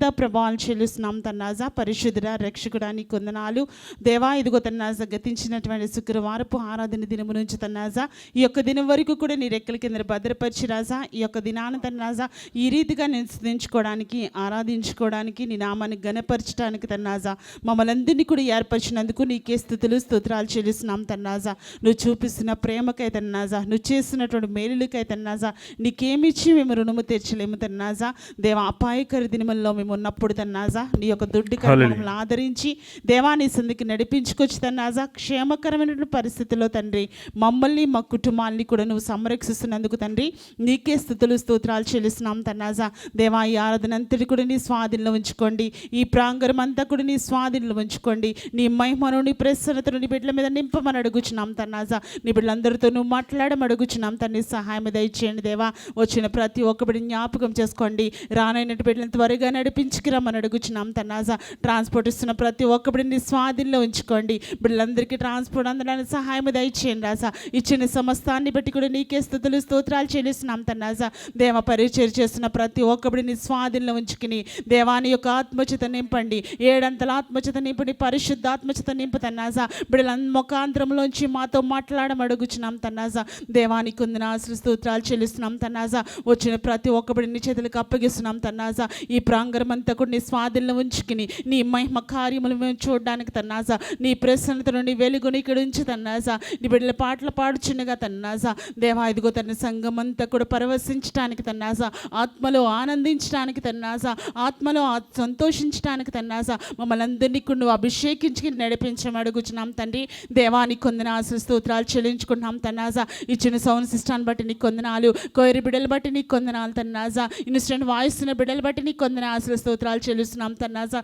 ప్రభావాలు చెల్లిస్తున్నాం తన్నాజా. పరిశుద్ధుడ రక్షకుడా నీ కొందనాలు దేవా. ఇదిగో తన్నాజా గతించినటువంటి శుక్రవారపు ఆరాధన దినము నుంచి తన్నాజా ఈ యొక్క దినం వరకు కూడా నీ రెక్కల కింద భద్రపరిచి రాజా. ఈ యొక్క దినాన్ని తన్నాజా ఈ రీతిగా నేను స్థుతించుకోవడానికి, ఆరాధించుకోవడానికి, నీ నామాన్ని గణపరచడానికి తన్నాజా మమ్మల్ని అందరినీ కూడా ఏర్పరిచినందుకు నీకే స్థుతులు స్తోత్రాలు చెల్లిస్తున్నాం తన్నాజా. నువ్వు చూపిస్తున్న ప్రేమకై తన్నాజా, నువ్వు చేస్తున్నటువంటి మేలులకై తన్నాజా నీకేమిచ్చి మేము రుణము తీర్చలేము తన్నాజా. దేవా అపాయకర దినముల్లో మేము ఉన్నప్పుడు తన్నాజా నీ యొక్క దుడ్డు మమ్మల్ని ఆదరించి దేవా నీ సందికి నడిపించుకొచ్చి తన్నాజా క్షేమకరమైనటువంటి పరిస్థితుల్లో తండ్రి మమ్మల్ని మా కుటుంబాన్ని కూడా నువ్వు సంరక్షిస్తున్నందుకు తండ్రి నీకే స్థుతులు స్తోత్రాలు చెల్లిస్తున్నాం తన్నాజా. దేవా ఈ ఆరాధన అంతటి కూడా నీ స్వాధీనంలో ఉంచుకోండి, ఈ ప్రాంగణం అంతా కూడా నీ స్వాధీనంలో ఉంచుకోండి. నీ మహిమను నీ ప్రసన్నతను నీ బిడ్డల మీద నింపమని అడుగుచున్నాం తన్నాజా. నీ బిడ్డలందరితో నువ్వు మాట్లాడమని అడుగుచున్నాం తండ్రి. సహాయం దయచేయండి దేవా. వచ్చిన ప్రతి ఒక్క బిడ్డని జ్ఞాపకం చేసుకోండి. రానైనటువంటి బిడ్డలను త్వరగా నడిపించుకు రమ్మని అడుగుచున్నాం తన్నాజా. ట్రాన్స్పోర్ట్ ఇస్తున్న ప్రతి ఒక్క బిడ్డని స్వాధీనంలో ఉంచుకోండి. బిడ్డలందరికీ ట్రాన్స్పోర్ట్ అందడానికి సహాయం దయచేయండి రాజా. ఇచ్చిన సమస్తాన్ని బట్టి కూడా నీకే స్తుతులు స్తోత్రాలు చెల్లిస్తున్నాం తన్నాజా. దేవ పరిచయం చేస్తున్న ప్రతి ఒక్క బిడ్డని స్వాధీనంలో ఉంచుకుని దేవాని యొక్క ఆత్మచేత నింపండి. ఏడంతల ఆత్మచేత నింపండి, పరిశుద్ధ ఆత్మచేత నింపు తన్నాజా. బిడ్డల ముఖాంతరంలోంచి మాతో మాట్లాడమని అడుగుచున్నాం తన్నాజా. దేవానికి కొందిన ఆశ్రయ స్తోత్రాలు చెల్లిస్తున్నాం తన్నాజా. వచ్చిన ప్రతి ఒక్క బిడ్డని చేతులకు అప్పగిస్తున్నాం తన్నాజా. ఈ ప్రాంగణం అంతా కూడా నీ స్వాధీనంలో ఉంచుకుని నీ మహిమ కార్యములు మేము చూడడానికి తన్నాజా, నీ ప్రసన్నతను నీ వెలుగుని ఇక్కడ ఉంచి తన్నాజా. నీ బిడ్డల పాటలు పాడుచున్నగా తన్నాజా. దేవా ఇదిగో తన సంఘం అంతా కూడా పరవశించడానికి తన్నాజా, ఆత్మలో ఆనందించడానికి తన్నాజా, ఆత్మలో సంతోషించడానికి తన్నాజా మమ్మల్ని అందరినీ కూడా నువ్వు అభిషేకించి నడిపించడం అడుగుచున్నాం తండ్రి. దేవానికి కొందన ఆశ స్తోత్రాలు చెల్లించుకుంటున్నాం తన్నాజా. ఇచ్చిన సౌండ్ సిస్టాన్ని బట్టి నీకు కొందనాలు, కోరి బిడ్డలు బట్టి నీకు కొందనాలు తన్నాజా. ఇన్స్టెంట్ వాయిస్ బిడ్డలు బట్టి నీకు కొందన ఆశల స్తోత్రాలు చెల్లిస్తున్నాం తన్నాజా.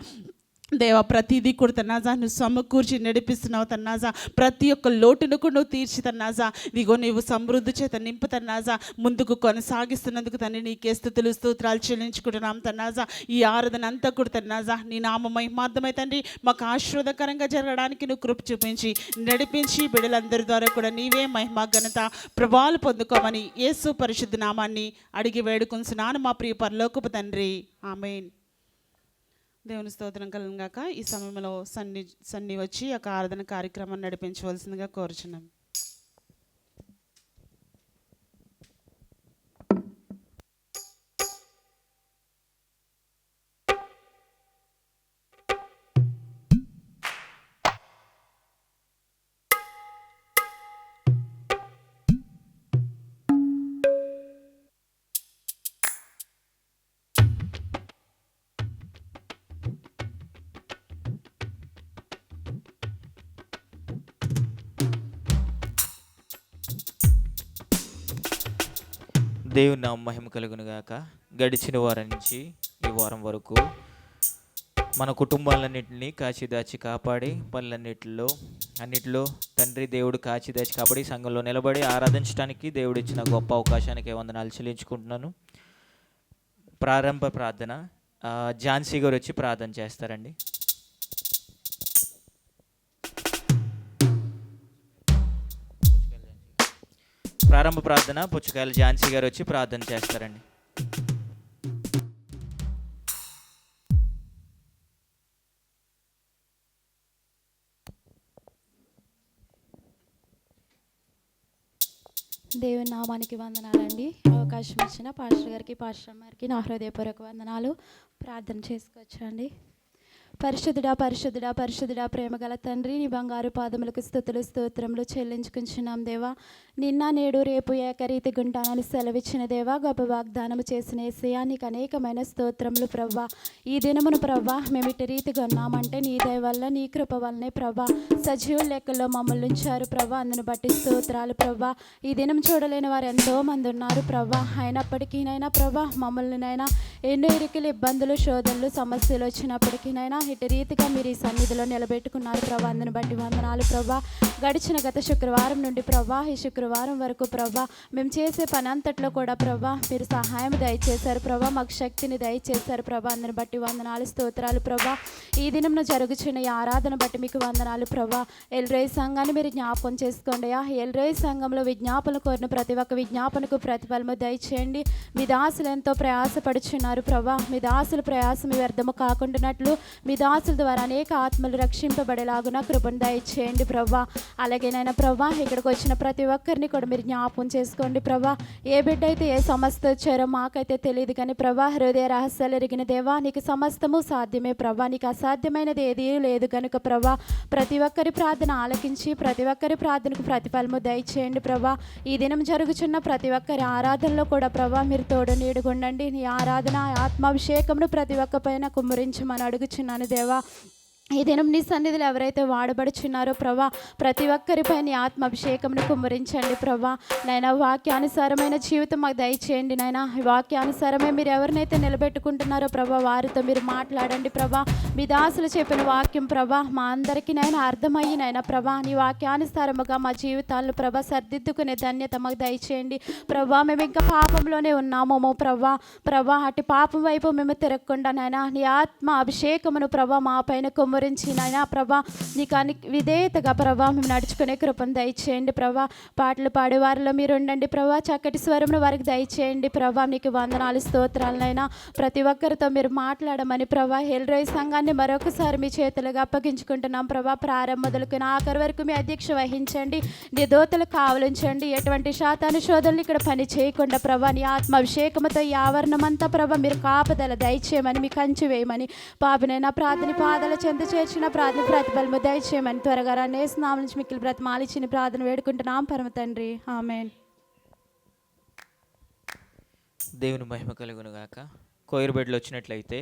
దేవా ప్రతిదీ కూడా తన్నాజా నువ్వు సమకూర్చి నడిపిస్తున్నావు తన్నాజా. ప్రతి ఒక్క లోటును కూడా నువ్వు తీర్చి తన్నాజా. ఇదిగో నీవు సమృద్ధి చేత నింపు తన్నాజా. ముందుకు కొనసాగిస్తున్నందుకు తండ్రి నీకే స్తుతులు స్తోత్రాలు చెల్లించుకుంటున్నాం తన్నాజా. ఈ ఆరాధన అంతా కూడా తన్నాజా నీ నామ మహిమార్థమై తండ్రి మాకు ఆశీర్వాదకరంగా జరగడానికి నువ్వు కృప చూపించి నడిపించి బిడ్డలందరి ద్వారా కూడా నీవే మహిమ ఘనత ప్రభావాలు పొందుకోమని యేసు పరిశుద్ధ నామాన్ని అడిగి వేడుకొంచున్నాను మా ప్రియ పరలోకపు తండ్రి. ఆమేన్. దేవుని స్తోత్రం కలుగాక. ఈ సమయంలో సన్ని వచ్చి ఒక ఆరాధన కార్యక్రమాన్ని నడిపించవలసిందిగా కోరుచున్నాం. దేవుని నామ మహిమ కలుగును గాక. గడిచిన వారం నుంచి ఈ వారం వరకు మన కుటుంబాలన్నింటినీ కాచిదాచి కాపాడి అన్నిటిలో తండ్రి దేవుడు కాచిదాచి కాపాడి సంఘంలో నిలబడి ఆరాధించడానికి దేవుడు ఇచ్చిన గొప్ప అవకాశానికి వందనాలు చెల్లించుకుంటున్నాను. ప్రారంభ ప్రార్థన ఝాన్సీ గారు వచ్చి ప్రార్థన చేస్తారండి. ప్రారంభ ప్రార్థన పుచ్చకాయల ఝాన్సీ గారు వచ్చి ప్రార్థన చేస్తారండి. దేవుని నామానికి వందనాలండి. అవకాశం ఇచ్చిన పాస్టర్ గారికి, పాస్టర్ గారికి నా హృదయపూర్వక వందనాలు. ప్రార్థన చేసుకోవచ్చండి. పరిశుద్ధుడా పరిశుద్ధుడా పరిశుద్ధుడా ప్రేమగల తండ్రి, నీ బంగారు పాదములకు స్తుతులు స్తోత్రములు చెల్లించుకుంటున్నాం దేవా. నిన్న నేడు రేపు ఏకరీతి గుంటానని సెలవిచ్చిన దేవా, గొప్ప వాగ్దానము చేసిన యేసయ్యా నీకు అనేకమైన స్తోత్రములు ప్రవ్వా. ఈ దినమును ప్రవ్వా మేము ఇటు రీతిగా ఉన్నామంటే నీ దయ వల్ల నీ కృప వల్లనే ప్రవ్వా. సజీవుల లెక్కల్లో మమ్మల్ని ఉంచారు ప్రవ్వా, అందును బట్టి స్తోత్రాలు ప్రవ్వా. ఈ దినం చూడలేని వారు ఎంతో మంది ఉన్నారు ప్రవ్వా. అయినప్పటికీనైనా ప్రవ్వా మమ్మల్నినైనా ఎన్నో ఇరుకులు ఇబ్బందులు శోధనలు సమస్యలు వచ్చినప్పటికీనైనా ఇటు రీతిగా మీరు ఈ సన్నిధిలో నిలబెట్టుకున్నారు ప్రభా. అందుని బట్టి వందనాలు ప్రభా. గడిచిన గత శుక్రవారం నుండి ప్రభా ఈ శుక్రవారం వరకు ప్రభా మేము చేసే పని అంతట్లో కూడా ప్రభా మీరు సహాయం దయచేశారు ప్రభా. మాకు శక్తిని దయచేశారు ప్రభా. అందుని బట్టి వందనాలు స్తోత్రాలు ప్రభా. ఈ దినంలో జరుగుచున్న ఈ ఆరాధన బట్టి మీకు వందనాలు ప్రభా. ఎల్రోయి సంఘాన్ని మీరు జ్ఞాపకం చేసుకోండి. ఎల్రోయి సంఘంలో విజ్ఞాపన కోరిన ప్రతి ఒక్క విజ్ఞాపనకు ప్రతిఫలము దయచేయండి. మీ దాసులు ఎంతో ప్రయాసపడుచున్నారు ప్రభా. మీ దాసుల ప్రయాసం వ్యర్థము కాకుండానట్లు మీ దాసుల ద్వారా అనేక ఆత్మలు రక్షింపబడేలాగున కృపను దయచేయండి ప్రభా. అలాగేనైనా ప్రభా ఇక్కడికి వచ్చిన ప్రతి ఒక్కరిని కూడా మీరు జ్ఞాపకం చేసుకోండి ప్రభా. ఏ బిడ్డ అయితే ఏ సమస్య వచ్చారో మాకైతే తెలియదు కానీ ప్రభా హృదయ రహస్యాలు ఎరిగిన దేవా నీకు సమస్తము సాధ్యమే ప్రభా. నీకు అసాధ్యమైనది ఏదీ లేదు కనుక ప్రభా ప్రతి ఒక్కరి ప్రార్థన ఆలకించి ప్రతి ఒక్కరి ప్రార్థనకు ప్రతిఫలము దయచేయండి ప్రభా. ఈ దినం జరుగుచున్న ప్రతి ఒక్కరి ఆరాధనలో కూడా ప్రభా మీరు తోడు నీడుగుండండి. నీ ఆరాధన ఆత్మాభిషేకమును ప్రతి ఒక్క పైన కుమ్మరించమని అడుగుచున్నాను దేవా. ఈ దినం నీ సన్నిధిలో ఎవరైతే వాడబడుచున్నారో ప్రభా ప్రతి ఒక్కరిపై నీ ఆత్మాభిషేకంను కుమ్మరించండి ప్రభా. నైనా వాక్యానుసారమైన జీవితం మాకు దయచేయండి నైనా. వాక్యానుసారమే మీరు ఎవరినైతే నిలబెట్టుకుంటున్నారో ప్రభా వారితో మీరు మాట్లాడండి ప్రభా. మీ దాసులు చెప్పిన వాక్యం ప్రభా మా అందరికీ నైనా అర్థమయ్యి నైనా ప్రభా నీ వాక్యానుసారముగా మా జీవితాలను ప్రభా సర్దిద్దుకునే ధన్యత మాకు దయచేయండి ప్రభా. మేము ఇంకా పాపంలోనే ఉన్నామో ప్రభా అటు పాపం వైపు మేము తిరగకుండా నైనా నీ ఆత్మ అభిషేకమును ప్రభా మా పైన కుమ్మరించి నైనా ప్రభా నీకు విధేయతగా ప్రభా మేము నడుచుకునే కృపను దయచేయండి ప్రభా. పాటలు పాడేవారిలో మీరు ఉండండి ప్రభా. చక్కటి స్వరమును వారికి దయచేయండి ప్రభా. నీకు వందనాలు స్తోత్రాలనైనా. ప్రతి ఒక్కరితో మీరు మాట్లాడమని ప్రభా. ఎల్రోయి సంఘాన్ని మరొకసారి మీ చేతులుగా అప్పగించుకుంటున్నాం ప్రభా. ప్రారంభం మొదలుకుని ఆఖరి వరకు మీ అధ్యక్ష వహించండి. నీ దోతలు కావలించండి. ఎటువంటి శాతాను శోధనలు ఇక్కడ పని చేయకుండా ప్రభా నీ ఆత్మాభిషేకముతో ఈ ఆవరణమంతా ప్రభా మీరు కాపుదల దయచేయమని మీ కంచి వేయమని పాపినైనా ప్రార్థన పాదాల చెంత చేర్చిన ప్రార్థన ప్రతిఫలము దయచేయమని త్వరగా యేసునామమున నుంచి మిక్కిలి బ్రతిమాలిచ్చిన ప్రార్థన వేడుకుంటున్నాం పరమ తండ్రి ఆమేన్. దేవుని మహిమ కలుగును గాక. కోయిర్ బెడ్లు వచ్చినట్లయితే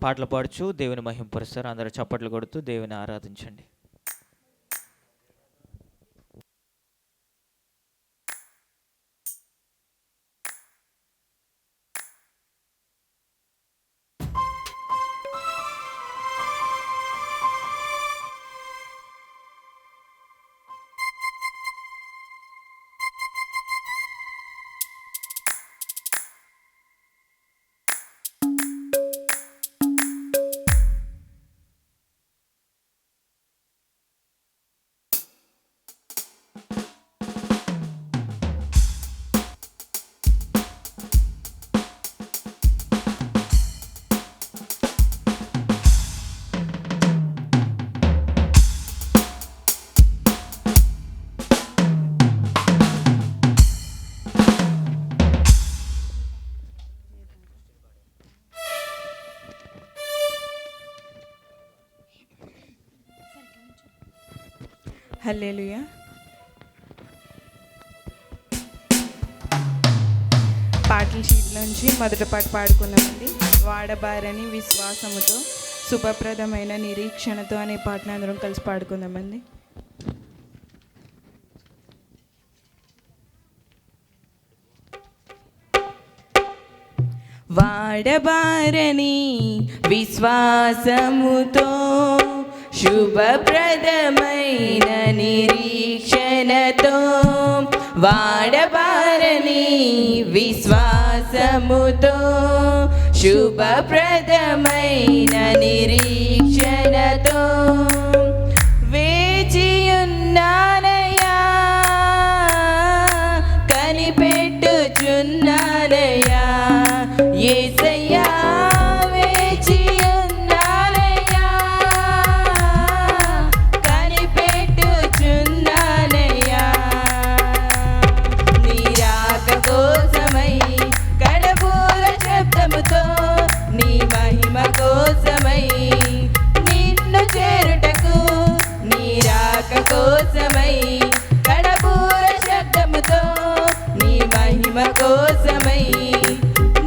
పాటలు పాడుచు దేవుని మహిమపరుస్తారు. అందరూ చప్పట్లు కొడుతూ దేవుని ఆరాధించండి. హల్లెలూయా. పాటల షీట్ నుంచి మొదటి పాట పాడుకుందామండి. వాడబారని విశ్వాసముతో శుభప్రదమైన నిరీక్షణతో అనే పాటను అందరం కలిసి పాడుకుందామండి. వాడబారని విశ్వాసముతో శుభప్రదమైన నిరీక్షణతో వాడబారని విశ్వాసముతో శుభప్రదమైన నిరీక్షణతో వేచియున్నానయ్యా కనిపెట్టుచున్నానయ్యా యేసయ్యా కోసమై నిన్ను చేరుటకు నీ రాక కోసమై కడబూర శబ్దముతో నీ మహిమ కోసమై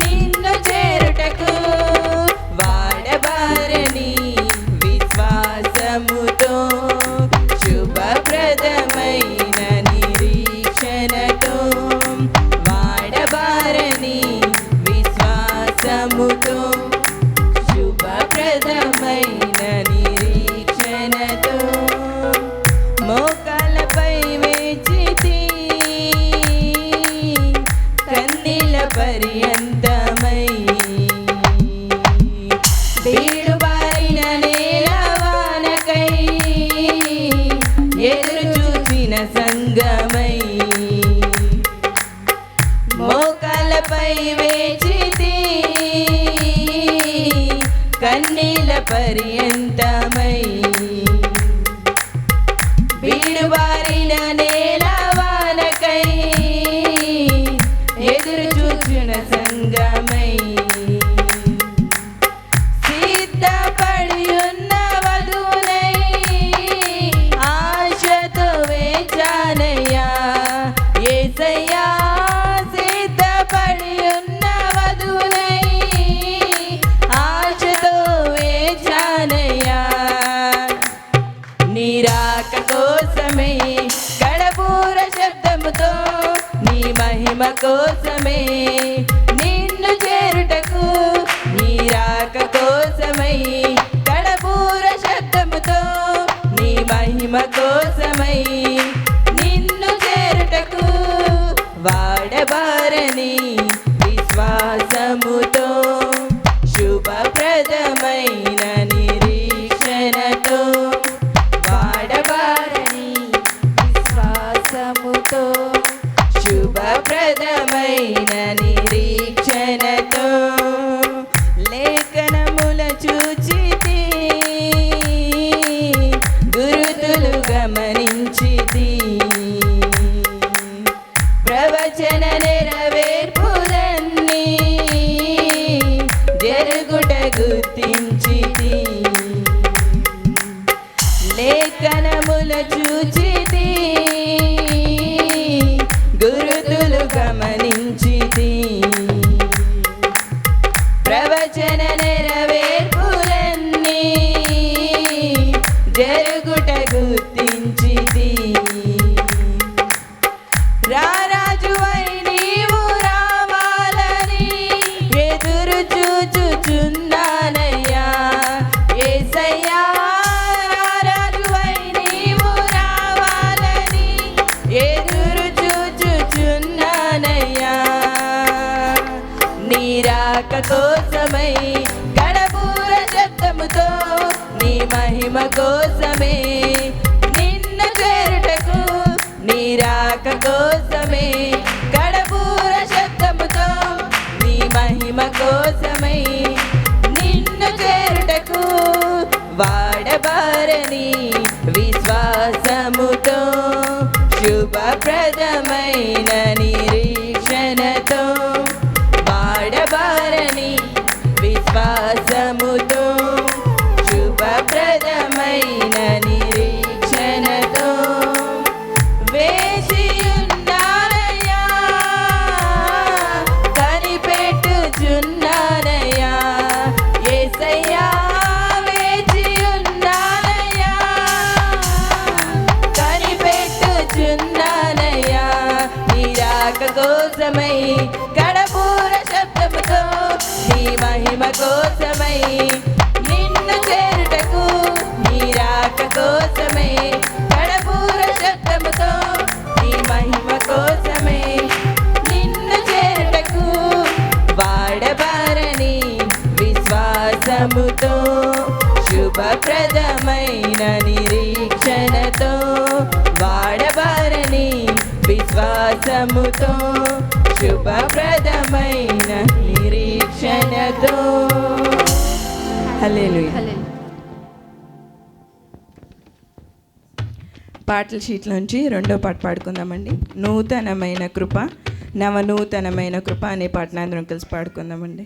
నిన్ను చేరుటకు వాడబారని విశ్వాసముతో శుభప్రదమైన నిరీక్షణతో వాడబారని విశ్వాసముతో శుభప్రదమైన కన్నీల పర్యంతమై బీడుబారిన నేలవానకై ఎదురు చూచిన సంగమై సిద్ధపడి ఉన్న వధువునై ఆశతో వేచానయ్యా యేసయ్యా సిద్ధపడి ఉన్న వధువునై ఆశతో వేచానయ్యా నీ రాక కోసమే గడబూర శబ్దముతో నీ మహిమ కోసమే నిన్ను చేరుటకు నీ రాక కోసమై గడబూర శబ్దముతో నీ మహిమ కోసమై నిన్ను చేరుటకు వాడబారని విశ్వాసముతో శుభప్రదమైన నిరీక్షణతో వాడబారని విశ్వాసముతో శుభప్రదమైన నిరీక్షణతో లేఖనముల చూచితి గురుతులు గమనించితి ప్రవచన నెరవేర్పులన్నీ జరుగుట గుర్తించితి లేఖనముల చూచితి గురుతులు గమనించితి ప్రవచన నెరవేర్పులన్నీ జరుగుట గుర్తించితి రారాజువై నీవు రావాలని ఎదురు చూచుచున్నానయ్యా యేసయ్యా రారాజువై నీవు రావాలని ఎదురు చూచుచున్నానయ్యా నీ రాక కోసమై గడబూర శబ్దముతో నీ మహిమ కోసమే నిన్ను చేరుటకు నీ రాక కోసమే గడబూర శబ్దముతో నీ మహిమ కోసమై నిన్ను చేరుటకు వాడబారని విశ్వాసముతో శుభప్రదమైన నిరీక్షణతో వాడబారని విశ్వాసముతో శుభప్రదమైన నిరీక్షణతో వేచియున్నానయ్యా కనిపెట్టుచున్నానయ్యా యేసయ్యా వేచియున్నానయ్యా కనిపెట్టుచున్నానయ్యా నీ రాక కోసమై గడబూర శబ్దముతో నీ మహిమ కోసమై నిన్ను చేరుటకు నీ రాక కోసమై గడబూర శబ్దముతో నీ మహిమ కోసమై నిన్ను చేరుటకు వాడబారని విశ్వాసముతో శుభప్రదమైన నిరీక్షణతో వాడబారని విశ్వాసముతో శుభప్రదమైన నిరీక్షణతో హల్లెలూయా. పాటల షీట్ల నుంచి రెండో పాట పాడుకుందామండి. నూతనమైన కృప నవనూతనమైన కృప అనే పాటను అందరం కలిసి పాడుకుందామండి.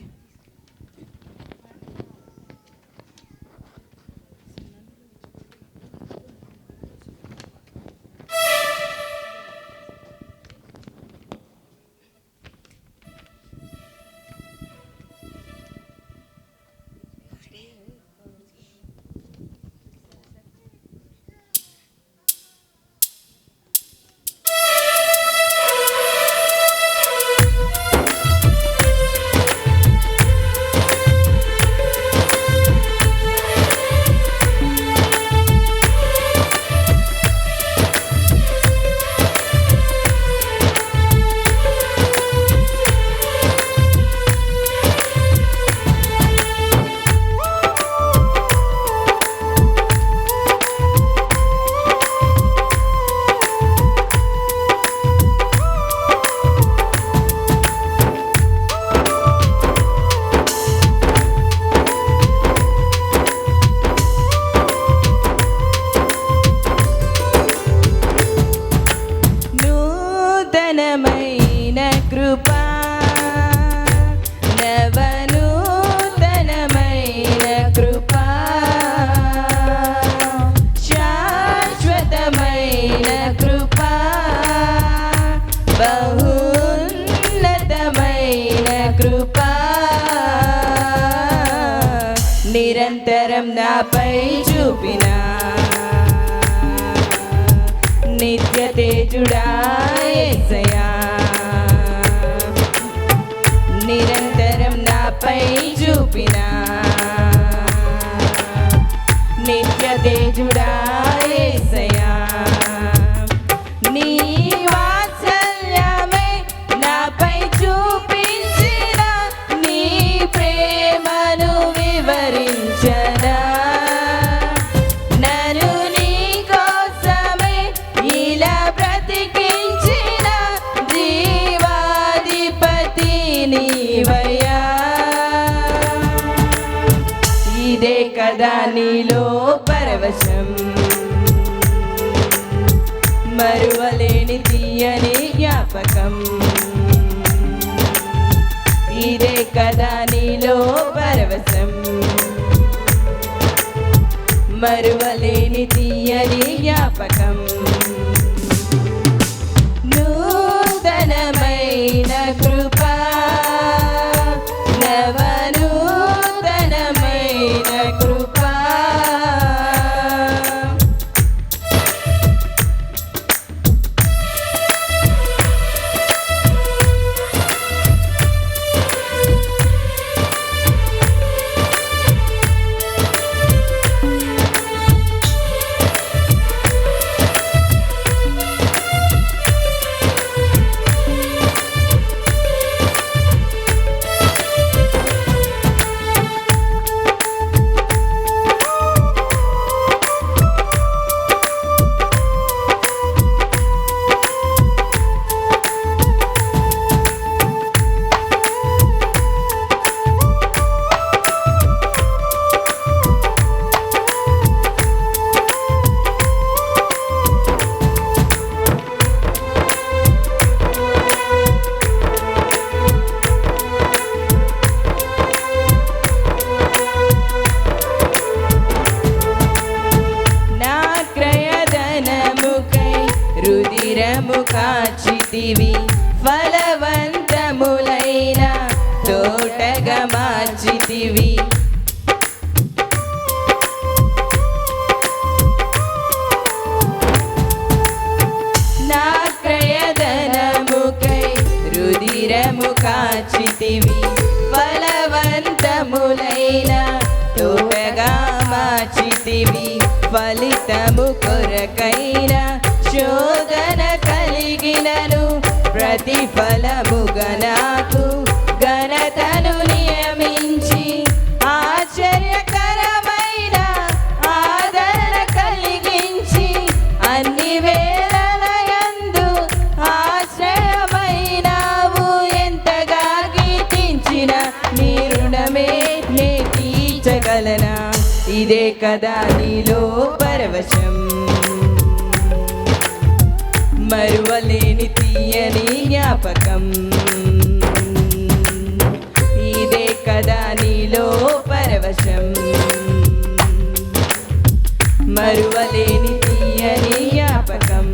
నిరంతరం నాపై చూపిన నిత్య తేజుడా యేసయ్యా నిరంతరం నాపై చూపిన నిత్య తేజుడా యేసయ్యా నీ వాత్సల్యమే నాపై చూపించిన నీ ప్రేమను వివరించనా నన్ను నీ కోసమే ఇలా బ్రతికించిన జీవాధిపతి నీవయ్యా ఇదే కదా నీలో పరవశం మరువలేని తీయని జ్ఞాపకం ఇదే కదా నీలో పరవశం మరువలేని తీయని జ్ఞాపకం నూతనమైన కృపా నవనూతనమైన కృపా రుధిరము కాచితివి ఫలవంతములైన తోటగా మార్చితివి నా క్రయధనముకై రుధిరము కాచితివి ఫలవంతములైన తోటగా మార్చితివి ఫలితము కొరకైన శోధన కలిగినను ప్రతిఫలముగా నాకు ఘనతను నియమించి ఆశ్చర్యకరమైన ఆదరణ కలిగించి అన్ని వేళలయందు ఆశ్రయమైనావు ఎంతగా కీర్తించిన నీ రుణమే నే తీర్చగలనా ఇదే కదా నీలో పరవశం మరువలేని తీయని జ్ఞాపకం ఇదే కదా నీలో పరవశం మరువలేని తీయని జ్ఞాపకం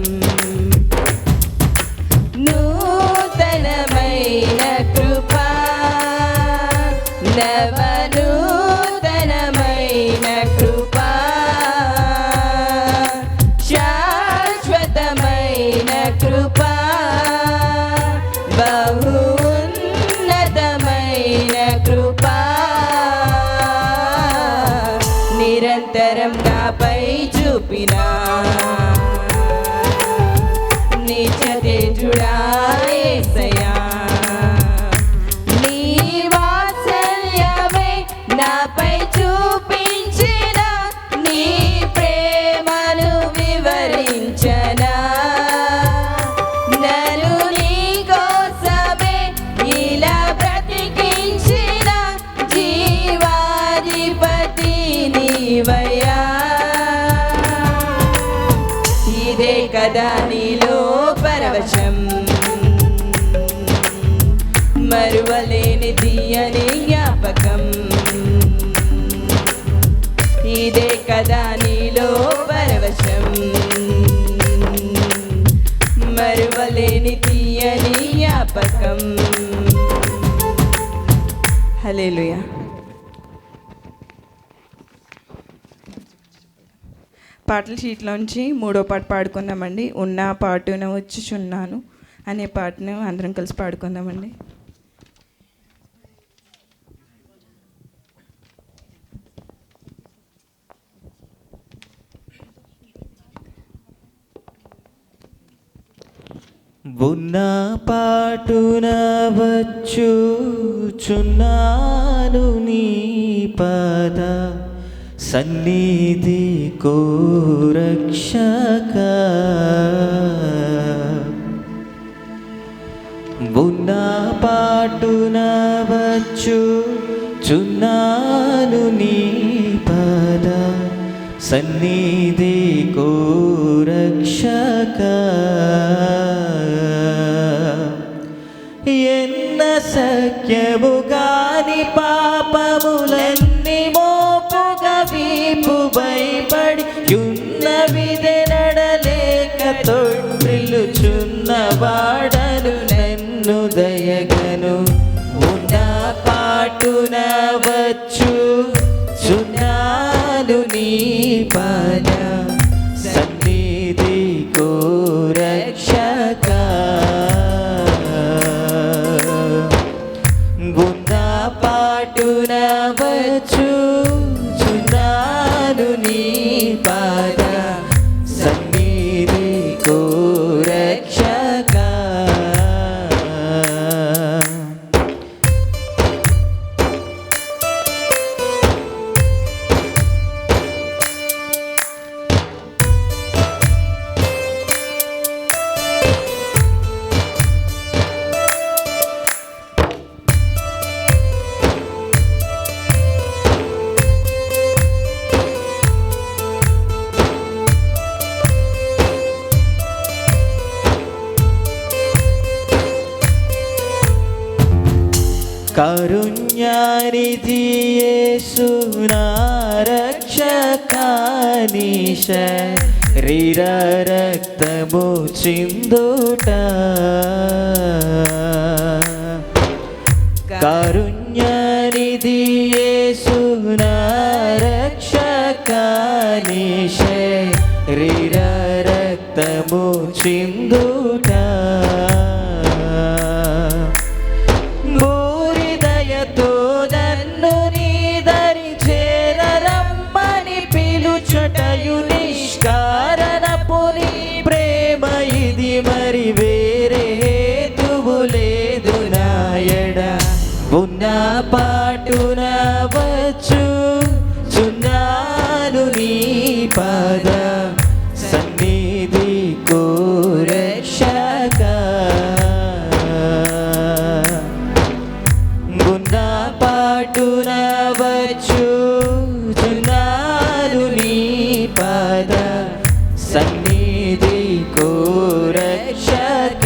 నూతనమైన కృపా నవనూతనమైన కృపా శాశ్వతమైన కృపా బహున్నతమైన కృపా నిరంతరం నాపై చూపినా నిత్య తేజుడా యేసయ్యా నీ వాత్సల్యమే నాపై చూపించిన నీ ప్రేమను వివరించనా నన్ను నీ కోసమే ఇలా బ్రతికించిన జీవాధిపతి నీవయ్యా ఇదే కదా నీలో పరవశం మరువలేని తీయని జ్ఞాపకం ఇదే కదా నీలో పరవశం మరువలేని తీయని జ్ఞాపకం హల్లెలూయా పాటల షీట్లోంచి 3వ పాట పాడుకుందామండి. ఉన్న పాటున వచ్చుచున్నాను అనే పాటను అందరం కలిసి పాడుకుందామండి. ఉన్న పాటున వచ్చుచున్నాను నీ పద సన్నిధి కోరక్షక. ఉన్న పాటున వచ్చుచున్నాను నీ పద సన్నిధి కోరక్షక. ఎన్న సఖ్యము గాని పాపములన్నీ మోపుగా వీపు భయపడి యున్న విధి నడలేక తొట్టిల్లుచున్నవాడను నన్ను దయగను. ఉన్న పాటున వచ్చుచున్నాను నీ పద సన్నిధి కోరక్షక. ఉన్న పాటున వచ్చుచున్నాను నీ పద సన్నిధి కోరక్షక. కారుణ్యానిధి యేసు నా రక్షకాని శరీర రక్తము చిందుట. కారుణ్యానిధి యేసు నా రక్షకాని శరీర రక్తము చిందుట. చటయు నిష్కారణపు నీ ప్రేమ ఇది మరి వేరే హేతువు లేదు నాయడ. ఉన్న పాటున వచ్చుచున్నాను నీ పద సన్నిధి కోరక్షక. ఉన్న పాటున వచ్చుచున్నాను నీ పద సన్నిధి కోరక్షక.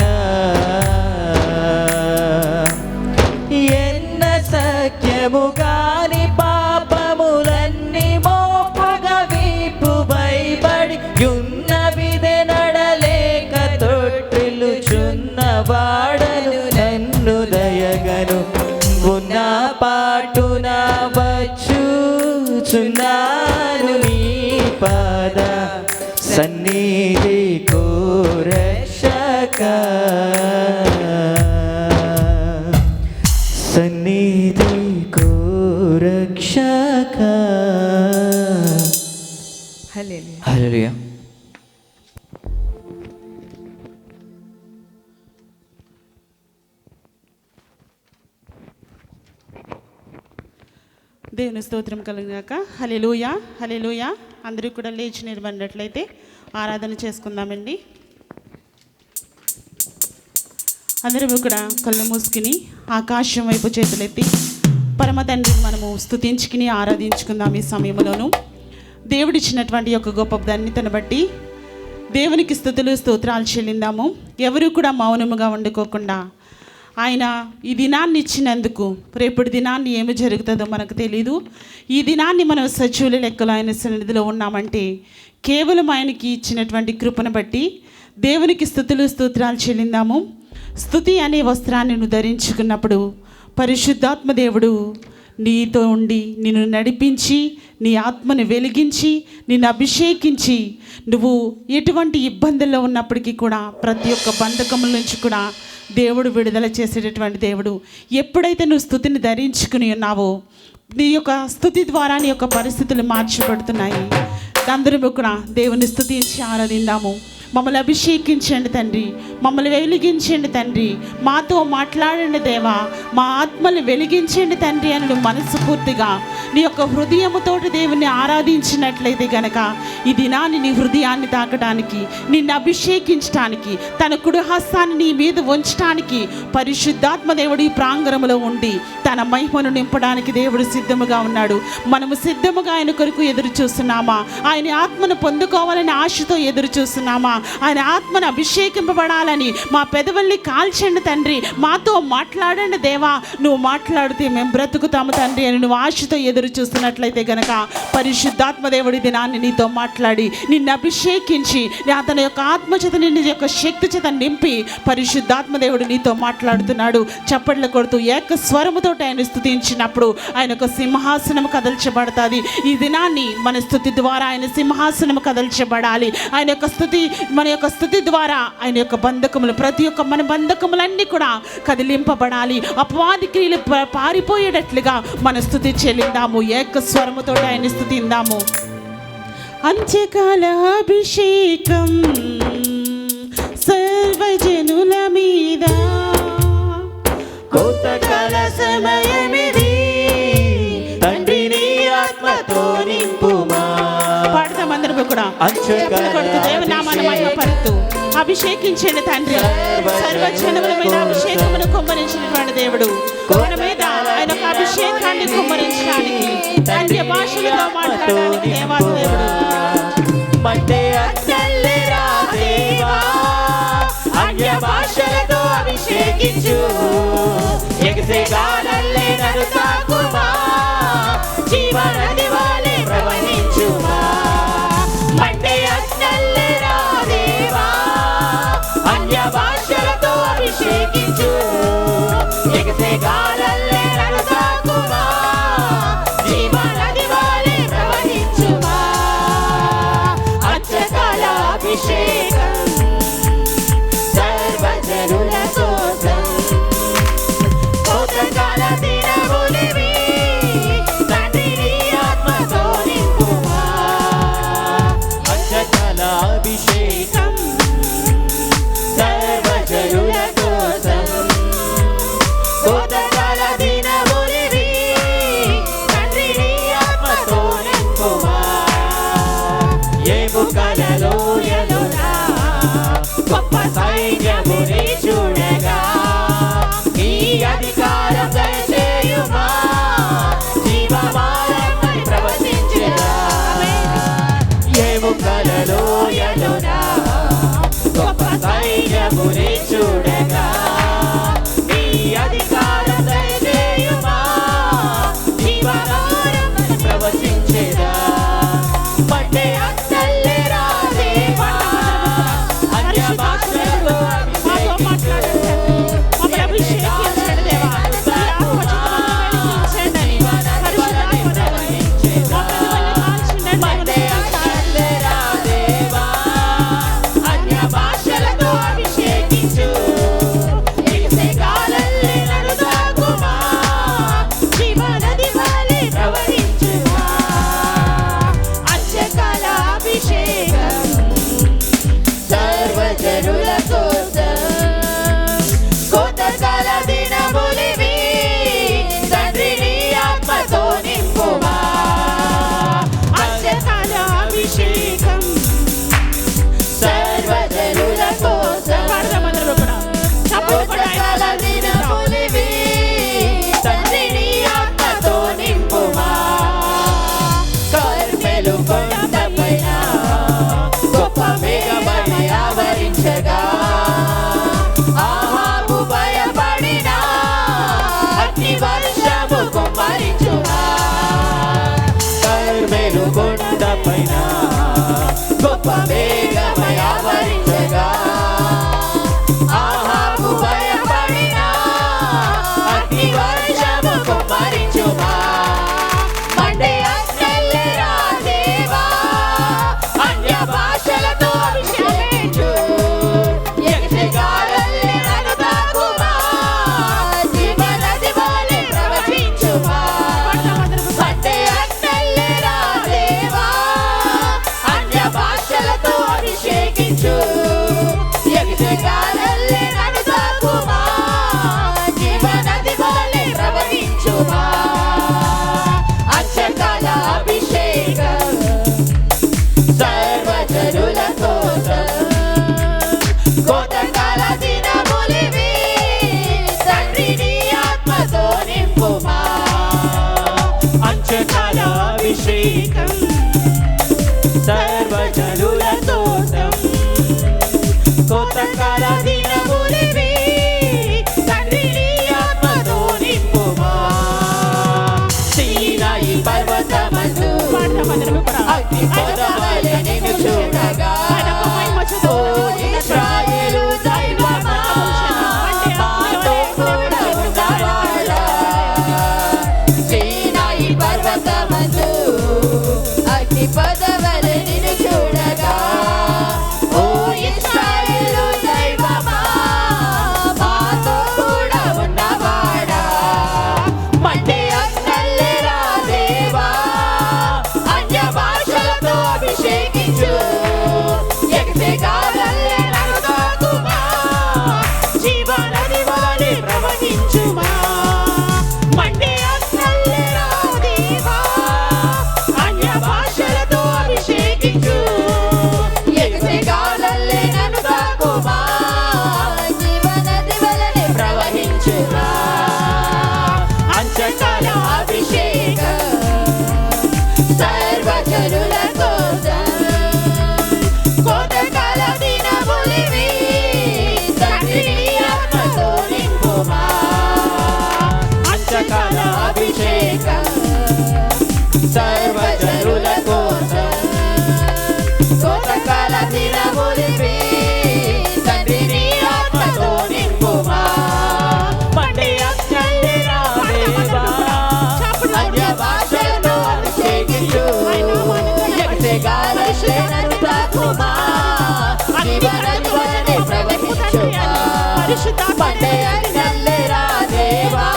ఎన్న సఖ్యము గాని పాపములన్నీ మోపుగా వీపు భయపడి యున్న విధి నడలేక తొట్టిల్లుచున్నవాడను నన్ను దయగను. ఉన్న పాటున వచ్చుచున్నాను నీ పద సన్నిధి కోరక్షక. సన్నిధి కోరక్షక. హల్లెలూయా. హల్లెలూయా. దేవుని స్తోత్రం కలుగుగాక. హల్లెలూయా హల్లెలూయా. అందరూ కూడా లేచి నిలబడినట్లయితే ఆరాధన చేసుకుందామండి. అందరూ కూడా కళ్ళు మూసుకుని ఆకాశం వైపు చేతులెత్తి పరమ తండ్రిని మనము స్తుతించుకుని ఆరాధించుకుందాం. ఈ సమయంలోనూ దేవుడిచ్చినటువంటి యొక్క గొప్ప ధన్యతను బట్టి దేవునికి స్తుతులు స్తోత్రాలు చెల్లిందాము. ఎవరు కూడా మౌనముగా వండుకోకుండా ఆయన ఈ దినాన్ని ఇచ్చినందుకు రేపటి దినాన్ని ఏమి జరుగుతుందో మనకు తెలీదు. ఈ దినాన్ని మనం సజీవుల లెక్కలో ఆయన సన్నిధిలో ఉన్నామంటే కేవలం ఆయనకి ఇచ్చినటువంటి కృపను బట్టి దేవునికి స్తుతులు స్తోత్రాలు చెల్లిందాము. స్తుతి అనే వస్త్రాన్ని నువ్వు ధరించుకున్నప్పుడు పరిశుద్ధాత్మ దేవుడు నీతో ఉండి నిన్ను నడిపించి నీ ఆత్మను వెలిగించి నిన్ను అభిషేకించి నువ్వు ఎటువంటి ఇబ్బందుల్లో ఉన్నప్పటికీ కూడా ప్రతి ఒక్క బంధకముల నుంచి కూడా దేవుడు విడుదల చేసేటటువంటి దేవుడు. ఎప్పుడైతే నువ్వు స్తుతిని ధరించుకుని ఉన్నావో నీ యొక్క స్తుతి ద్వారా నీ యొక్క పరిస్థితులు మార్చబడుతున్నాయి. అందరూ కూడా దేవుని స్తుతించి ఆరాధిద్దాము. మమ్మల్ని అభిషేకించండి తండ్రి, మమ్మల్ని వెలిగించండి తండ్రి, మాతో మాట్లాడండి దేవా, మా ఆత్మలు వెలిగించండి తండ్రి అని నువ్వు మనస్ఫూర్తిగా నీ యొక్క హృదయముతోటి దేవుని ఆరాధించినట్లయితే గనక ఈ దినాన్ని నీ హృదయాన్ని తాకడానికి, నిన్ను అభిషేకించడానికి, తన కుడి హస్తాన్ని నీ మీద ఉంచడానికి పరిశుద్ధాత్మ దేవుడు ఈ ప్రాంగణంలో ఉండి తన మహిమను నింపడానికి దేవుడు సిద్ధముగా ఉన్నాడు. మనము సిద్ధముగా ఆయన కొరకు ఎదురు చూస్తున్నామా? ఆయన ఆత్మను పొందుకోవాలని ఆశతో ఎదురు చూస్తున్నామా? ఆయన ఆత్మను అభిషేకింపబడాలని మా పెదవుల్ని కాల్చండి తండ్రి, మాతో మాట్లాడండి దేవా, నువ్వు మాట్లాడితే మేము బ్రతుకుతాము తండ్రి అని నువ్వు ఆశతో ఎదురు చూస్తున్నట్లయితే గనక పరిశుద్ధాత్మ దేవుడి దినాన్ని నీతో మాట్లాడి నిన్ను అభిషేకించి అతని యొక్క ఆత్మచేత నిన్ను యొక్క శక్తి చేత నింపి పరిశుద్ధాత్మ దేవుడు నీతో మాట్లాడుతున్నాడు. చప్పట్లు కొడుతూ ఏక స్వరముతో ఆయన స్తుతించినప్పుడు ఆయన యొక్క సింహాసనం కదల్చబడుతుంది. ఈ దినాన్ని మన స్తుతి ద్వారా ఆయన సింహాసనం కదల్చబడాలి. ఆయన యొక్క స్తుతి, మన యొక్క స్తుతి ద్వారా ఆయన యొక్క బంధకములు, ప్రతి ఒక్క మన బంధకములన్నీ కూడా కదిలింపబడాలి. అపవాది క్రియలు పారిపోయేటట్లుగా మన స్తుతి చెల్లిందాము. ఏక స్వరముతో ఆయన స్తుతిందాము. అంత్యకాల అభిషేకం సర్వజనుల మీద, కోతకాల సమయమిది, తండ్రి నీ ఆత్మతో నింపుమా. పాడతాం అందరూ కూడా. అంత్యకాల కొడుతూ దేవనామాన్ని మహిమపరుస్తూ అభిషేకించండి తండ్రి. సర్వజనముల మీద అభిషేకమును కుమ్మరించినటువంటి దేవుడు మన మీద ఆయన యొక్క అభిషేకాన్ని కుమ్మరించడానికి, అన్య భాషలతో మాట్లాడడానికి దేవాది దేవుడు. మంటే అచ్చల్లెరా దేవా, అన్య భాషలతో అభిషేకించు, ఎగసే గాలల్లే నన్ను తాకుమా, జీవనది వాలే ప్రవహించుమా. మంటే అచ్చల్లెరా దేవా, అన్య భాషలతో అభిషేకించు, ఎగసే గాలల్లే నన్ను తాకుమా, జీవనది వాలే ప్రవహించుమా. అభిషేకం సర్వజనుల కోసం కోతకాల దినములివి తండ్రి నీ ఆత్మతో నింపుమా సీనాయి పర్వతమందు అగ్ని పొదవలె నిన్ను చూడగా ఓ ఇశ్రాయేలు దైవమా మాతో కూడా ఉన్నవాడా సీనాయి పర్వతమందు అగ్ని పదవలె నిన్ను చూడగా ఓ ఇశ్రాయేలు దైవమా మాతో కూడా ఉన్నవాడా మండే అగ్నల్లెరా దేవా అన్య భాషలతో అభిషేకించు ఎగసెగాలల్లె నన్ను తాకుమా జీవనది వలె ప్రవహించుమా మండే అగ్నల్లెరా దేవా అన్య భాషలతో అభిషేకించు ఎగసెగాలల్లె నన్ను తాకుమా జీవనది వలె ప్రవహించుమా అంచకాల అభిషేకం సర్వజనుల కోసం కోతకాల దినములివి తండ్రి నీ ఆత్మతో నింపుమా అంచకాల అభిషేకం సర్వజనుల కోసం కోతకాల దినములివి తండ్రి నీ ఆత్మతో నింపుమా మండే అగ్నల్లెరా దేవా అన్య భాషలతో అభిషేకించు ఎగసెగాలల్లె నన్ను తాకుమా జీవనది వలె ప్రవహించుమా మండే అగ్నల్లెరా దేవా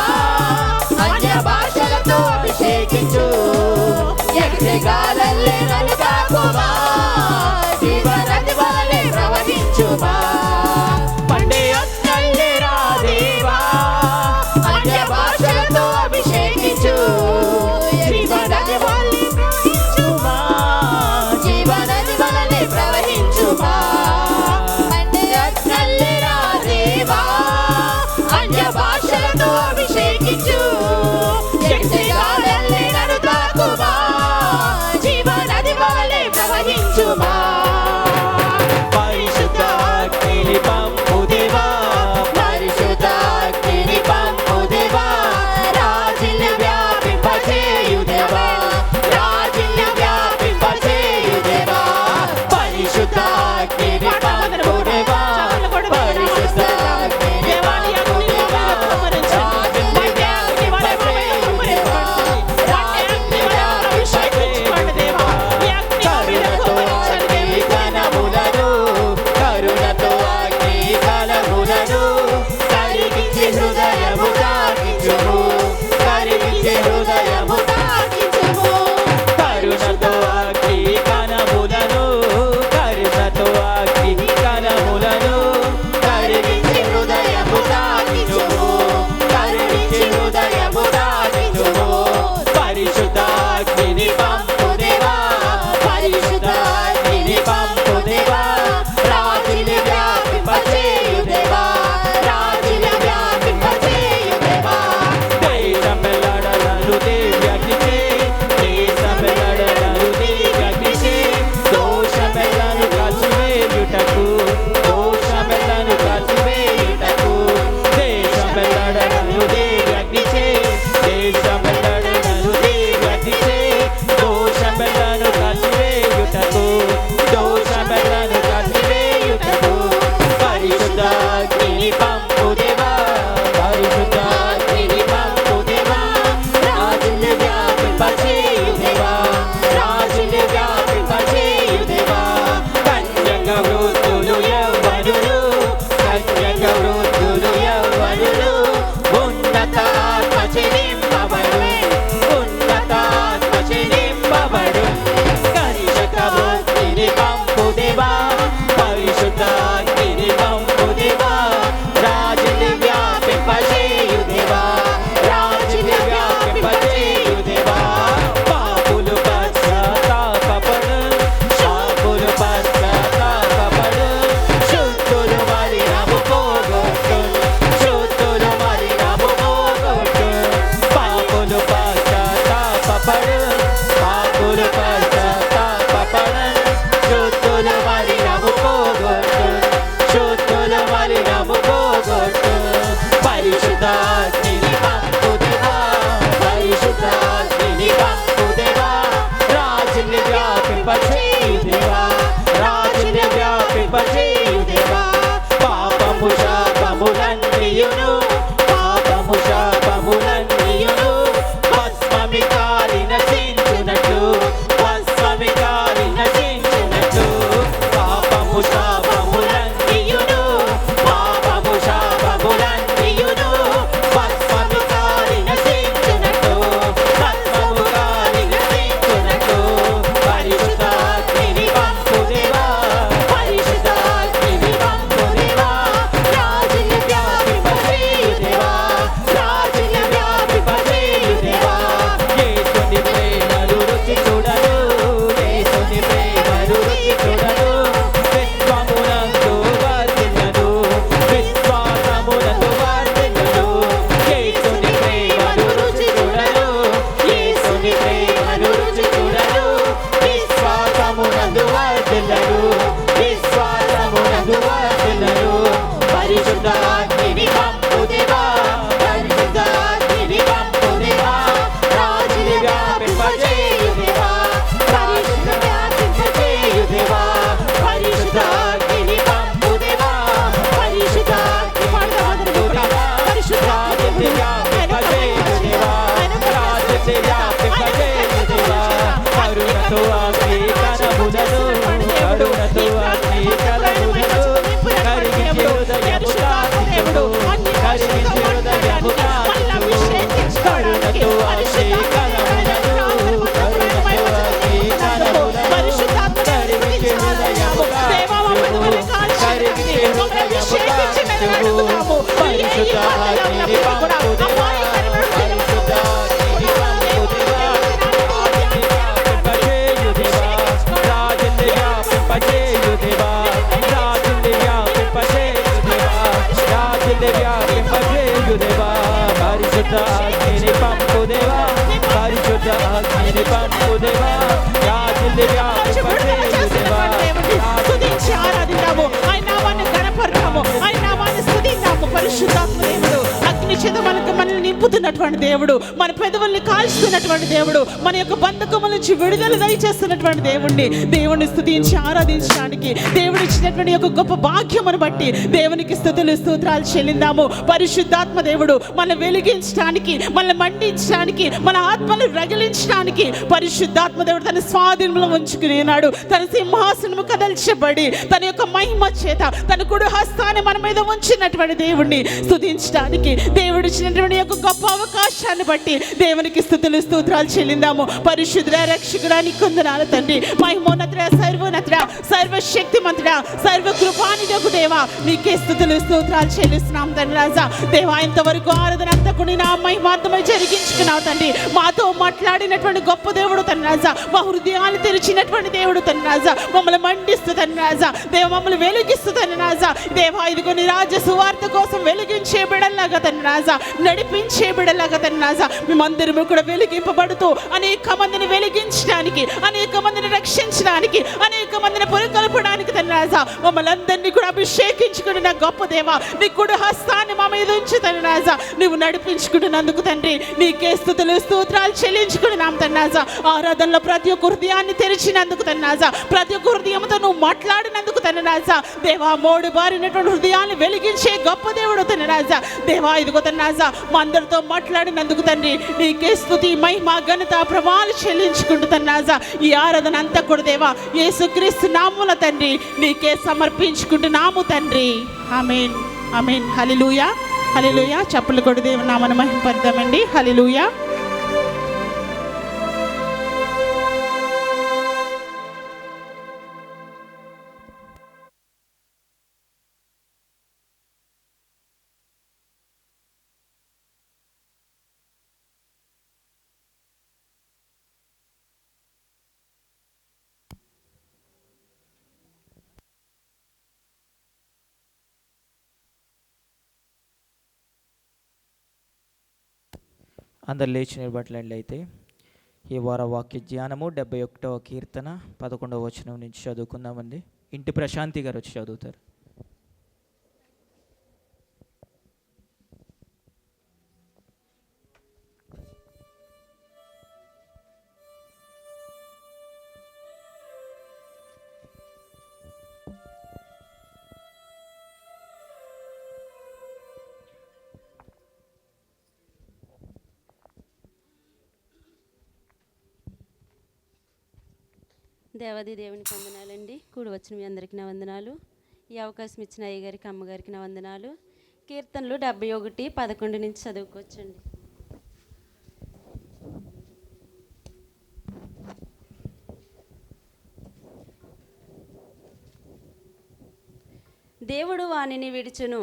అన్య భాషలతో అభిషేకించు ఎగసెగాలల్లె నన్ను తాకుమా జీవనది వలె ప్రవహించుమా మండే అగ్నల్లెరా దేవా అన్య భాషలతో అభిషేకించు జీవనది వలె ప్రవహించుమా జీవనది వలె ప్రవహించుమా మండే అగ్నల్లెరా దేవా అన్య భాషలతో అభిషేకించు ఎగసెగాలల్లె నన్ను తాకుమా జీవనది వలె ప్రవహించుమా పరిశుద్ధ అగ్నిని పంపు దేవా పరిశుద్ధ అగ్నిని పంపు దేవా రాజిల్లు వ్యాపింపచేయు దేవా రాజిల్లు వ్యాపింపచేయు దేవా పరిశుద్ధ అగ్నిని పంపు దేవా పరిశుద్ధ అగ్నిని పంపు దేవా రాజిల్లు వ్యాపింపచేయు దేవా రాజిల్లు వ్యాపింపచేయు దేవా విశ్వాసమునందు వర్ధిల్లును విశ్వాసమునందు వర్ధిల్లును పరిశుద్ధ అగ్నిని పంపు దేవా పరిశుద్ధ అగ్నిని పంపు దేవా రాజుని వ్యాపింపజేయు దేవా రాజుని వ్యాపింపజేయు దేవా పరిశుద్ధ అగ్నిని పంపు దేవా పరిశుద్ధ అగ్ని పంపు దేవా పరిశుద్ధ అగ్నిని వ్యాపింపజేయు దేవా రాజుని వ్యాపింపజేయు దేవా కరుణతో అగ్ని కనములను కరుణతో అగ్ని కనములను కరిగించే హృదయము తాకించును కరిగించే హృదయము తాకించును కరుణతో అగ్ని కనములను కరుణతో అగ్ని కనములను కరిగించే హృదయము తాకించును కరిగించే హృదయము తాకించును పరిశుద్ధ అగ్నిని పంపు దేవా పరిశుద్ధ అగ్నిని పంపు దేవా రాజుని వ్యాపింపజేయు దేవా రాజుని వ్యాపింపజేయు దేవా రాజుని వ్యాపింపజేయు దేవా పరిశుద్ధ అగ్నిని పంపు దేవా పరిశుద్ధ అగ్నిని పంపు దేవా రాజుని వ్యాపింపజేయు దేవా స్తుతించి ఆరాధిద్దాము ఆయన నామాన్ని గణపడతాము ఆయన నామాన్ని స్తుతిద్దాము పరిశుద్ధాత్మ దేవుడు అగ్ని చేత మనల్ని నింపుతున్నటువంటి దేవుడు మన పెదవుల్ని కాల్చుతున్నటువంటి దేవుడు మన యొక్క బంధకముల నుంచి విడుదల దయచేస్తున్నటువంటి దేవుణ్ణి స్తుతించి ఆరాధించడానికి దేవుడు ఇచ్చినటువంటి యొక్క గొప్ప భాగ్యమును బట్టి దేవునికి స్తుతులు స్తోత్రాలు చెల్లిందాము పరిశుద్ధాత్మ దేవుడు మన వెలిగించడానికి మన మండించడానికి మన ఆత్మను రగిలించడానికి పరిశుద్ధాత్మ దేవుడు తన స్వాధీనంలో ఉంచుకునేనాడు తన సింహాసనము కదల్చబడి తన యొక్క మహిమ చేత తన కుడి హస్తాన్ని మన మీద ఉంచినటువంటి దేవుణ్ణి స్తుతించడానికి దేవుడు ఇచ్చినటువంటి యొక్క గొప్ప అవకాశాన్ని బట్టి దేవునికి స్తుతులు స్తోత్రాలు చెల్లిందాము పరిశుద్ధ రక్షకుడానికి వందనాలు తండ్రి మహిమోన్నతుడా సర్వోన్నతుడా సర్వశక్తిమంతుడా సర్వకృపానిధి దేవా నీకే స్తుతులు స్తోత్రాలు చెల్లిస్తున్నాం తండ్రి రాజా దేవా ఇంతవరకు ఆరాధన అంతా కూడా నా మహిమార్థమై జరిగించుకున్నావు తండ్రి మాతో మాట్లాడినటువంటి గొప్ప దేవుడు తండ్రి రాజా మా హృదయాలు తెరిచినటువంటి దేవుడు తండ్రి రాజా మమ్మల్ని మండిస్తూ తండ్రి రాజా దేవ మమ్మల్ని వెలిగిస్తూ తండ్రి రాజా దేవా ఇదిగో నీ రాజ్య సువార్త కోసం వెలిగించే బిడల్లాగా తండ్రి రాజా నడిపించే బిడల్లాగా తండ్రి రాజా మేమందరము కూడా వెలిగింపబడుతూ అనేక మందిని వెలిగించడానికి అనేక మందిని రక్షించడానికి అనేక మందిని పురకల్పడానికి తండ్రి రాజా మమ్మల్ని అందరినీ కూడా అభిషేకించుకుని నా గొప్ప దేవా నీ కుడి హస్తాన్ని మా మీద ఉంచి తండ్రి రాజా నువ్వు నడిపించుకుంటున్నందుకు తండ్రి నీకే స్తుతులు స్తోత్రాలు చెల్లించుకున్నాం తండ్రి రాజా ఆరాధనలో ప్రతి ఒక్క హృదయాన్ని తెరిచినందుకు తండ్రి రాజా ప్రతి ఒక్క హృదయంతో నువ్వు మాట్లాడినందుకు తండ్రి రాజా దేవా మోడు బారినటువంటి హృదయాన్ని వెలిగించే గొప్ప దేవుడు తండ్రి రాజా దేవా ఇదిగో తండ్రి రాజా మా అందరితో మాట్లాడినందుకు తండ్రి నీకే స్తుతి మహిమ ఘనత ప్రభావాలు చెల్లించుకుంటూ తండ్రి రాజా ఈ ఆరాధన అంతా కూడా దేవా యేసుక్రీస్తు నామముల తండ్రి నీకే సమర్పించుకుంటున్నాము తండ్రి ఆమేన్ ఆమేన్ హల్లెలూయా హల్లెలూయా చప్పట్లు కొడు దేవుని నామమున మహిమపడదామండి హల్లెలూయా అందరు లేచి నిలబట్లయితే ఈ వార వాక్య ధ్యానము 71వ కీర్తన 11వ వచనం నుంచి చదువుకుందామండి. ఇంటి ప్రశాంతి గారు వచ్చి చదువుతారు. దేవాది దేవునికి వందనాలండి. కూడి వచ్చిన మీ అందరికీ నా వందనాలు. ఈ అవకాశం ఇచ్చిన అయ్యగారికి అమ్మగారికి నా వందనాలు. కీర్తనలు 71:11 నుంచి చదువుకోవచ్చండి. దేవుడు వానిని విడిచును,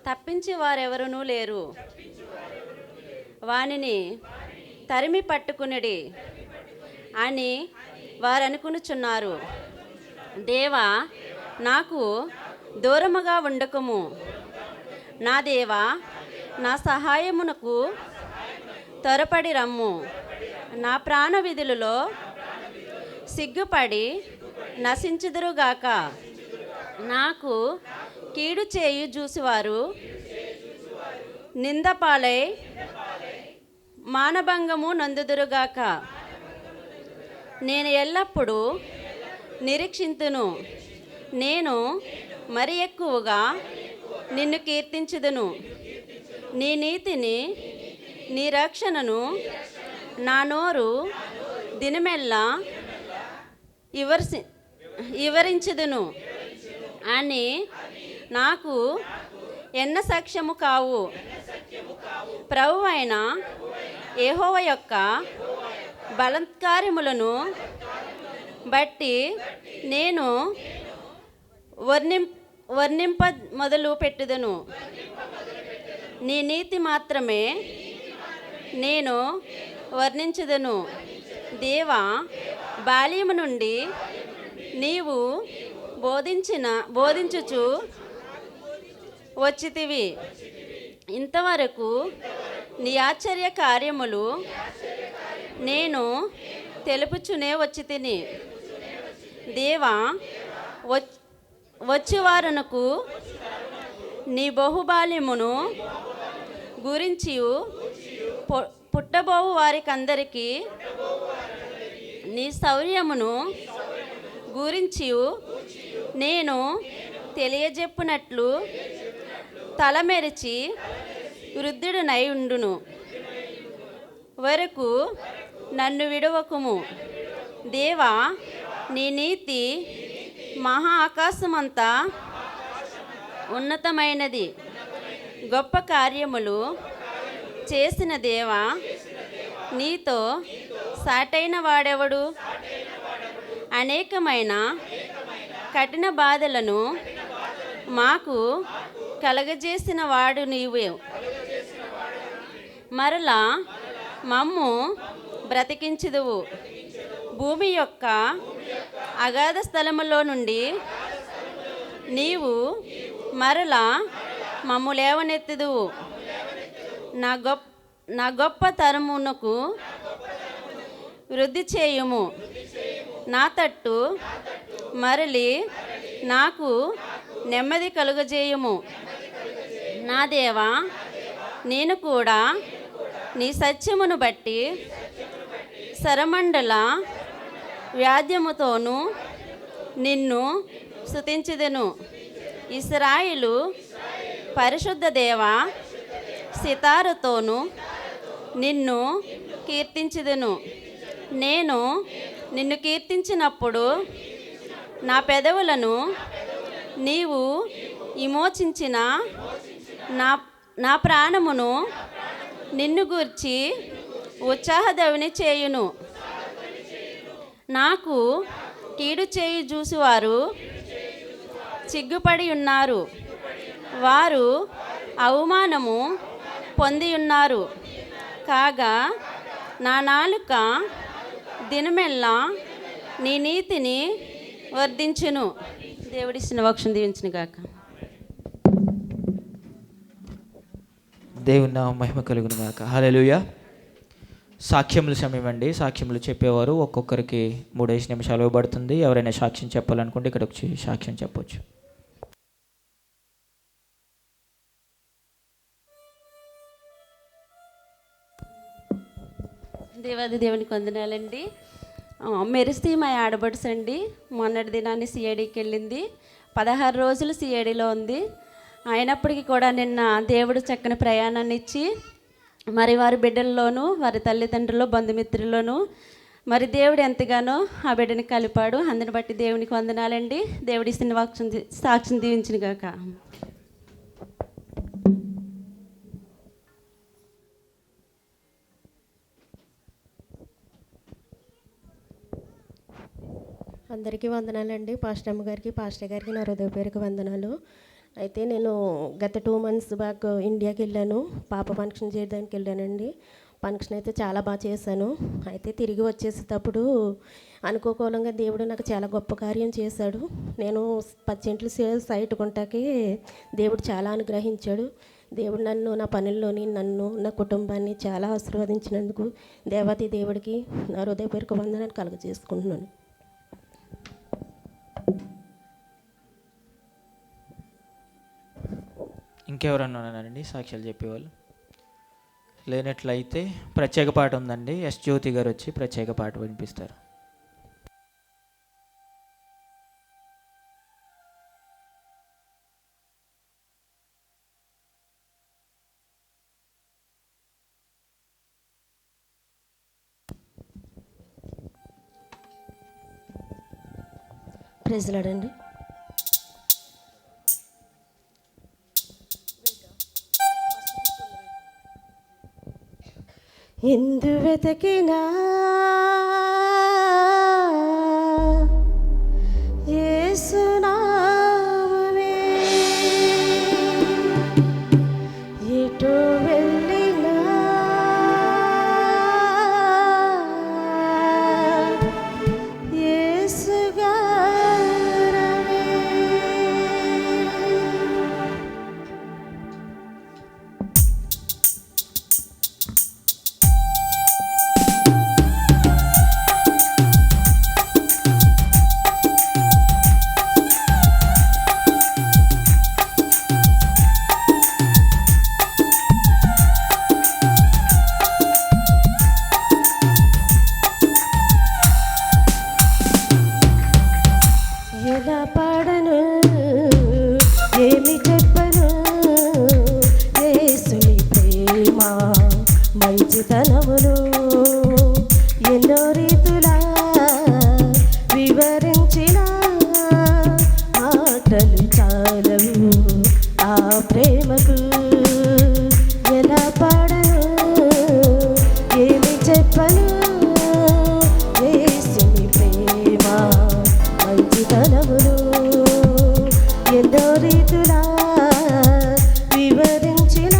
తప్పించి వారెవరునూ లేరు. వానిని తరిమి పట్టుకునడి అని వారనుకునుచున్నారు. దేవా, నాకు దూరముగా ఉండకుము. నా దేవా, నా సహాయమునకు త్వరపడి రమ్ము. నా ప్రాణ విధులలో సిగ్గుపడి నశించుదురుగాక. నాకు కీడు చేయు చూసివారు నిందపాలై మానభంగము నందుదురుగాక. నేను ఎల్లప్పుడూ నిరీక్షింతును, నేను మరి ఎక్కువగా నిన్ను కీర్తించుదును. నీ నీతిని, నీ రక్షణను నా నోరు దినమెల్లా వివరించుదును అని నాకు ఎన్న సాక్ష్యము కావు. ప్రభువైన యెహోవా యొక్క బలాత్కారములను బట్టి నేను వర్ణింప మొదలు పెట్టుదును. నీ నీతి మాత్రమే నేను వర్ణించుదును. దేవా, బాల్యము నుండి నీవు బోధించుచు వచ్చితివి. ఇంతవరకు నీ ఆశ్చర్య కార్యములు నేను తెలుపుచునే వచ్చి తిని. దేవా, వచ్చువారునకు నీ బహుబాల్యమును గురించి పుట్టబోవు వారికందరికీ నీ శౌర్యమును గురించి నేను తెలియజెప్పునట్లు తలమెరిచి వృద్ధుడునై ఉండును వరకు నన్ను విడవకుము. దేవా, నీ నీతి మహా ఆకాశమంతా ఉన్నతమైనది. గొప్ప కార్యములు చేసిన దేవా, నీతో సాటైన వాడెవడు? అనేకమైన కఠిన బాధలను మాకు కలగజేసిన వాడు నీవే. మరలా మమ్ము బ్రతికించుదువు. భూమి యొక్క అగాధ స్థలములో నుండి నీవు మరలా మమ్ము లేవనెత్తుదువు. నా గొప్ప తరమునకు వృద్ధి చేయుము. నా తట్టు మరలి నాకు నెమ్మది కలుగజేయుము. నా దేవా, నేను కూడా నీ సత్యమును బట్టి శరమండల వ్యాధ్యముతోనూ నిన్ను స్తుతించుదును. ఇశ్రాయేలు పరిశుద్ధ దేవా, సితారుతోనూ నిన్ను కీర్తించుదును. నేను నిన్ను కీర్తించినప్పుడు నా పెదవులను నీవు విమోచించిన నా ప్రాణమును నిన్ను గూర్చి ఉత్సాహధ్వని చేయును. నాకు కీడు చేయి చూసివారు సిగ్గుపడి ఉన్నారు. వారు అవమానము పొంది ఉన్నారు. కాగా నా నాలుక దినమెల్లా నీ నీతిని వర్ధించును. దేవుడిచ్చిన వాక్యం దీవించును గాక. దేవుని నామం మహిమ కలుగును గాక. హల్లెలూయా. సాక్ష్యముల సమయం అండి. సాక్ష్యములు చెప్పేవారు ఒక్కొక్కరికి 3 నిమిషాలు ఇవ్వబడుతుంది. ఎవరైనా సాక్ష్యం చెప్పాలనుకుంటే ఇక్కడ వచ్చి సాక్ష్యం చెప్పవచ్చు. దేవాది దేవునికి వందనాలండి. మెరిసి మా ఆడబడుసు అండి మొన్నటి దినాన్ని సిఐడికి వెళ్ళింది. 16 రోజులు సిఐడిలో ఉంది. అయినప్పటికీ కూడా నిన్న దేవుడు చక్కని ప్రయాణాన్ని ఇచ్చి మరి వారి బిడ్డల్లోనూ వారి తల్లిదండ్రులు బంధుమిత్రుల్లోనూ మరి దేవుడు ఎంతగానో ఆ బిడ్డని కలిపాడు. అందుని బట్టి దేవునికి వందనాలండి. దేవుడి ఇస్తున్న సాక్ష్యం దీవించును గాక. అందరికీ వందనాలండి. పాస్టర్ అమ్మ గారికి, పాస్టర్ గారికి నా హృదయపూర్వక వందనాలు. అయితే నేను గత 2 months బ్యాక్ ఇండియాకి వెళ్ళాను. పాప ఫంక్షన్ చేయడానికి వెళ్ళానండి. ఫంక్షన్ అయితే చాలా బాగా చేశాను. అయితే తిరిగి వచ్చేసేటప్పుడు అనుకోకుండా దేవుడు నాకు చాలా గొప్ప కార్యం చేశాడు. నేను 10 సెంట్లు సైట్ కొంటాకి దేవుడు చాలా అనుగ్రహించాడు. దేవుడు నన్ను నా పనుల్లోని నన్ను నా కుటుంబాన్ని చాలా ఆశీర్వదించినందుకు దేవాది దేవుడికి నా హృదయపూర్వక వందనాలు కలుగజేసుకుంటున్నాను. ఇంకెవరన్నా ఉన్నారండి సాక్ష్యాలు చెప్పేవాళ్ళు? లేనట్లయితే ప్రత్యేక పాట ఉందండి, ఎస్ జ్యోతి గారు వచ్చి ప్రత్యేక పాట వినిపిస్తారు. ప్రెజలాడండి. ఎందు వెతకినా యేసునామమే, ఎటు వెళ్ళినా యేసుగానమే. ఎలా పాడను, ఏమి చెప్పను, యేసుని ప్రేమ మంచితనమును ఎన్నో రీతులా వివరించిన మాటలు చాలవు ఆ ప్రేమకు. ఎలా పాడను, ఏమి చెప్పను, యేసుని ప్రేమ మంచితనమును ఎన్నో రీతులా వివరించిన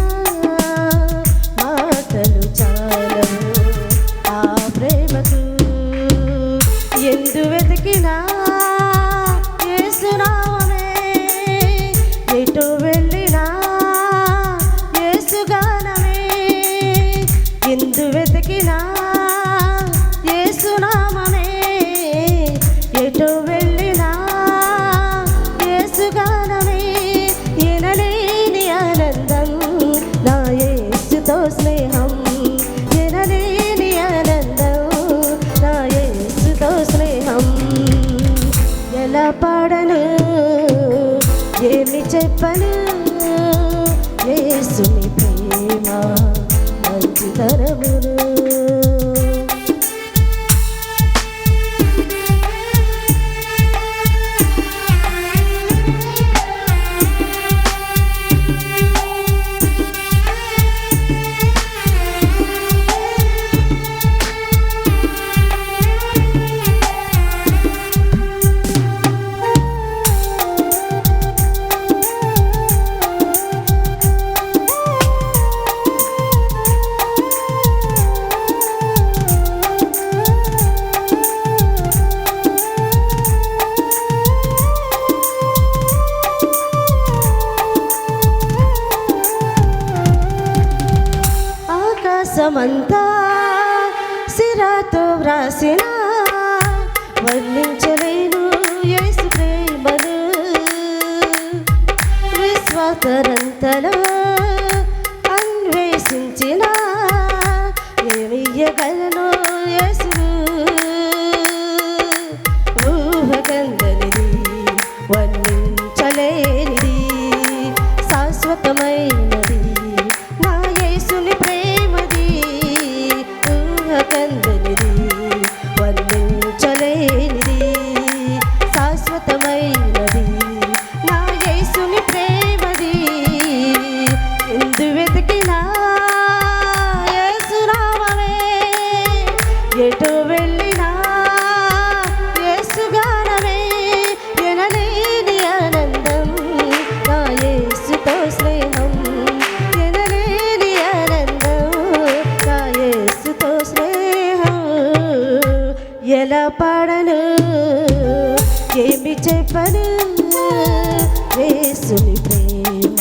మాటలు చాలవు ఆ ప్రేమకు. ఎందు వెతికినా యేసునామమే, ఎటు వెళ్ళినా యేసుగానమే. ఎందు వెతికినా యేసునామమే, ఎటు వెళ్ళినా యేసుగానమే. ఎనలేని ఆనందం నా యేసుతో స్నేహం, ఎనలేని ఆనందం నా యేసుతో స్నేహం. ఎలా పాడను, ఏమి చెప్పను, యేసుని ప్రేమ మంచితనమును. ఆకాశమంతా సిరాతో వ్రాసిన వర్ణించలేను యేసు ప్రేమను. విశ్వాసరంతలో అన్వేషించిన ఏమియ్యగలను యేసును. ఊహకందనిది వర్ణించలేనిది శాశ్వతమైనది నా యేసుని ప్రేమది. ఊహకందనిది వర్ణించలేనిది శాశ్వతమైనది నా యేసుని ప్రేమది. ఎందు వెతికినా యేసునామమే, ఎటు వెళ్ళినా యేసుగానమే. ఎనలేని ఆనందం నా యేసుతో స్నేహం, ఎనలేని ఆనందం నా యేసుతో స్నేహం. ఎలా పాడను, ఏమి చెప్పను, యేసుని ప్రేమ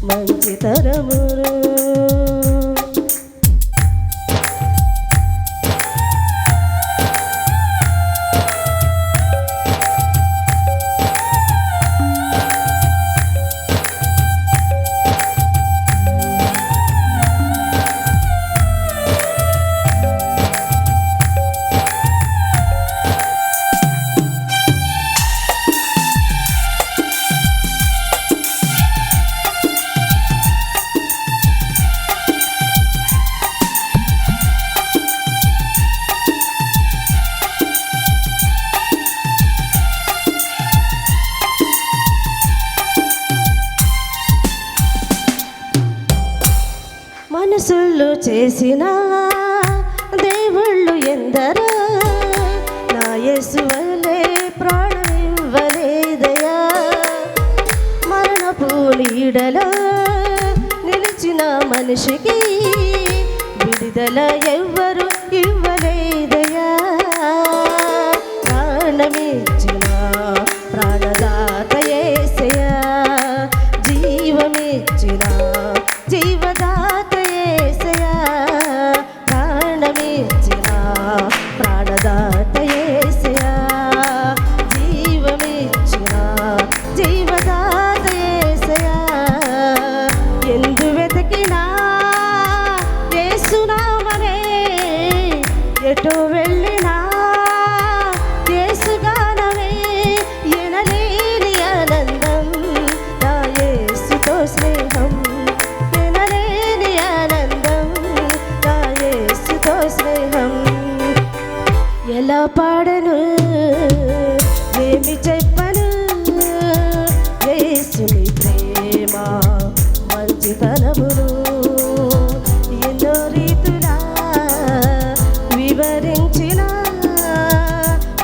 మంచితనమును. చేసిన దేవుళ్ళు ఎందరో, నా యేసు వలె ప్రాణం ఇవ్వలేదయా. మరణపు నీడలో నిలిచిన మనిషికి విడుదల ఎవ్వరు ఇవ్వలేదయా. ప్రాణమిచ్చిన ప్రాణదాత యేసయ్యా, జీవమిచ్చిన జీవదాత యేసయ్యా. ప్రాణమిచ్చిన ప్రాణదాత యేసయ్యా, జీవమిచ్చిన జీవదాత యేసయ్యా. ఎందు వెతికినా యేసునామమే, ఎటు వెళ్ళినా యేసుగానమే. ఎనలేని ఆనందం నా యేసుతో స్నేహం, ఎనలేని ఆనందం నా యేసుతో స్నేహం. ఎలా పాడను ఏమి చెప్పను, యేసుని ప్రేమ మంచితనమును ఎన్నో రీతులా వివరించిన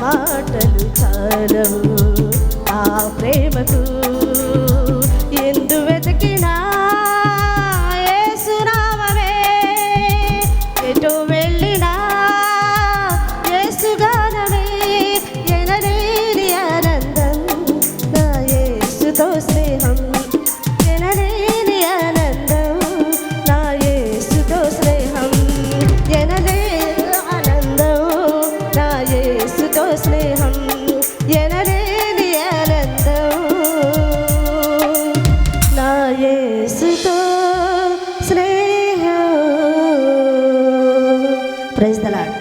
మాటలు చాలవు ఆ ప్రేమకు. ఎందు వెతికినా యేసునామమే, ఎటు వెళ్ళినా యేసుగానమే. ఎనలేని ఆనందం నా యేసుతో స్నేహం, ఎనలేని ఆనందం నా యేసుతో స్నేహం. ఎనలేని ఆనందం నా యేసుతో స్నేహం, ఎనలేని ఆనందం నా యేసుతో స్నేహం. Praise the Lord.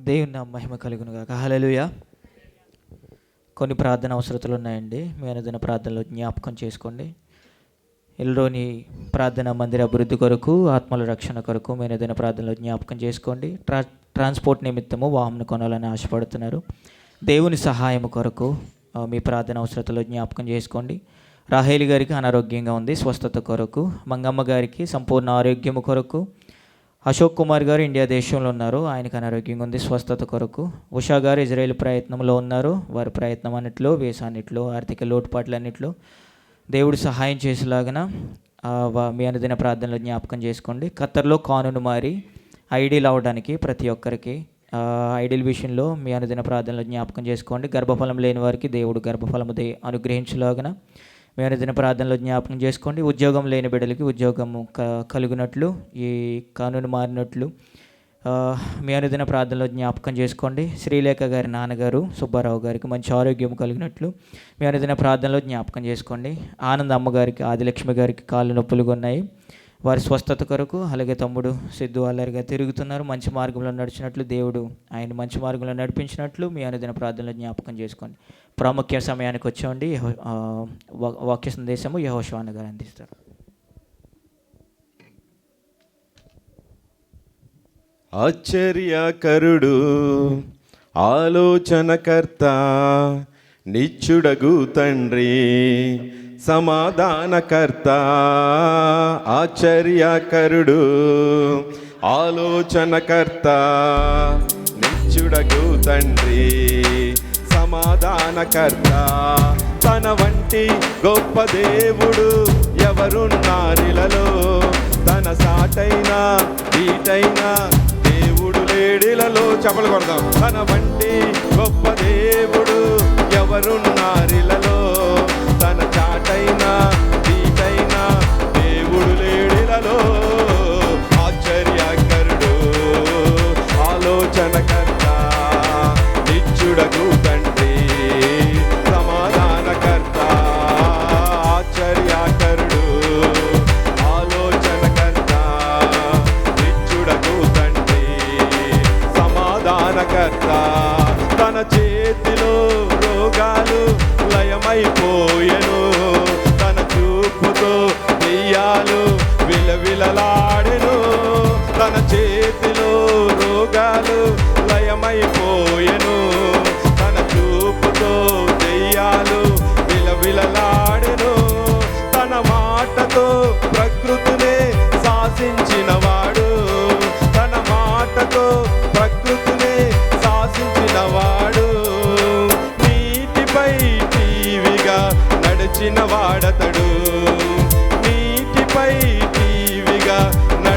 దేవుని నా మహిమ కలుగును గాక. హల్లెలూయా. కొన్ని ప్రార్థన అవసరతలు ఉన్నాయండి. మీ అనుదిన ప్రార్థనలో జ్ఞాపకం చేసుకోండి. ఎల్లోని ప్రార్థన మందిర అభివృద్ధి కొరకు, ఆత్మల రక్షణ కొరకు మీ అనుదిన ప్రార్థనలో జ్ఞాపకం చేసుకోండి. ట్రాన్స్పోర్ట్ నిమిత్తము వాహనం కొనాలని ఆశపడుతున్నారు. దేవుని సహాయం కొరకు మీ ప్రార్థన అవసరతలో జ్ఞాపకం చేసుకోండి. రాహేలి గారికి అనారోగ్యంగా ఉంది, స్వస్థత కొరకు. మంగమ్మ గారికి సంపూర్ణ ఆరోగ్యము కొరకు. అశోక్ కుమార్ గారు ఇండియా దేశంలో ఉన్నారు, ఆయనకు అనారోగ్యంగా ఉంది, స్వస్థత కొరకు. ఉషా గారు ఇజ్రాయేల్ ప్రయత్నంలో ఉన్నారు, వారి ప్రయత్నం అన్నిట్లో, వేసాన్నిట్లో, ఆర్థిక లోటుపాట్లన్నిట్లో దేవుడు సహాయం చేసేలాగన మీ అనుదిన ప్రార్థనలో జ్ఞాపకం చేసుకోండి. ఖత్తర్లో కానూను మారి ఐడీలు అవ్వడానికి ప్రతి ఒక్కరికి ఐడీల విషయంలో మీ అనుదిన ప్రార్థనలో జ్ఞాపకం చేసుకోండి. గర్భఫలం లేని వారికి దేవుడు గర్భఫలము అనుగ్రహించలాగన మీ అనుదిన ప్రార్థనలో జ్ఞాపకం చేసుకోండి. ఉద్యోగం లేని బిడ్డలకి ఉద్యోగము కలుగునట్లు, ఈ కానూను మారినట్లు మీ అనుదిన ప్రార్థనలో జ్ఞాపకం చేసుకోండి. శ్రీలేఖ గారి నాన్నగారు సుబ్బారావు గారికి మంచి ఆరోగ్యం కలిగినట్లు మీ అనుదిన ప్రార్థనలో జ్ఞాపకం చేసుకోండి. ఆనంద అమ్మగారికి, ఆదిలక్ష్మి గారికి కాళ్ళు నొప్పులుగా ఉన్నాయి, వారి స్వస్థత కొరకు. అలాగే తమ్ముడు సిద్ధు అల్లరిగా తిరుగుతున్నారు, మంచి మార్గంలో నడిచినట్లు దేవుడు ఆయన మంచి మార్గంలో నడిపించినట్లు మీ అనుదిన ప్రార్థనలో జ్ఞాపకం చేసుకోండి. ప్రాముఖ్య సమయానికి వచ్చేయండి. వాక్య సందేశము యెహోషువ గారు అందిస్తారు. ఆశ్చర్యకరుడు, ఆలోచనకర్త, నిత్యుడగు తండ్రి, సమాధానకర్త. ఆశ్చర్యకరుడు, ఆలోచనకర్త, నిత్యుడగు తండ్రి, సమాధానకర్త. తన వంటి గొప్ప దేవుడు ఎవరున్నారిలలో, తన సాటైనా ఈటైనా దేవుడు లేడిలలో. చెప్పలు కొడదాం. తన వంటి గొప్ప దేవుడు ఎవరున్నారిలలో, తన చాటైనా ఈటైనా దేవుడు లేడిలలో. ఆశ్చర్యకరుడు, ఆలోచనకర్త, నిత్యుడగు తండ్రి, సమాధానకర్త. ఆశ్చర్యకరుడు, ఆలోచనకర్త, నిత్యుడగు తండ్రి, సమాధానకర్త. తన చేతిలో రోగాలు లయమైపోయెను, తన చూపుతో దెయ్యాలు విలవిల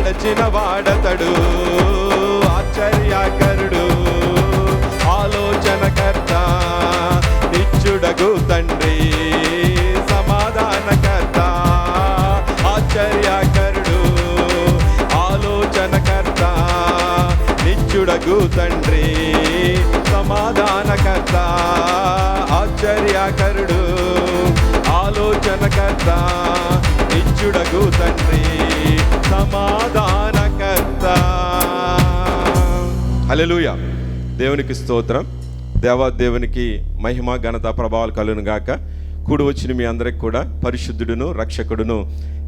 గడచిన వాడతడు, ఆశ్చర్యకరుడు, ఆలోచనకర్త, నిత్యుడగు తండ్రి, సమాధానకర్త, ఆశ్చర్యకరుడు, ఆలోచనకర్త, నిత్యుడగు తండ్రి, సమాధానకర్త, ఆశ్చర్యకరుడు, ఆలోచనకర్త, నిత్యుడగు తండ్రి, సమాధానకర్త. హల్లెలూయా. దేవునికి స్తోత్రం. దేవాదేవునికి మహిమ ఘనత ప్రభావాలు కలుగును గాక. కూడి వచ్చిన మీ అందరికి కూడా పరిశుద్ధుడును రక్షకుడును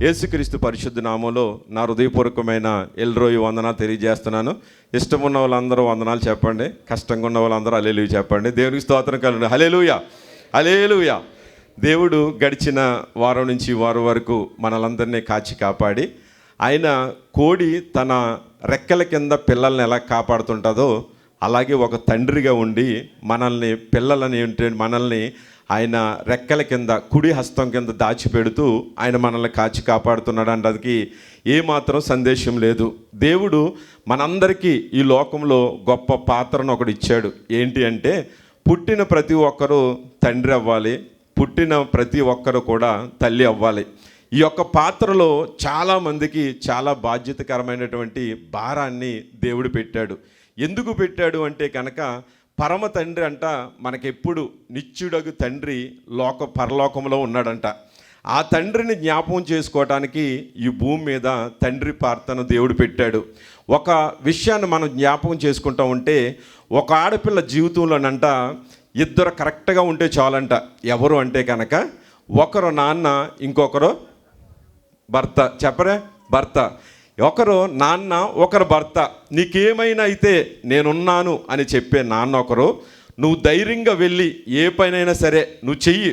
యేసుక్రీస్తు పరిశుద్ధ నామంలో నా హృదయపూర్వకమైన ఎల్రోయి వందనాలు తెలియజేస్తున్నాను. ఇష్టం ఉన్న వాళ్ళందరూ వందనాలు చెప్పండి, కష్టంగా ఉన్న వాళ్ళందరూ హల్లెలూయా చెప్పండి. దేవునికి స్తోత్రం కలుగును. హల్లెలూయా, హల్లెలూయా. దేవుడు గడిచిన వారం నుంచి వారం వరకు మనలందరినీ కాచి కాపాడి, ఆయన కోడి తన రెక్కల కింద పిల్లల్ని ఎలా కాపాడుతుంటుందో అలాగే ఒక తండ్రిగా ఉండి మనల్ని పిల్లలని మనల్ని ఆయన రెక్కల కింద కుడి హస్తం కింద దాచిపెడుతూ ఆయన మనల్ని కాచి కాపాడుతున్నాడు అంటే ఏమాత్రం సందేశం లేదు. దేవుడు మనందరికీ ఈ లోకంలో గొప్ప పాత్రను ఒకటి ఇచ్చాడు. ఏంటి అంటే పుట్టిన ప్రతి ఒక్కరూ తండ్రి అవ్వాలి, పుట్టిన ప్రతి ఒక్కరు కూడా తల్లి అవ్వాలి. ఈ యొక్క పాత్రలో చాలామందికి చాలా బాధ్యతకరమైనటువంటి భారాన్ని దేవుడు పెట్టాడు. ఎందుకు పెట్టాడు అంటే కనుక పరమ తండ్రి అంట మనకెప్పుడు నిత్యుడగు తండ్రి పరలోకంలో ఉన్నాడంట. ఆ తండ్రిని జ్ఞాపకం చేసుకోవటానికి ఈ భూమి మీద తండ్రి ప్రార్థన దేవుడు పెట్టాడు. ఒక విషయాన్ని మనం జ్ఞాపకం చేసుకుంటా ఉంటే ఒక ఆడపిల్ల జీవితంలోనంట ఇద్దరు కరెక్ట్గా ఉంటే చాలంట. ఎవరు అంటే కనుక ఒకరు నాన్న, ఇంకొకరు భర్త. చెప్పరే, భర్త. ఒకరు నాన్న, ఒకరు భర్త. నీకేమైనా అయితే నేనున్నాను అని చెప్పే నాన్న ఒకరు, నువ్వు ధైర్యంగా వెళ్ళి ఏ పనైనా సరే నువ్వు చెయ్యి,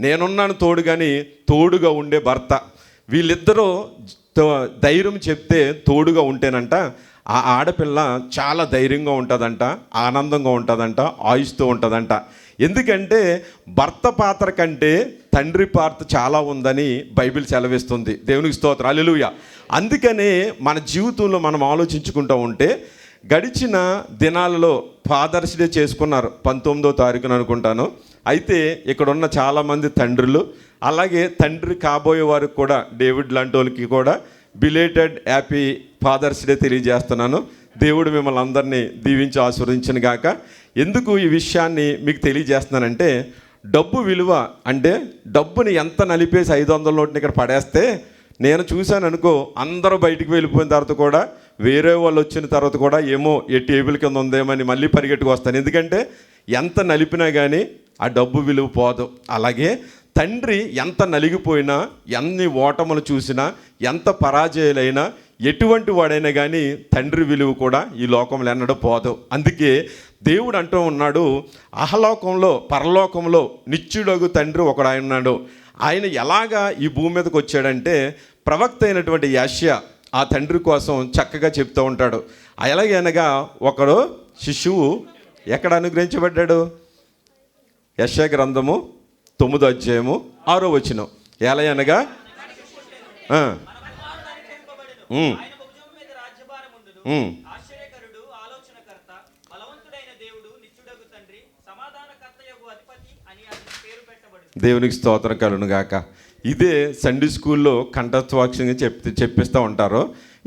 నేనున్నాను తోడుగాని తోడుగా ఉండే భర్త. వీళ్ళిద్దరూ ధైర్యం చెప్తే తోడుగా ఉంటేనంట ఆ ఆడపిల్ల చాలా ధైర్యంగా ఉంటుందంట, ఆనందంగా ఉంటుందంట, ఆయుస్తూ ఉంటుందంట. ఎందుకంటే భర్త పాత్ర కంటే తండ్రి పాత్ర చాలా ఉందని బైబిల్ సెలవిస్తుంది. దేవునికి స్తోత్రం, హల్లెలూయా. అందుకనే మన జీవితంలో మనం ఆలోచించుకుంటూ ఉంటే గడిచిన దినాలలో ఫాదర్స్ డే చేసుకున్నారు 19వ తారీఖున అనుకుంటాను. అయితే ఇక్కడ ఉన్న చాలామంది తండ్రులు అలాగే తండ్రి కాబోయే వారికి కూడా డేవిడ్ లాంటి వాళ్ళకి కూడా బిలేటెడ్ హ్యాపీ ఫాదర్స్ డే తెలియజేస్తున్నాను. దేవుడు మిమ్మల్ని అందరినీ దీవించి ఆశీర్వదించును గాక. ఎందుకు ఈ విషయాన్ని మీకు తెలియజేస్తున్నానంటే డబ్బు విలువ అంటే డబ్బుని ఎంత నలిపేసి 500 నోట్ని ఇక్కడ పడేస్తే నేను చూశాను అనుకో, అందరూ బయటికి వెళ్ళిపోయిన తర్వాత కూడా వేరే వాళ్ళు వచ్చిన తర్వాత కూడా ఏమో ఏ టేబుల్ కింద ఉందేమని మళ్ళీ పరిగెట్టుకు వస్తాను. ఎందుకంటే ఎంత నలిపినా కానీ ఆ డబ్బు విలువ పోదు. అలాగే తండ్రి ఎంత నలిగిపోయినా, ఎన్ని ఓటములు చూసినా, ఎంత పరాజయాలైనా, ఎటువంటి వాడైనా కానీ తండ్రి విలువ కూడా ఈ లోకంలో ఎన్నడూ పోదు. అందుకే దేవుడు అంటూ ఉన్నాడు, అహలోకంలో పరలోకంలో నిత్యుడగు తండ్రి ఒకడు ఆయన ఉన్నాడు. ఆయన ఎలాగా ఈ భూమి మీదకి వచ్చాడంటే ప్రవక్త అయినటువంటి యెషయా ఆ తండ్రి కోసం చక్కగా చెప్తూ ఉంటాడు. ఎలాగనగా ఒకడు శిశువు ఎక్కడ అనుగ్రహించబడ్డాడు? యెషయా గ్రంథము 9వ అధ్యాయము 6వ వచనం. ఎలా అనగా దేవునికి స్తోత్రం కలుగును గాక. ఇదే సండే స్కూల్లో కంఠస్థవాక్యంగా చెప్పిస్తూ ఉంటారు.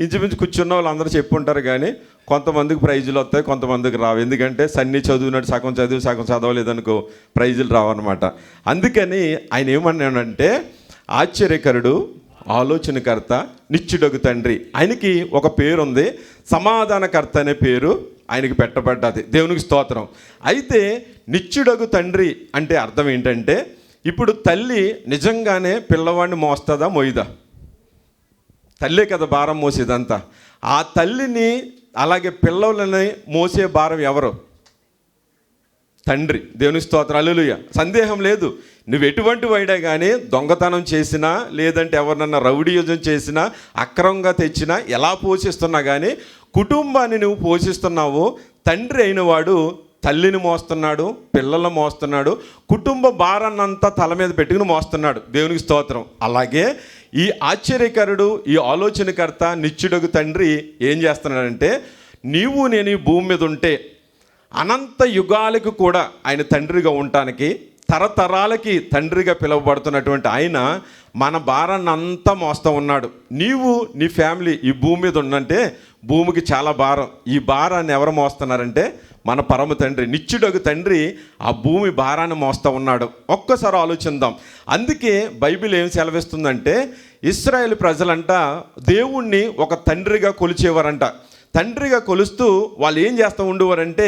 ఇంచుమించు కూర్చున్న వాళ్ళందరూ చెప్పి ఉంటారు, కానీ కొంతమందికి ప్రైజులు వస్తాయి, కొంతమందికి రావు. ఎందుకంటే సన్ని చదివినట్టు సగం చదవలేదనుకో ప్రైజులు రావన్నమాట. అందుకని ఆయన ఏమన్నాడంటే ఆశ్చర్యకరుడు, ఆలోచనకర్త, నిత్యుడగు తండ్రి. ఆయనకి ఒక పేరు ఉంది, సమాధానకర్త అనే పేరు ఆయనకి పెట్టబడ్డది. దేవునికి స్తోత్రం. అయితే నిత్యుడగు తండ్రి అంటే అర్థం ఏంటంటే ఇప్పుడు తల్లి నిజంగానే పిల్లవాడిని మోస్తుందా మోయిదా? తల్లే కదా భారం మోసేదంతా. ఆ తల్లిని అలాగే పిల్లలని మోసే భారం ఎవరు? తండ్రి. దేవునికి స్తోత్రం, హల్లెలూయా. సందేహం లేదు. నువ్వు ఎటువంటి వాడే కానీ దొంగతనం చేసినా, లేదంటే ఎవరినన్నా రౌడీయుజం చేసినా, అక్రమంగా తెచ్చినా, ఎలా పోషిస్తున్నా కానీ కుటుంబాన్ని నువ్వు పోషిస్తున్నావు. తండ్రి అయిన వాడు తల్లిని మోస్తున్నాడు, పిల్లలను మోస్తున్నాడు, కుటుంబ భారాన్నంతా తల మీద పెట్టుకుని మోస్తున్నాడు. దేవునికి స్తోత్రం. అలాగే ఈ ఆశ్చర్యకరుడు, ఈ ఆలోచనకర్త, నిత్యుడగు తండ్రి ఏం చేస్తున్నాడంటే, నీవు నేను ఈ భూమి మీద ఉంటే అనంత యుగాలకు కూడా ఆయన తండ్రిగా ఉండటానికి, తరతరాలకి తండ్రిగా పిలువబడుతున్నటువంటి ఆయన మన భారాన్ని అంతా మోస్తూ ఉన్నాడు. నీవు నీ ఫ్యామిలీ ఈ భూమి మీద ఉందంటే భూమికి చాలా భారం. ఈ భారాన్ని ఎవరు మోస్తున్నారంటే మన పరమ తండ్రి, నిత్యుడగు తండ్రి ఆ భూమి భారాన్ని మోస్తూ ఉన్నాడు. ఒక్కసారి ఆలోచిద్దాం. అందుకే బైబిల్ ఏం సెలవిస్తుందంటే, ఇశ్రాయేలు ప్రజలంట దేవుణ్ణి ఒక తండ్రిగా కొలిచేవారంట. తండ్రిగా కొలుస్తూ వాళ్ళు ఏం చేస్తూ ఉండేవారంటే,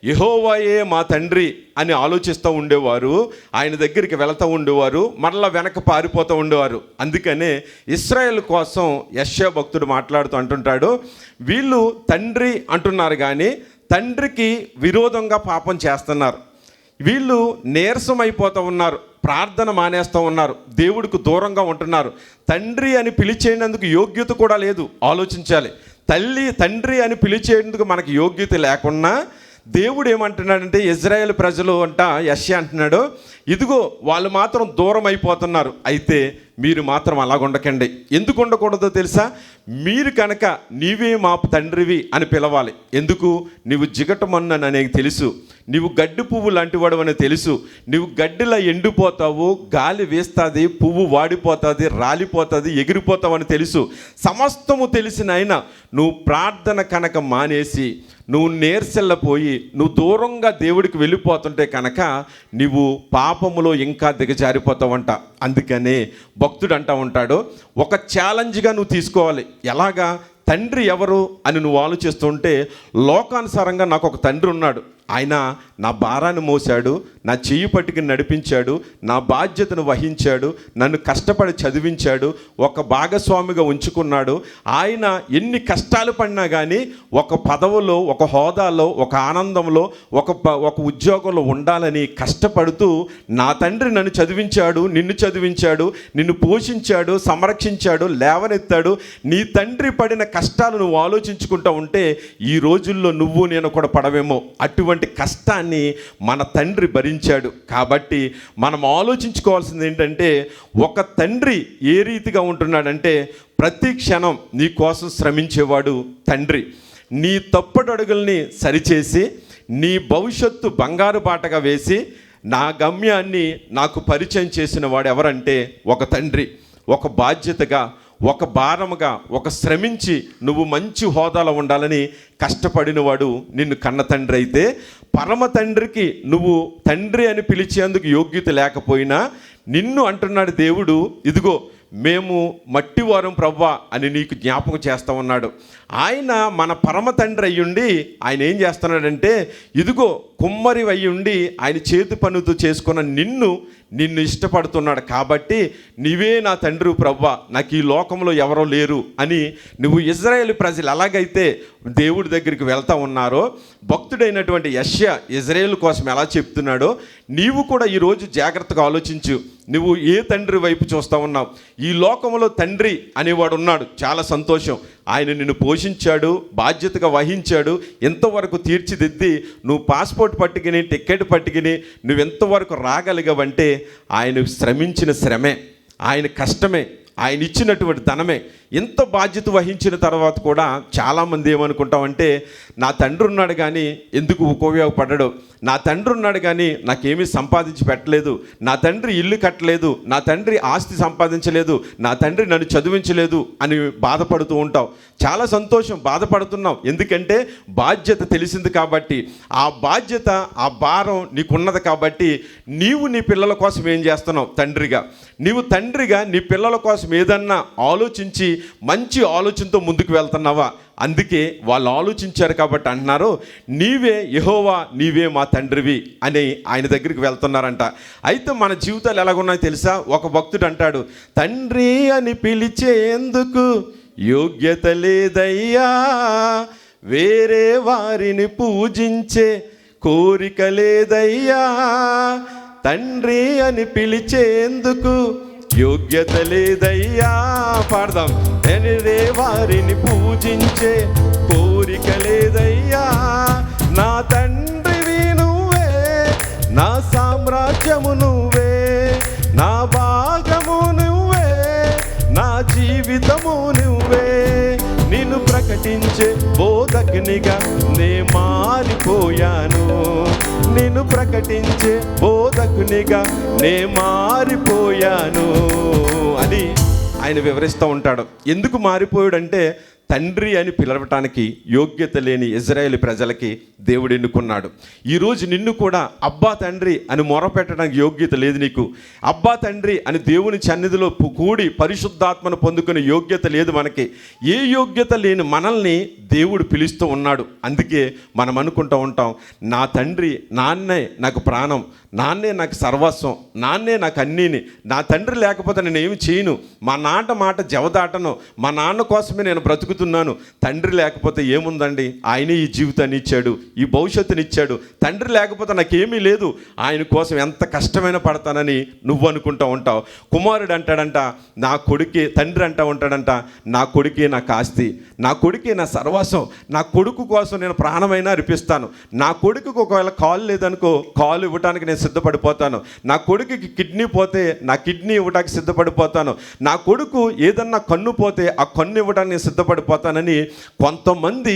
యెహోవాయే మా తండ్రి అని ఆలోచిస్తూ ఉండేవారు. ఆయన దగ్గరికి వెళుతూ ఉండేవారు, మరలా వెనక పారిపోతూ ఉండేవారు. అందుకనే ఇశ్రాయేల్ కోసం యెషయా భక్తుడు మాట్లాడుతూ అంటుంటాడు, వీళ్ళు తండ్రి అంటున్నారు కానీ తండ్రికి విరోధంగా పాపం చేస్తున్నారు. వీళ్ళు నీరసం అయిపోతూ ఉన్నారు, ప్రార్థన మానేస్తూ ఉన్నారు, దేవుడికి దూరంగా ఉంటున్నారు. తండ్రి అని పిలిచేందుకు యోగ్యత కూడా లేదు. ఆలోచించాలి. తండ్రి అని పిలిచేందుకు మనకి యోగ్యత లేకున్నా దేవుడు ఏమంటున్నాడంటే, ఇజ్రాయేల్ ప్రజలు అంట యెషయా అంటున్నాడు, ఇదిగో వాళ్ళు మాత్రం దూరం అయిపోతున్నారు, అయితే మీరు మాత్రం అలాగుండకండి. ఎందుకు ఉండకూడదో తెలుసా? మీరు కనుక నీవే మా తండ్రివి అని పిలవాలి. ఎందుకు? నీవు జిగటమన్నని అనేది తెలుసు, నీవు గడ్డి పువ్వు లాంటి వాడు అని తెలుసు. నీవు గడ్డిలా ఎండిపోతావు, గాలి వేస్తుంది, పువ్వు వాడిపోతుంది, రాలిపోతుంది, ఎగిరిపోతావు అని తెలుసు. సమస్తము తెలిసిన ఆయన నువ్వు ప్రార్థన కనుక మానేసి, నువ్వు నేర్చెల్లపోయి, నువ్వు దూరంగా దేవుడికి వెళ్ళిపోతుంటే కనుక నువ్వు పాపములో ఇంకా దిగజారిపోతావంట. అందుకనే భక్తుడు అంటూ ఉంటాడు, ఒక ఛాలెంజ్గా నువ్వు తీసుకోవాలి. ఎలాగా? తండ్రి ఎవరు అని నువ్వు ఆలోచిస్తుంటే, లోకానుసారంగా నాకు ఒక తండ్రి ఉన్నాడు, ఆయన నా భారాన్ని మోసాడు, నా చెయ్యి పట్టుకుని నడిపించాడు, నా బాధ్యతను వహించాడు, నన్ను కష్టపడి చదివించాడు, ఒక భాగస్వామిగా ఉంచుకున్నాడు. ఆయన ఎన్ని కష్టాలు పడినా కానీ ఒక పదవులో, ఒక హోదాలో, ఒక ఆనందంలో, ఒక ఉద్యోగంలో ఉండాలని కష్టపడుతూ నా తండ్రి నన్ను చదివించాడు, నిన్ను చదివించాడు, నిన్ను పోషించాడు, సంరక్షించాడు, లేవనెత్తాడు. నీ తండ్రి పడిన కష్టాలు నువ్వు ఆలోచించుకుంటూ ఉంటే ఈ రోజుల్లో నువ్వు నేను కూడా పడవేమో. అటువంటి కష్టాన్ని మన తండ్రి భరించాడు. కాబట్టి మనం ఆలోచించుకోవాల్సింది ఏంటంటే, ఒక తండ్రి ఏ రీతిగా ఉంటున్నాడంటే, ప్రతి క్షణం నీ కోసం శ్రమించేవాడు తండ్రి. నీ తప్పటడుగుల్ని సరిచేసి, నీ భవిష్యత్తు బంగారు బాటగా వేసి, నా గమ్యాన్ని నాకు పరిచయం చేసిన వాడు ఎవరంటే ఒక తండ్రి. ఒక బాధ్యతగా, ఒక భారముగా, ఒక శ్రమించి నువ్వు మంచి హోదాలో ఉండాలని కష్టపడినవాడు నిన్ను కన్న తండ్రి అయితే, పరమ తండ్రికి నువ్వు తండ్రి అని పిలిచేందుకు యోగ్యత లేకపోయినా నిన్ను అంటున్నాడు దేవుడు, ఇదిగో మేము మట్టివారం ప్రవ్వా అని నీకు జ్ఞాపకం చేస్తూ ఉన్నాడు. ఆయన మన పరమ తండ్రి అయ్యుండి ఆయన ఏం చేస్తున్నాడంటే, ఇదిగో కుమ్మరి అయ్యుండి ఆయన చేతి పనుతో చేసుకున్న నిన్ను ఇష్టపడుతున్నాడు. కాబట్టి నీవే నా తండ్రి ప్రవ్వా, నాకు ఈ లోకంలో ఎవరో లేరు అని నువ్వు ఇజ్రాయేల్ ప్రజలు ఎలాగైతే దేవుడి దగ్గరికి వెళ్తా ఉన్నారో, భక్తుడైనటువంటి యెషయా ఇజ్రాయేల్ కోసం ఎలా చెప్తున్నాడో, నీవు కూడా ఈరోజు జాగ్రత్తగా ఆలోచించు. నువ్వు ఏ తండ్రి వైపు చూస్తూ ఉన్నావు? ఈ లోకంలో తండ్రి అనేవాడు ఉన్నాడు, చాలా సంతోషం. ఆయన నిన్ను పోషించాడు, బాధ్యతగా వహించాడు, ఎంతవరకు తీర్చిదిద్ది నువ్వు పాస్పోర్ట్ పట్టుకుని, టికెట్ పట్టుకుని నువ్వు ఎంతవరకు రాగలిగవంటే ఆయన శ్రమించిన శ్రమే, ఆయన కష్టమే, ఆయన ఇచ్చినటువంటి ధనమే. ఇంత బాధ్యత వహించిన తర్వాత కూడా చాలామంది ఏమనుకుంటామంటే, నా తండ్రి ఉన్నాడు కానీ ఎందుకు ఉపయోగపడ్డాడు, నా తండ్రి ఉన్నాడు కానీ నాకేమీ సంపాదించి పెట్టలేదు, నా తండ్రి ఇల్లు కట్టలేదు, నా తండ్రి ఆస్తి సంపాదించలేదు, నా తండ్రి నన్ను చదివించలేదు అని బాధపడుతూ ఉంటావు. చాలా సంతోషం, బాధపడుతున్నావు. ఎందుకంటే బాధ్యత తెలిసింది కాబట్టి, ఆ బాధ్యత, ఆ భారం నీకున్నది కాబట్టి నీవు నీ పిల్లల కోసం ఏం చేస్తున్నావు? తండ్రిగా నీవు తండ్రిగా నీ పిల్లల కోసం ఏదన్నా ఆలోచించి మంచి ఆలోచనతో ముందుకు వెళ్తున్నావా? అందుకే వాళ్ళు ఆలోచించారు కాబట్టి అంటున్నారు, నీవే యెహోవా, నీవే మా తండ్రివి అని ఆయన దగ్గరికి వెళ్తున్నారంట. అయితే మన జీవితాలు ఎలాగున్నాయో తెలుసా? ఒక భక్తుడు అంటాడు, తండ్రి అని పిలిచేందుకు యోగ్యత లేదయ్యా, వేరే వారిని పూజించే కోరిక లేదయ్యా, తండ్రి అని పిలిచేందుకు యోగ్యత లేదయ్యా. పాడదాం. వేరే వారిని పూజించే కోరిక లేదయ్యా, నా తండ్రివి నువ్వే, నా సామ్రాజ్యము నువ్వే, నా భాగము నువ్వే, నా ప్రకటించే బోధకునిగా నే మారిపోయాను. నిన్ను ప్రకటించే బోధకునిగా నే మారిపోయాను అని ఆయన వివరిస్తూ ఉంటాడు. ఎందుకు మారిపోయాడంటే తండ్రి అని పిలవటానికి యోగ్యత లేని ఇజ్రాయేల్ ప్రజలకి దేవుడు ఎన్నుకున్నాడు. ఈరోజు నిన్ను కూడా అబ్బా తండ్రి అని మొరపెట్టడానికి యోగ్యత లేదు నీకు. అబ్బా తండ్రి అని దేవుని సన్నిధిలో కూడి పరిశుద్ధాత్మను పొందుకునే యోగ్యత లేదు మనకి. ఏ యోగ్యత లేని మనల్ని దేవుడు పిలుస్తూ ఉన్నాడు. అందుకే మనం అనుకుంటూ ఉంటాం, నా తండ్రి నాన్నే నాకు ప్రాణం, నాన్నే నాకు సర్వస్వం, నాన్నే నాకు అన్నీని, నా తండ్రి లేకపోతే నేను ఏమి చేయను, మా నాన్న మాట జవదాటను, మా నాన్న కోసమే నేను బ్రతుకుతున్నాను. తండ్రి లేకపోతే ఏముందండి, ఆయనే ఈ జీవితాన్ని ఇచ్చాడు, ఈ భవిష్యత్తుని ఇచ్చాడు. తండ్రి లేకపోతే నాకేమీ లేదు, ఆయన కోసం ఎంత కష్టమైనా పడతానని నువ్వు అనుకుంటూ ఉంటావు. కుమారుడు అంటాడంట నా కొడుకే, తండ్రి అంటూ ఉంటాడంట నా కొడుకే నాకు ఆస్తి, నా కొడుకే నా సర్వస్వం, నా కొడుకు కోసం నేను ప్రాణమైనా అర్పిస్తాను. నా కొడుకుకు ఒకవేళ కాలు లేదనుకో, కాలు ఇవ్వడానికి నేను సిద్ధపడిపోతాను. నా కొడుకుకి కిడ్నీ పోతే నా కిడ్నీ ఇవ్వడానికి సిద్ధపడిపోతాను. నా కొడుకు ఏదన్నా కన్ను పోతే ఆ కన్ను ఇవ్వడానికి నేను సిద్ధపడిపోతానని కొంతమంది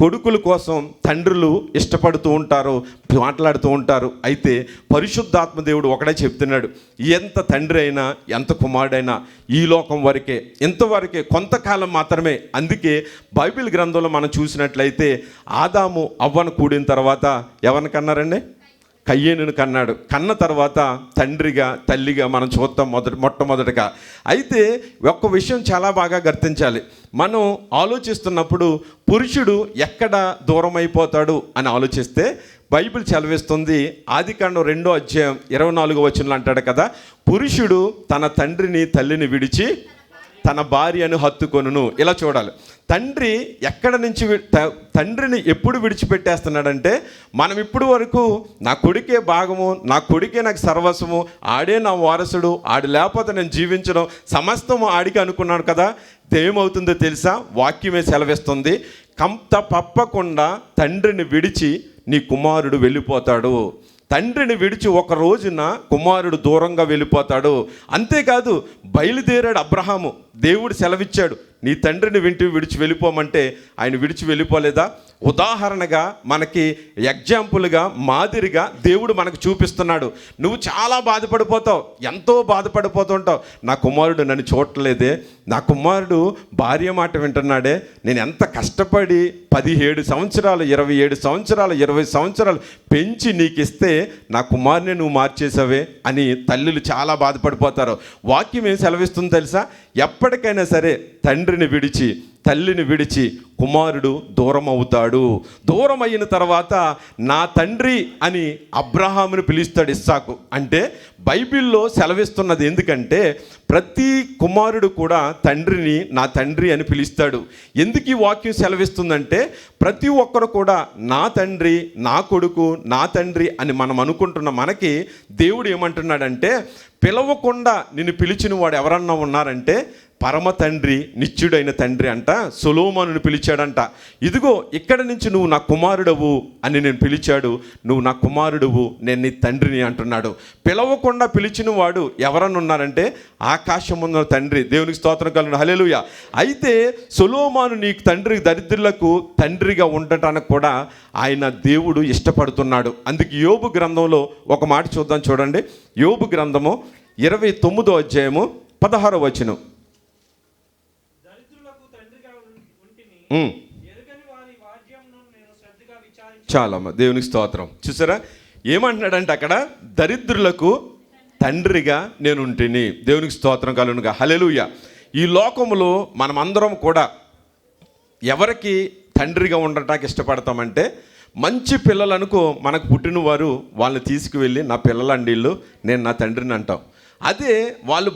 కొడుకుల కోసం తండ్రులు ఇష్టపడుతూ ఉంటారు, మాట్లాడుతూ ఉంటారు. అయితే పరిశుద్ధాత్మ దేవుడు ఒకటే చెప్తున్నాడు, ఎంత తండ్రి అయినా ఎంత కుమారుడైనా ఈ లోకం వరకే, ఇంతవరకే, కొంతకాలం మాత్రమే. అందుకే బైబిల్ గ్రంథంలో మనం చూసినట్లయితే ఆదాము అవ్వను కూడిన తర్వాత ఎవరిని కన్నారండి? కయ్యేనును కన్నాడు. కన్న తర్వాత తండ్రిగా తల్లిగా మనం చూస్తాం మొట్టమొదటిగా. అయితే ఒక్క విషయం చాలా బాగా గుర్తించాలి. మనం ఆలోచిస్తున్నప్పుడు పురుషుడు ఎక్కడ దూరం అయిపోతాడు అని ఆలోచిస్తే బైబిల్ చదివిస్తుంది. ఆదికాండం 2వ అధ్యాయం 24వ వచనంలో అంటాడు కదా, పురుషుడు తన తండ్రిని తల్లిని విడిచి తన భార్యను హత్తుకొనును. ఇలా చూడాలి, తండ్రి ఎక్కడ నుంచి తండ్రిని ఎప్పుడు విడిచిపెట్టేస్తున్నాడంటే, మనం ఇప్పుడు వరకు నా కొడుకే భాగము, నా కొడుకే నాకు సర్వస్వము, ఆడే నా వారసుడు, ఆడి లేకపోతే నేను జీవించడం సమస్తము ఆడికి అనుకున్నాను కదా. ఏమవుతుందో తెలుసా? వాక్యమే సెలవిస్తుంది, తప్పకుండా తండ్రిని విడిచి నీ కుమారుడు వెళ్ళిపోతాడు. తండ్రిని విడిచి ఒక రోజున కుమారుడు దూరంగా వెళ్ళిపోతాడు. అంతేకాదు బయలుదేరాడు అబ్రహాము, దేవుడు సెలవిచ్చాడు నీ తండ్రిని విడిచి వెళ్ళిపోమంటే ఆయన విడిచి వెళ్ళిపోలేదా? ఉదాహరణగా మనకి ఎగ్జాంపుల్గా మాదిరిగా దేవుడు మనకు చూపిస్తున్నాడు. నువ్వు చాలా బాధపడిపోతావు, ఎంతో బాధపడిపోతుంటావు, నా కుమారుడు నన్ను చూడలేదే, నా కుమారుడు భార్య మాట వింటున్నాడే, నేను ఎంత కష్టపడి 17 సంవత్సరాలు 27 సంవత్సరాలు 20 సంవత్సరాలు పెంచి నీకు ఇస్తే నా కుమారుని నువ్వు మార్చేసావే అని తల్లులు చాలా బాధపడిపోతారు. వాక్యం ఏం సెలవిస్తుంది తెలుసా? ఎప్పటికైనా సరే తండ్రిని విడిచి తల్లిని విడిచి కుమారుడు దూరం అవుతాడు. దూరం అయిన తర్వాత నా తండ్రి అని అబ్రహాముని పిలుస్తాడు ఇస్సాకు. అంటే బైబిల్లో సెలవిస్తున్నది ఎందుకంటే ప్రతి కుమారుడు కూడా తండ్రిని నా తండ్రి అని పిలుస్తాడు. ఎందుకు ఈ వాక్యం సెలవిస్తుందంటే ప్రతి ఒక్కరు కూడా నా తండ్రి, నా కొడుకు, నా తండ్రి అని మనం అనుకుంటున్న మనకి దేవుడు ఏమంటున్నాడంటే, పిలవకుండా నిన్ను పిలిచిన వాడు ఎవరన్నా ఉన్నారంటే పరమ తండ్రి, నిత్యుడైన తండ్రి అంట సొలొమోనుని పిలిచాడంట. ఇదిగో ఇక్కడ నుంచి నువ్వు నా కుమారుడవు అని నేను పిలిచాడు, నువ్వు నా కుమారుడువు, నేను నీ తండ్రిని అంటున్నాడు. పిలవకుండా పిలిచిన వాడు ఎవరన్నా ఉన్నారంటే ఆకాశమున్న తండ్రి. దేవునికి స్తోత్రం కలుగును, హల్లెలూయా. అయితే సొలొమోను నీకు తండ్రి, దరిద్రులకు తండ్రిగా ఉండటానికి కూడా ఆయన దేవుడు ఇష్టపడుతున్నాడు. అందుకే యోబు గ్రంథంలో ఒక మాట చూద్దాం, చూడండి. యోబు గ్రంథము 29వ అధ్యాయము 16వ వచనం. చాలా దేవునికి స్తోత్రం. చూసారా ఏమంటున్నాడంటే అక్కడ, దరిద్రులకు తండ్రిగా నేను ఉంటిని. దేవునికి స్తోత్రం కలుగునుగా, హల్లెలూయా. ఈ లోకంలో మనమందరం కూడా ఎవరికి తండ్రిగా ఉండటానికి ఇష్టపడతామంటే, మంచి పిల్లలు అనుకో, మనకు పుట్టిన వారు వాళ్ళని తీసుకువెళ్ళి నా పిల్లలండిళ్ళు నేను నా తండ్రిని అంటాం. అదే వాళ్ళు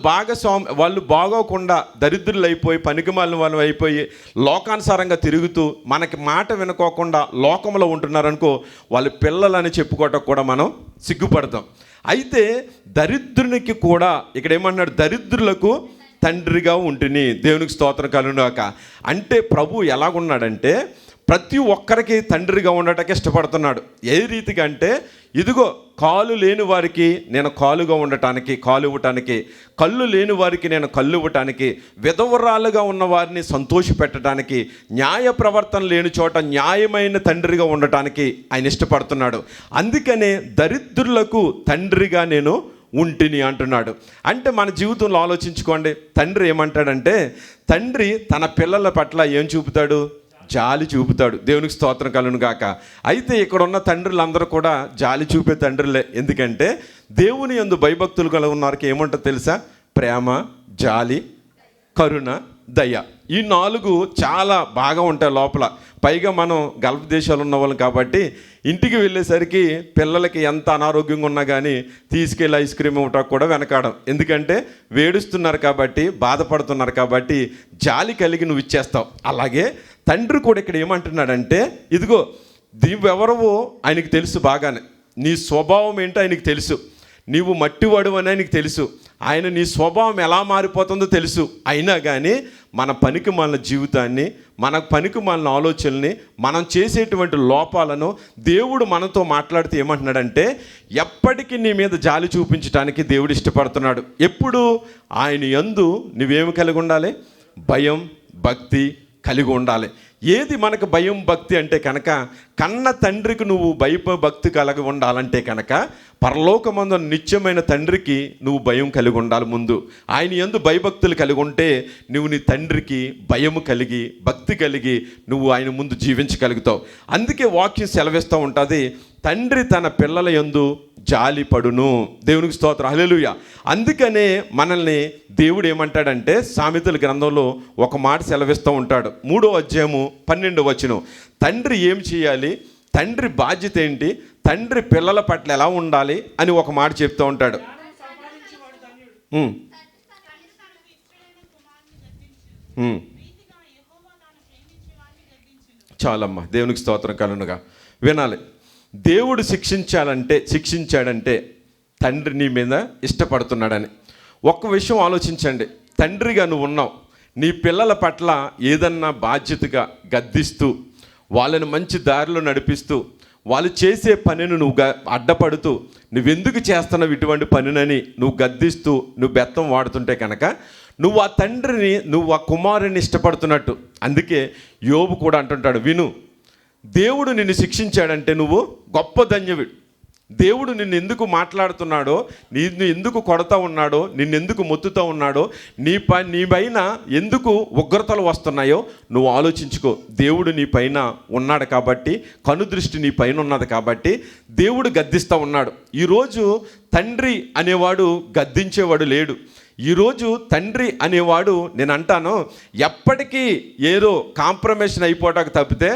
వాళ్ళు బాగోకుండా దరిద్రులు అయిపోయి పనికిమాలిన వాళ్ళు అయిపోయి లోకానుసారంగా తిరుగుతూ మనకి మాట వినుకోకుండా లోకంలో ఉంటున్నారనుకో, వాళ్ళ పిల్లలని చెప్పుకోవటం కూడా మనం సిగ్గుపడతాం. అయితే దరిద్రునికి కూడా ఇక్కడ ఏమన్నాడు, దరిద్రులకు తండ్రిగా ఉంటుని. దేవునికి స్తోత్రం కలుగుగాక. అంటే ప్రభు ఎలాగున్నాడంటే ప్రతి ఒక్కరికి తండ్రిగా ఉండటానికి ఇష్టపడుతున్నాడు. ఏ రీతిగా అంటే, ఇదిగో కాలు లేని వారికి నేను కాలుగా ఉండటానికి, కాలు ఇవ్వటానికి, కళ్ళు లేని వారికి నేను కళ్ళు ఇవ్వటానికి, విధవరాలుగా ఉన్న వారిని సంతోషపెట్టడానికి, న్యాయ ప్రవర్తన లేని చోట న్యాయమైన తండ్రిగా ఉండటానికి ఆయన ఇష్టపడుతున్నాడు. అందుకనే దరిద్రులకు తండ్రిగా నేను ఉంటిని అంటున్నాడు. అంటే మన జీవితంలో ఆలోచించుకోండి, తండ్రి ఏమంటాడంటే, తండ్రి తన పిల్లల పట్ల ఏం చూపుతాడు? జాలి చూపుతాడు. దేవునికి స్తోత్రం కలుగును గాక. అయితే ఇక్కడ ఉన్న తండ్రులందరూ కూడా జాలి చూపే తండ్రులే. ఎందుకంటే దేవుని యందు భయభక్తులు కలిగి ఉన్నవారికి ఏముంటుందో తెలుసా? ప్రేమ, జాలి, కరుణ, దయ. ఈ 4 చాలా బాగా ఉంటాయి లోపల. పైగా మనం గల్ఫ్ దేశాలు ఉన్న వాళ్ళం కాబట్టి ఇంటికి వెళ్ళేసరికి పిల్లలకి ఎంత అనారోగ్యంగా ఉన్నా కానీ తీసుకెళ్ళి ఐస్ క్రీమ్ ఇవ్వటానికి కూడా వెనకాడం. ఎందుకంటే వేడుస్తున్నారు కాబట్టి, బాధపడుతున్నారు కాబట్టి జాలి కలిగి నువ్వు ఇచ్చేస్తావు. అలాగే తండ్రి కూడా ఇక్కడ ఏమంటున్నాడంటే, ఇదిగో నీవెవరవో ఆయనకి తెలుసు బాగానే, నీ స్వభావం ఏంటో ఆయనకి తెలుసు, నీవు మట్టివాడు అని ఆయనకి తెలుసు, ఆయన నీ స్వభావం ఎలా మారిపోతుందో తెలుసు. అయినా కానీ మన పనికి మాలిన జీవితాన్ని, మన పనికి మాలిన ఆలోచనల్ని, మనం చేసేటువంటి లోపాలను దేవుడు మనతో మాట్లాడితే ఏమంటున్నాడంటే, ఎప్పటికీ నీ మీద జాలి చూపించడానికి దేవుడు ఇష్టపడుతున్నాడు. ఎప్పుడు ఆయన యందు నువ్వేమి కలిగి ఉండాలి? భయం, భక్తి కలిగి ఉండాలి. ఏది మనకు భయం, భక్తి అంటే కనుక, కన్న తండ్రికి నువ్వు భక్తి కలిగి ఉండాలంటే కనుక పరలోకమందు నిత్యమైన తండ్రికి నువ్వు భయం కలిగి ఉండాలి. ముందు ఆయన యందు భయభక్తులు కలిగి ఉంటే నువ్వు నీ తండ్రికి భయము కలిగి, భక్తి కలిగి నువ్వు ఆయన ముందు జీవించగలుగుతావు. అందుకే వాక్యం సెలవిస్తూ ఉంటుంది, తండ్రి తన పిల్లల యందు జాలి పడును. దేవునికి స్తోత్రం, హల్లెలూయా. అందుకనే మనల్ని దేవుడు ఏమంటాడంటే, సామెతల గ్రంథంలో ఒక మాట సెలవిస్తూ ఉంటాడు. 3వ అధ్యాయము 12వ వచనం. తండ్రి ఏం చేయాలి, తండ్రి బాధ్యత ఏంటి, తండ్రి పిల్లల పట్ల ఎలా ఉండాలి అని ఒక మాట చెప్తూ ఉంటాడు. చాలమ్మా, దేవునికి స్తోత్రం కలుగునుగా. వినాలి, దేవుడు శిక్షించాడంటే తండ్రి నీ మీద ఇష్టపడుతున్నాడని. ఒక్క విషయం ఆలోచించండి, తండ్రిగా నువ్వు ఉన్నావు, నీ పిల్లల పట్ల ఏదన్నా బాధ్యతగా గద్దిస్తూ, వాళ్ళని మంచి దారిలో నడిపిస్తూ, వాళ్ళు చేసే పనిని నువ్వు అడ్డపడుతూ, నువ్వెందుకు చేస్తున్నావు ఇటువంటి పనినని నువ్వు గద్దిస్తూ, నువ్వు బెత్తం వాడుతుంటే కనుక నువ్వు ఆ తండ్రిని, నువ్వు ఆ కుమారుని ఇష్టపడుతున్నట్టు. అందుకే యోబు కూడా అంటుంటాడు, విను, దేవుడు నిన్ను శిక్షించాడంటే నువ్వు గొప్ప ధన్యుడు. దేవుడు నిన్ను ఎందుకు మాట్లాడుతున్నాడో, నిన్ను ఎందుకు కొడతా ఉన్నాడో, నిన్నెందుకు మొత్తుతూ ఉన్నాడో, నీ పైన ఎందుకు ఉగ్రతలు వస్తున్నాయో నువ్వు ఆలోచించుకో. దేవుడు నీ పైన ఉన్నాడు కాబట్టి, కనుదృష్టి నీ పైన ఉన్నది కాబట్టి దేవుడు గద్దిస్తూ ఉన్నాడు. ఈరోజు తండ్రి అనేవాడు గద్దించేవాడు లేడు. ఈరోజు తండ్రి అనేవాడు, నేను అంటాను, ఎప్పటికీ ఏదో కాంప్రమైషన్ అయిపోవటానికి తప్పితే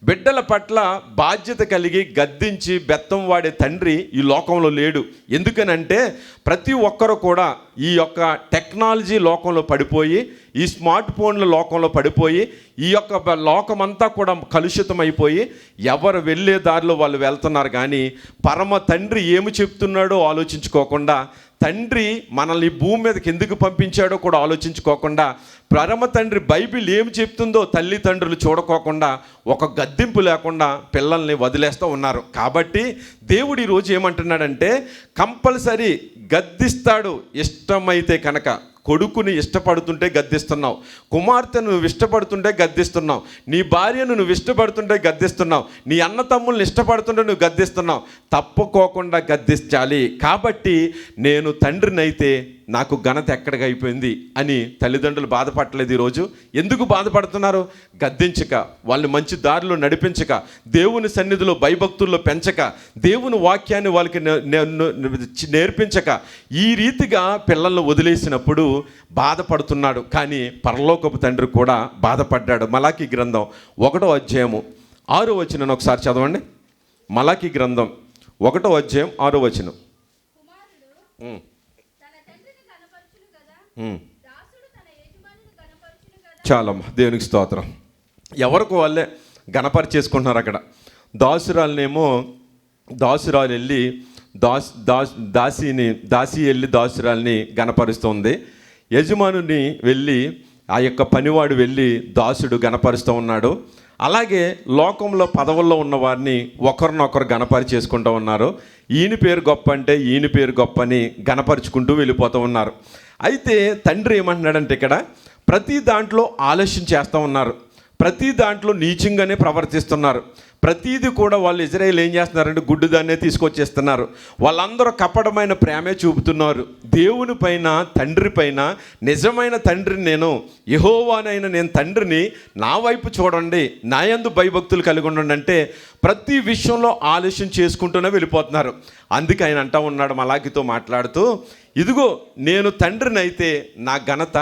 బిడ్డల పట్ల బాధ్యత కలిగి గద్దించి బెత్తం వాడే తండ్రి ఈ లోకంలో లేడు. ఎందుకనంటే ప్రతి ఒక్కరు కూడా ఈ యొక్క టెక్నాలజీ లోకంలో పడిపోయి, ఈ స్మార్ట్ ఫోన్ల లోకంలో పడిపోయి, ఈ యొక్క లోకమంతా కూడా కలుషితం అయిపోయి ఎవరు వెళ్ళే దారిలో వాళ్ళు వెళ్తున్నారు. కానీ పరమ తండ్రి ఏమి చెప్తున్నాడో ఆలోచించుకోకుండా, తండ్రి మనల్ని భూమి మీదకి ఎందుకు పంపించాడో కూడా ఆలోచించుకోకుండా, పరమ తండ్రి బైబిల్ ఏమి చెప్తుందో తల్లిదండ్రులు చూడకోకుండా, ఒక గద్దింపు లేకుండా పిల్లల్ని వదిలేస్తూ ఉన్నారు. కాబట్టి దేవుడు ఈరోజు ఏమంటున్నాడంటే, కంపల్సరీ గద్దిస్తాడు. ఇష్టమైతే కనుక కొడుకుని ఇష్టపడుతుంటే గద్దిస్తున్నావు, కుమార్తెను నువ్వు ఇష్టపడుతుంటే గద్దిస్తున్నావు, నీ భార్యను నువ్వు ఇష్టపడుతుంటే గద్దిస్తున్నావు, నీ అన్న తమ్ముల్ని ఇష్టపడుతుంటే నువ్వు గద్దిస్తున్నావు. తప్పుకోకుండా గద్దించాలి. కాబట్టి నేను తండ్రినైతే నాకు ఘనత ఎక్కడికి అయిపోయింది అని తల్లిదండ్రులు బాధపడలేదు. ఈరోజు ఎందుకు బాధపడుతున్నారు? గద్దించక, వాళ్ళని మంచి దారిలో నడిపించక, దేవుని సన్నిధిలో భయభక్తుల్లో పెంచక, దేవుని వాక్యాన్ని వాళ్ళకి నేర్పించక, ఈ రీతిగా పిల్లలను వదిలేసినప్పుడు బాధపడుతున్నాడు. కానీ పరలోకపు తండ్రి కూడా బాధపడ్డాడు. మలాకీ గ్రంథం 1వ అధ్యాయము 6వ వచనం ఒకసారి చదవండి. మలాకీ గ్రంథం 1వ అధ్యాయం 6వ వచనం. చాలమ్మా, దేవునికి స్తోత్రం. ఎవరికి వాళ్ళే గణపరిచేసుకుంటున్నారు. అక్కడ దాసురాలు వెళ్ళి దాసి వెళ్ళి దాసురాల్ని గణపరుస్తుంది. యజమానుని వెళ్ళి, ఆ యొక్క పనివాడు వెళ్ళి దాసుడు గణపరుస్తూ ఉన్నాడు. అలాగే లోకంలో పదవుల్లో ఉన్న వారిని ఒకరినొకరు గణపరిచేసుకుంటూ ఉన్నారు. ఈయన పేరు గొప్ప అంటే ఈయన పేరు గొప్ప అని గణపరుచుకుంటూ వెళ్ళిపోతూ ఉన్నారు. అయితే తండ్రి ఏమంటున్నాడంటే ఇక్కడ ప్రతి దాంట్లో ఆలస్యం చేస్తూ ఉన్నారు, ప్రతి దాంట్లో నీచంగానే ప్రవర్తిస్తున్నారు. ప్రతీది కూడా వాళ్ళు ఇజ్రాయేల్ ఏం చేస్తున్నారంటే గుడ్డిదాన్నే తీసుకొచ్చేస్తున్నారు. వాళ్ళందరూ కపటమైన ప్రేమే చూపుతున్నారు. దేవుని పైన, తండ్రి పైన, నిజమైన తండ్రిని నేను, యెహోవానైన నేను తండ్రిని, నా వైపు చూడండి, నా యందు భయభక్తులు కలిగి ఉండండి అంటే ప్రతి విషయంలో ఆలస్యం చేసుకుంటూనే వెళ్ళిపోతున్నారు. అందుకే ఆయన అంటా ఉన్నాడు మలాకితో మాట్లాడుతూ, ఇదిగో నేను తండ్రిని అయితే నా ఘనత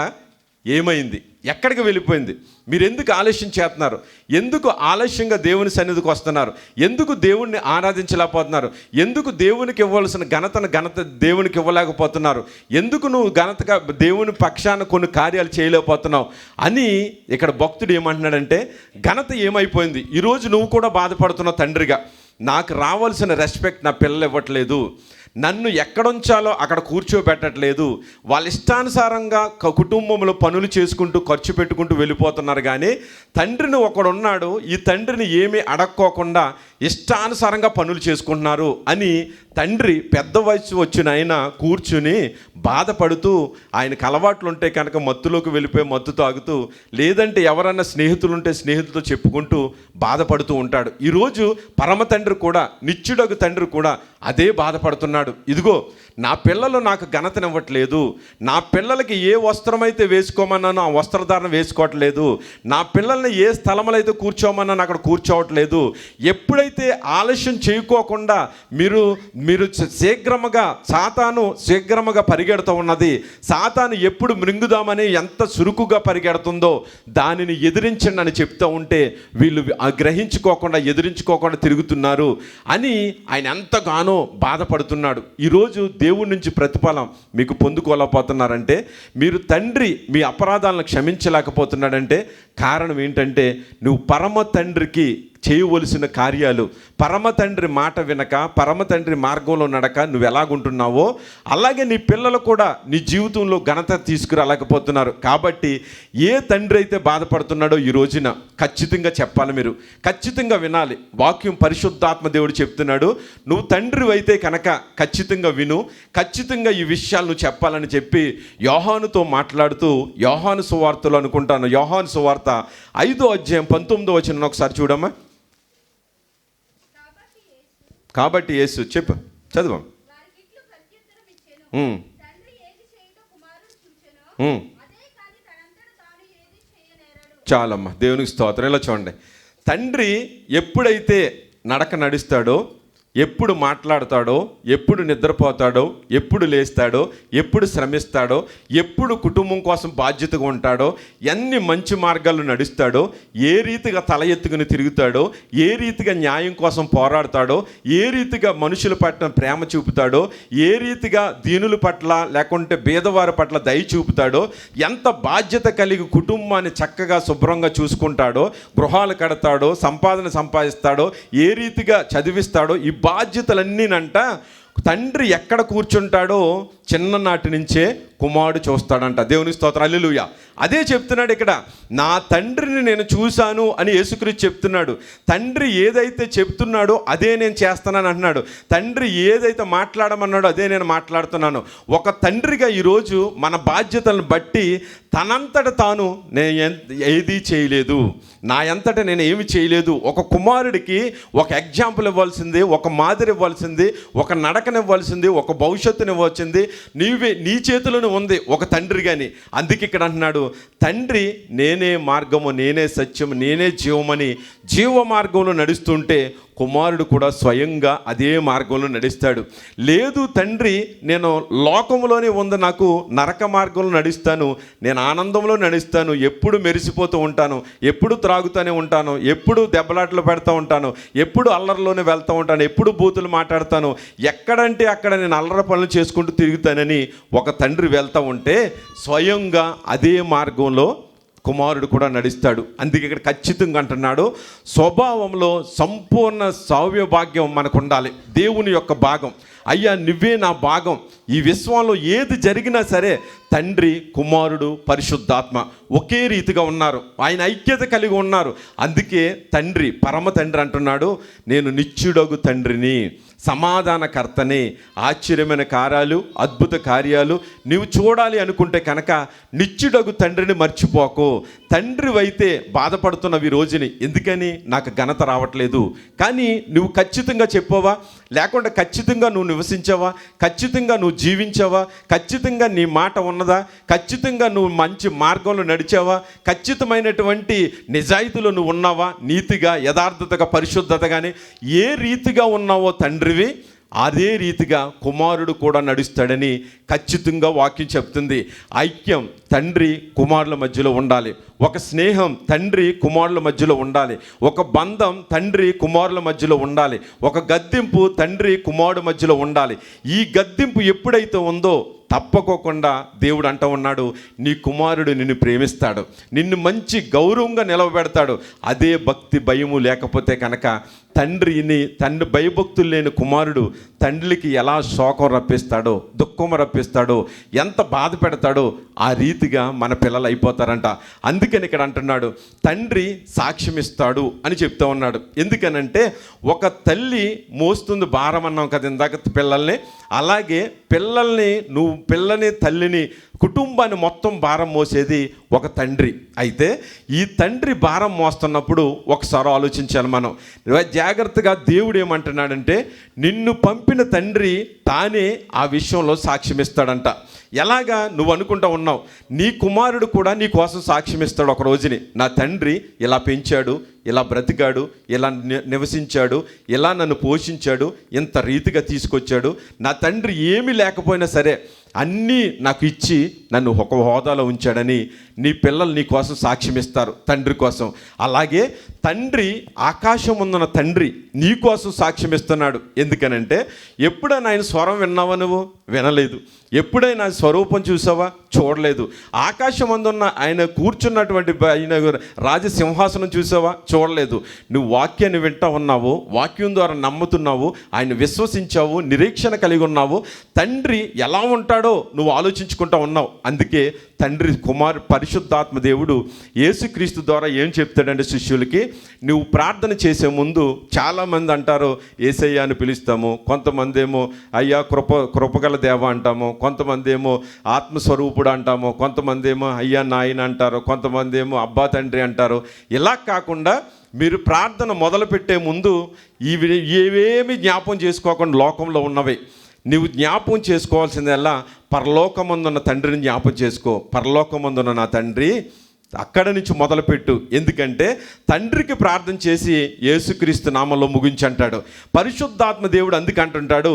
ఏమైంది, ఎక్కడికి వెళ్ళిపోయింది? మీరు ఎందుకు ఆలస్యం చేస్తున్నారు? ఎందుకు ఆలస్యంగా దేవుని సన్నిధికి వస్తున్నారు? ఎందుకు దేవుణ్ణి ఆరాధించలేకపోతున్నారు? ఎందుకు దేవునికి ఇవ్వాల్సిన ఘనత దేవునికి ఇవ్వలేకపోతున్నారు? ఎందుకు నువ్వు ఘనతగా దేవుని పక్షాన కొన్ని కార్యాలు చేయలేకపోతున్నావు అని ఇక్కడ భక్తుడు ఏమంటున్నాడంటే, ఘనత ఏమైపోయింది? ఈరోజు నువ్వు కూడా బాధపడుతున్నావు తండ్రిగా, నాకు రావాల్సిన రెస్పెక్ట్ నా పిల్లలు ఇవ్వట్లేదు, నన్ను ఎక్కడుంచాలో అక్కడ కూర్చోబెట్టట్లేదు, వాళ్ళ ఇష్టానుసారంగా కుటుంబంలో పనులు చేసుకుంటూ ఖర్చు పెట్టుకుంటూ వెళ్ళిపోతున్నారు. కానీ తండ్రిని ఒకడున్నాడు, ఈ తండ్రిని ఏమీ అడక్కోకుండా ఇష్టానుసారంగా పనులు చేసుకుంటున్నారు అని తండ్రి పెద్ద వయసు వచ్చిన ఆయన కూర్చుని బాధపడుతూ, ఆయనకు అలవాట్లు ఉంటే కనుక మత్తులోకి వెళ్ళిపోయి మత్తు తాగుతూ, లేదంటే ఎవరన్నా స్నేహితులు ఉంటే స్నేహితులతో చెప్పుకుంటూ బాధపడుతూ ఉంటాడు. ఈరోజు పరమ తండ్రి కూడా, నిత్యుడగు తండ్రి కూడా అదే బాధపడుతున్నాడు. ఇదిగో నా పిల్లలు నాకు ఘనతనివ్వట్లేదు, నా పిల్లలకి ఏ వస్త్రమైతే వేసుకోమన్నానో ఆ వస్త్రధారణ వేసుకోవట్లేదు, నా పిల్లల్ని ఏ స్థలంలో అయితే కూర్చోమన్నానో అక్కడ కూర్చోవట్లేదు. ఎప్పుడైతే ఆలస్యం చేయకోకుండా మీరు సాతాను శీఘ్రముగా పరిగెడుతూ ఉన్నది, సాతాను ఎప్పుడు మృంగుదామని ఎంత చురుకుగా పరిగెడుతుందో దానిని ఎదిరించండి అని చెప్తూ ఉంటే వీళ్ళు గ్రహించుకోకుండా ఎదిరించుకోకుండా తిరుగుతున్నారు అని ఆయన ఎంతగానో బాధపడుతున్నాడు. ఈరోజు దేవుడి నుంచి ప్రతిఫలం మీకు పొందుకోలేకపోతున్నారంటే, మీరు తండ్రి మీ అపరాధాలను క్షమించలేకపోతున్నాడంటే కారణం ఏంటంటే, నువ్వు పరమ తండ్రికి చేయవలసిన కార్యాలు, పరమ తండ్రి మాట వినక, పరమ తండ్రి మార్గంలో నడక నువ్వు ఎలాగుంటున్నావో అలాగే నీ పిల్లలు కూడా నీ జీవితంలో ఘనత తీసుకురాలేకపోతున్నారు. కాబట్టి ఏ తండ్రి అయితే బాధపడుతున్నాడో ఈ రోజున ఖచ్చితంగా చెప్పాలి, మీరు ఖచ్చితంగా వినాలి. వాక్యం పరిశుద్ధాత్మ దేవుడు చెప్తున్నాడు, నువ్వు తండ్రి అయితే కనుక ఖచ్చితంగా విను, ఖచ్చితంగా ఈ విషయాలు నువ్వు చెప్పాలని చెప్పి యోహానుతో మాట్లాడుతూ, యోహాను సువార్తలో అనుకుంటాను, యోహాను సువార్త 5వ అధ్యాయం 19వ వచనం ఒకసారి చూడమ్మా. కాబట్టి యేసు చెప్పు, చదువు. చాలమ్మా, దేవునికి స్తోత్రం. ఇలా చూడండి, తండ్రి ఎప్పుడైతే నడక నడుస్తాడో, ఎప్పుడు మాట్లాడతాడో, ఎప్పుడు నిద్రపోతాడో, ఎప్పుడు లేస్తాడో, ఎప్పుడు శ్రమిస్తాడో, ఎప్పుడు కుటుంబం కోసం బాధ్యతగా ఉంటాడో, ఎన్ని మంచి మార్గాల్లో నడుస్తాడో, ఏ రీతిగా తల ఎత్తుకుని తిరుగుతాడో, ఏ రీతిగా న్యాయం కోసం పోరాడతాడో, ఏ రీతిగా మనుషుల పట్ల ప్రేమ చూపుతాడో, ఏ రీతిగా దీనుల పట్ల లేకుంటే బీదవారి పట్ల దయ చూపుతాడో, ఎంత బాధ్యత కలిగి కుటుంబాన్ని చక్కగా శుభ్రంగా చూసుకుంటాడో, గృహాలు కడతాడో, సంపాదిస్తాడో, ఏ రీతిగా చదివిస్తాడో, ఈ బాధ్యతలన్నీనంట తండ్రి ఎక్కడ కూర్చుంటాడో చిన్ననాటి నుంచే కుమారుడు చూస్తాడంట. దేవుని స్తోత్రం, హల్లెలూయా. అదే చెప్తున్నాడు ఇక్కడ, నా తండ్రిని నేను చూశాను అని యేసుక్రీస్తు చెప్తున్నాడు. తండ్రి ఏదైతే చెప్తున్నాడో అదే నేను చేస్తానని అంటున్నాడు. తండ్రి ఏదైతే మాట్లాడమన్నాడో అదే నేను మాట్లాడుతున్నాను. ఒక తండ్రిగా ఈరోజు మన బాధ్యతలను బట్టి తనంతట తాను నేను ఏది చేయలేదు, నా అంతట నేను ఏమి చేయలేదు. ఒక కుమారుడికి ఒక ఎగ్జాంపుల్ ఇవ్వాల్సింది, ఒక మాదిరి ఇవ్వాల్సింది, ఒక నడకనివ్వాల్సింది, ఒక భవిష్యత్తునివ్వాల్సింది నీ చేతిలోనే ఉంది ఒక తండ్రి. కానీ అందుకే ఇక్కడ అంటున్నాడు, తండ్రి నేనే మార్గము, నేనే సత్యము, నేనే జీవమని జీవ మార్గంలో నడుస్తుంటే కుమారుడు కూడా స్వయంగా అదే మార్గంలో నడుస్తాడు. లేదు తండ్రి నేను లోకంలోనే ఉంది, నాకు నరక మార్గంలో నడుస్తాను, నేను ఆనందంలో నడుస్తాను, ఎప్పుడు మెరిసిపోతూ ఉంటాను, ఎప్పుడు త్రాగుతూనే ఉంటాను, ఎప్పుడు దెబ్బలాటలు పెడతా ఉంటాను, ఎప్పుడు అల్లరిలోనే వెళ్తూ ఉంటాను, ఎప్పుడు బూతులు మాట్లాడతాను, ఎక్కడంటే అక్కడ నేను అల్లరి పనులు చేసుకుంటూ తిరుగుతానని ఒక తండ్రి వెళ్తూ ఉంటే స్వయంగా అదే మార్గంలో కుమారుడు కూడా నడుస్తాడు. అందుకే ఇక్కడ ఖచ్చితంగా అంటున్నాడు, స్వభావంలో సంపూర్ణ సౌవ్యభాగ్యం మనకు ఉండాలి. దేవుని యొక్క భాగం, అయ్యా నువ్వే నా భాగం. ఈ విశ్వంలో ఏది జరిగినా సరే తండ్రి, కుమారుడు, పరిశుద్ధాత్మ ఒకే రీతిగా ఉన్నారు, ఆయన ఐక్యత కలిగి ఉన్నారు. అందుకే తండ్రి, పరమ తండ్రి అంటున్నాడు, నేను నిత్యుడగు తండ్రిని, సమాధానకర్తని, ఆశ్చర్యమైన కార్యాలు, అద్భుత కార్యాలు నీవు చూడాలి అనుకుంటే కనుక నిత్యుడగు తండ్రిని మర్చిపోకు. తండ్రి అయితే బాధపడుతున్నవి రోజుని, ఎందుకని నాకు ఘనత రావట్లేదు, కానీ నువ్వు ఖచ్చితంగా చెప్పావా, లేకుండా ఖచ్చితంగా నువ్వు నివసించావా, ఖచ్చితంగా నువ్వు జీవించావా, ఖచ్చితంగా నీ మాట ఉన్నదా, ఖచ్చితంగా నువ్వు మంచి మార్గంలో నడిచావా, ఖచ్చితమైనటువంటి నిజాయితీలో నువ్వు ఉన్నావా, నీతిగా, యథార్థతగా, పరిశుద్ధతగానే ఏ రీతిగా ఉన్నావో తండ్రివి, అదే రీతిగా కుమారుడు కూడా నడుస్తాడని ఖచ్చితంగా వాక్యం చెప్తుంది. ఐక్యం తండ్రి కుమారుల మధ్యలో ఉండాలి, ఒక స్నేహం తండ్రి కుమారుల మధ్యలో ఉండాలి, ఒక బంధం తండ్రి కుమారుల మధ్యలో ఉండాలి, ఒక గద్దింపు తండ్రి కుమారుడు మధ్యలో ఉండాలి. ఈ గద్దింపు ఎప్పుడైతే ఉందో తప్పకోకుండా దేవుడు అంటూ ఉన్నాడు, నీ కుమారుడు నిన్ను ప్రేమిస్తాడు, నిన్ను మంచి గౌరవంగా నిలవబెడతాడు. అదే భక్తి భయము లేకపోతే కనుక తండ్రిని భయభక్తులు లేని కుమారుడు తండ్రికి ఎలా శోకం రప్పిస్తాడో, దుఃఖం రప్పిస్తాడో, ఎంత బాధ పెడతాడో ఆ రీతిగా మన పిల్లలు అయిపోతారంట. అందుకని ఇక్కడ అంటున్నాడు, తండ్రి సాక్ష్యం ఇస్తాడు అని చెప్తా ఉన్నాడు. ఎందుకనంటే ఒక తల్లి మోస్తుంది భారం అన్నాం కదా ఇందాక పిల్లల్ని, అలాగే పిల్లని తల్లిని కుటుంబాన్ని మొత్తం భారం మోసేది ఒక తండ్రి. అయితే ఈ తండ్రి భారం మోస్తున్నప్పుడు ఒకసారి ఆలోచించాలి మనం జాగ్రత్తగా. దేవుడు ఏమంటున్నాడంటే, నిన్ను పంపిన తండ్రి తానే ఆ విషయంలో సాక్ష్యం ఇస్తాడంట. ఎలాగా నువ్వు అనుకుంటా ఉన్నావు, నీ కుమారుడు కూడా నీ కోసం సాక్ష్యం ఇస్తాడు ఒక రోజుని, నా తండ్రి ఇలా పెంచాడు, ఇలా బ్రతికాడు, ఇలా నివసించాడు, ఇలా నన్ను పోషించాడు, ఇంత రీతిగా తీసుకొచ్చాడు, నా తండ్రి ఏమీ లేకపోయినా సరే అన్నీ నాకు ఇచ్చి నన్ను ఒక హోదాలో ఉంచాడని నీ పిల్లలు నీ కోసం సాక్ష్యం ఇస్తారు తండ్రి కోసం. అలాగే తండ్రి, ఆకాశం ఉందన్న తండ్రి నీ కోసం సాక్ష్యం ఇస్తున్నాడు. ఎందుకనంటే ఎప్పుడైనా ఆయన స్వరం విన్నావా, నువ్వు వినలేదు. ఎప్పుడైనా స్వరూపం చూసావా, చూడలేదు. ఆకాశం అందున్న ఆయన కూర్చున్నటువంటి ఆయన రాజసింహాసనం చూసావా, చూడలేదు. నువ్వు వాక్యాన్ని వింటా ఉన్నావు, వాక్యం ద్వారా నమ్ముతున్నావు, ఆయన విశ్వసించావు, నిరీక్షణ కలిగి ఉన్నావు. తండ్రి ఎలా ఉంటాడో నువ్వు ఆలోచించుకుంటా ఉన్నావు. అందుకే తండ్రి, పరిశుద్ధాత్మ దేవుడు యేసుక్రీస్తు ద్వారా ఏం చెప్తాడంటే శిష్యులకి, నువ్వు ప్రార్థన చేసే ముందు చాలామంది అంటారు యేసయ్య అని పిలుస్తాము, కొంతమంది ఏమో అయ్యా కృపగల దేవ అంటాము, కొంతమంది ఏమో ఆత్మస్వరూపుడు అంటాము, కొంతమంది ఏమో అయ్యా నాయన అంటారు, కొంతమంది ఏమో అబ్బా తండ్రి అంటారు. ఇలా కాకుండా మీరు ప్రార్థన మొదలుపెట్టే ముందు ఏవేమి జ్ఞాపం చేసుకోకుండా లోకంలో ఉన్నవి నీవు జ్ఞాపం చేసుకోవాల్సిందల్లా పరలోకమందున్న తండ్రిని జ్ఞాపం చేసుకో. పరలోకమందున్న నా తండ్రి, అక్కడ నుంచి మొదలుపెట్టు. ఎందుకంటే తండ్రికి ప్రార్థన చేసి యేసుక్రీస్తు నామంలో ముగించంటాడు పరిశుద్ధాత్మ దేవుడు. అందుకంటుంటాడు,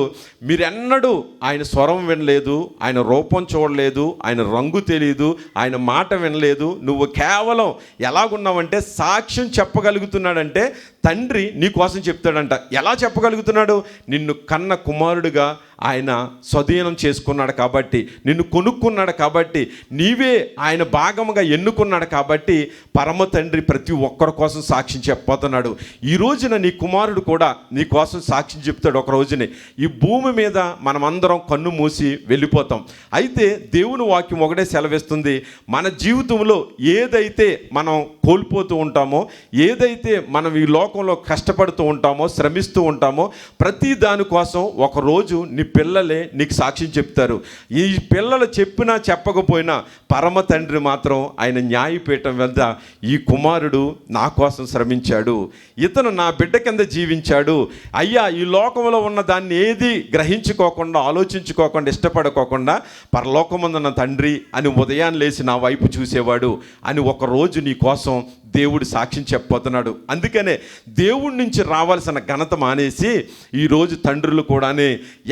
మీరెన్నడూ ఆయన స్వరం వినలేదు, ఆయన రూపం చూడలేదు, ఆయన రంగు తెలియదు, ఆయన మాట వినలేదు. నువ్వు కేవలం ఎలాగున్నావంటే సాక్ష్యం చెప్పగలుగుతున్నాడంటే తండ్రి నీ కోసం చెప్తాడంట. ఎలా చెప్పగలుగుతున్నాడు? నిన్ను కన్న కుమారుడుగా ఆయన స్వధీనం చేసుకున్నాడు కాబట్టి, నిన్ను కొనుక్కున్నాడు కాబట్టి, నీవే ఆయన భాగముగా ఎన్నుకున్నాడు కాబట్టి పరమ తండ్రి ప్రతి ఒక్కరి కోసం సాక్ష్యం చెప్పబోతున్నాడు. ఈ రోజున నీ కుమారుడు కూడా నీ కోసం సాక్ష్యం చెప్తాడు ఒక రోజునే. ఈ భూమి మీద మనమందరం కన్ను మూసి వెళ్ళిపోతాం. అయితే దేవుని వాక్యం ఒకటే సెలవిస్తుంది, మన జీవితంలో ఏదైతే మనం కోల్పోతూ ఉంటామో, ఏదైతే మనం ఈ లోకంలో కష్టపడుతూ ఉంటామో, శ్రమిస్తూ ఉంటామో, ప్రతి దానికోసం ఒకరోజు నీ పిల్లలే నీకు సాక్ష్యం చెప్తారు. ఈ పిల్లలు చెప్పినా చెప్పకపోయినా పరమ తండ్రి మాత్రం ఆయన న్యాయపీఠం వద్ద ఈ కుమారుడు నా కోసం శ్రమించాడు, ఇతను నా బిడ్డ కింద జీవించాడు, అయ్యా ఈ లోకంలో ఉన్న దాన్ని ఏది గ్రహించుకోకుండా, ఆలోచించుకోకుండా, ఇష్టపడుకోకుండా పరలోకముందున్న తండ్రి అని ఉదయాన్ని లేచి నా వైపు చూసేవాడు అని ఒకరోజు నీ కోసం దేవుడు సాక్ష్యం చెప్పబోతున్నాడు. అందుకనే దేవుడి నుంచి రావాల్సిన ఘనత మానేసి ఈరోజు తండ్రులు కూడానే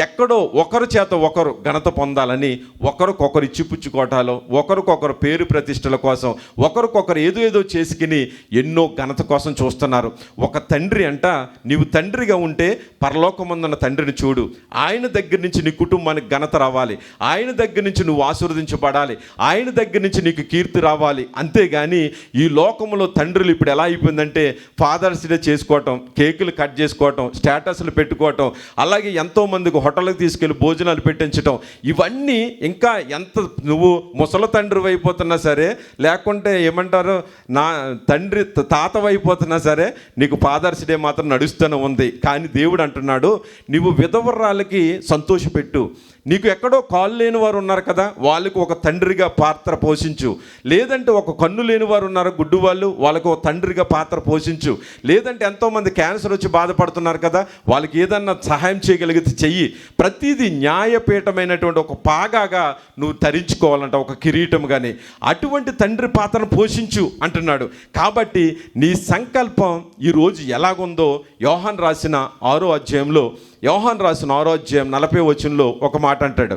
ఎక్కడో ఒకరి చేత ఒకరు ఘనత పొందాలని ఒకరికొకరు ఇచ్చిపుచ్చుకోవటాలు, ఒకరికొకరు పేరు ప్రతిష్టల కోసం ఒకరికొకరు ఏదో చేసుకుని ఎన్నో ఘనత కోసం చూస్తున్నారు. ఒక తండ్రి అంట, నీవు తండ్రిగా ఉంటే పరలోకమందున్న తండ్రిని చూడు. ఆయన దగ్గర నుంచి నీ కుటుంబానికి ఘనత రావాలి, ఆయన దగ్గర నుంచి నువ్వు ఆశీర్వదించబడాలి, ఆయన దగ్గర నుంచి నీకు కీర్తి రావాలి. అంతేగాని ఈ లోకంలో తండ్రులు ఇప్పుడు ఎలా అయిపోయిందంటే ఫాదర్స్ డే చేసుకోవటం, కేకులు కట్ చేసుకోవటం, స్టేటస్లు పెట్టుకోవటం, అలాగే ఎంతోమందికి హోటల్కి తీసుకెళ్ళి భోజనాలు పెట్టించటం, ఇవన్నీ ఇంకా ఎంత నువ్వు ముసలి తండ్రి అయిపోతున్నా సరే, లేకుంటే ఏమంటారు నా తండ్రి తాత అయిపోతున్నా సరే, నీకు ఫాదర్స్ డే మాత్రం నడుస్తూనే ఉంది. కానీ దేవుడు అంటున్నాడు, నువ్వు విధవరాలకి సంతోషపెట్టు. నీకు ఎక్కడో కాళ్ళు లేని వారు ఉన్నారు కదా, వాళ్ళకు ఒక తండ్రిగా పాత్ర పోషించు. లేదంటే ఒక కన్ను లేని వారు ఉన్నారు గుడ్డు వాళ్ళు, వాళ్ళకు ఒక తండ్రిగా పాత్ర పోషించు. లేదంటే ఎంతోమంది క్యాన్సర్ వచ్చి బాధపడుతున్నారు కదా, వాళ్ళకి ఏదన్నా సహాయం చేయగలిగితే చెయ్యి. ప్రతిదీ న్యాయపీఠమైనటువంటి ఒక పాగాగా నువ్వు ధరించుకోవాలంట, ఒక కిరీటం కానీ. అటువంటి తండ్రి పాత్రను పోషించు అంటున్నాడు. కాబట్టి నీ సంకల్పం ఈరోజు ఎలాగుందో యోహాను రాసిన 6వ అధ్యాయంలో 40వ వచనంలో ఒక మాట అంటాడు.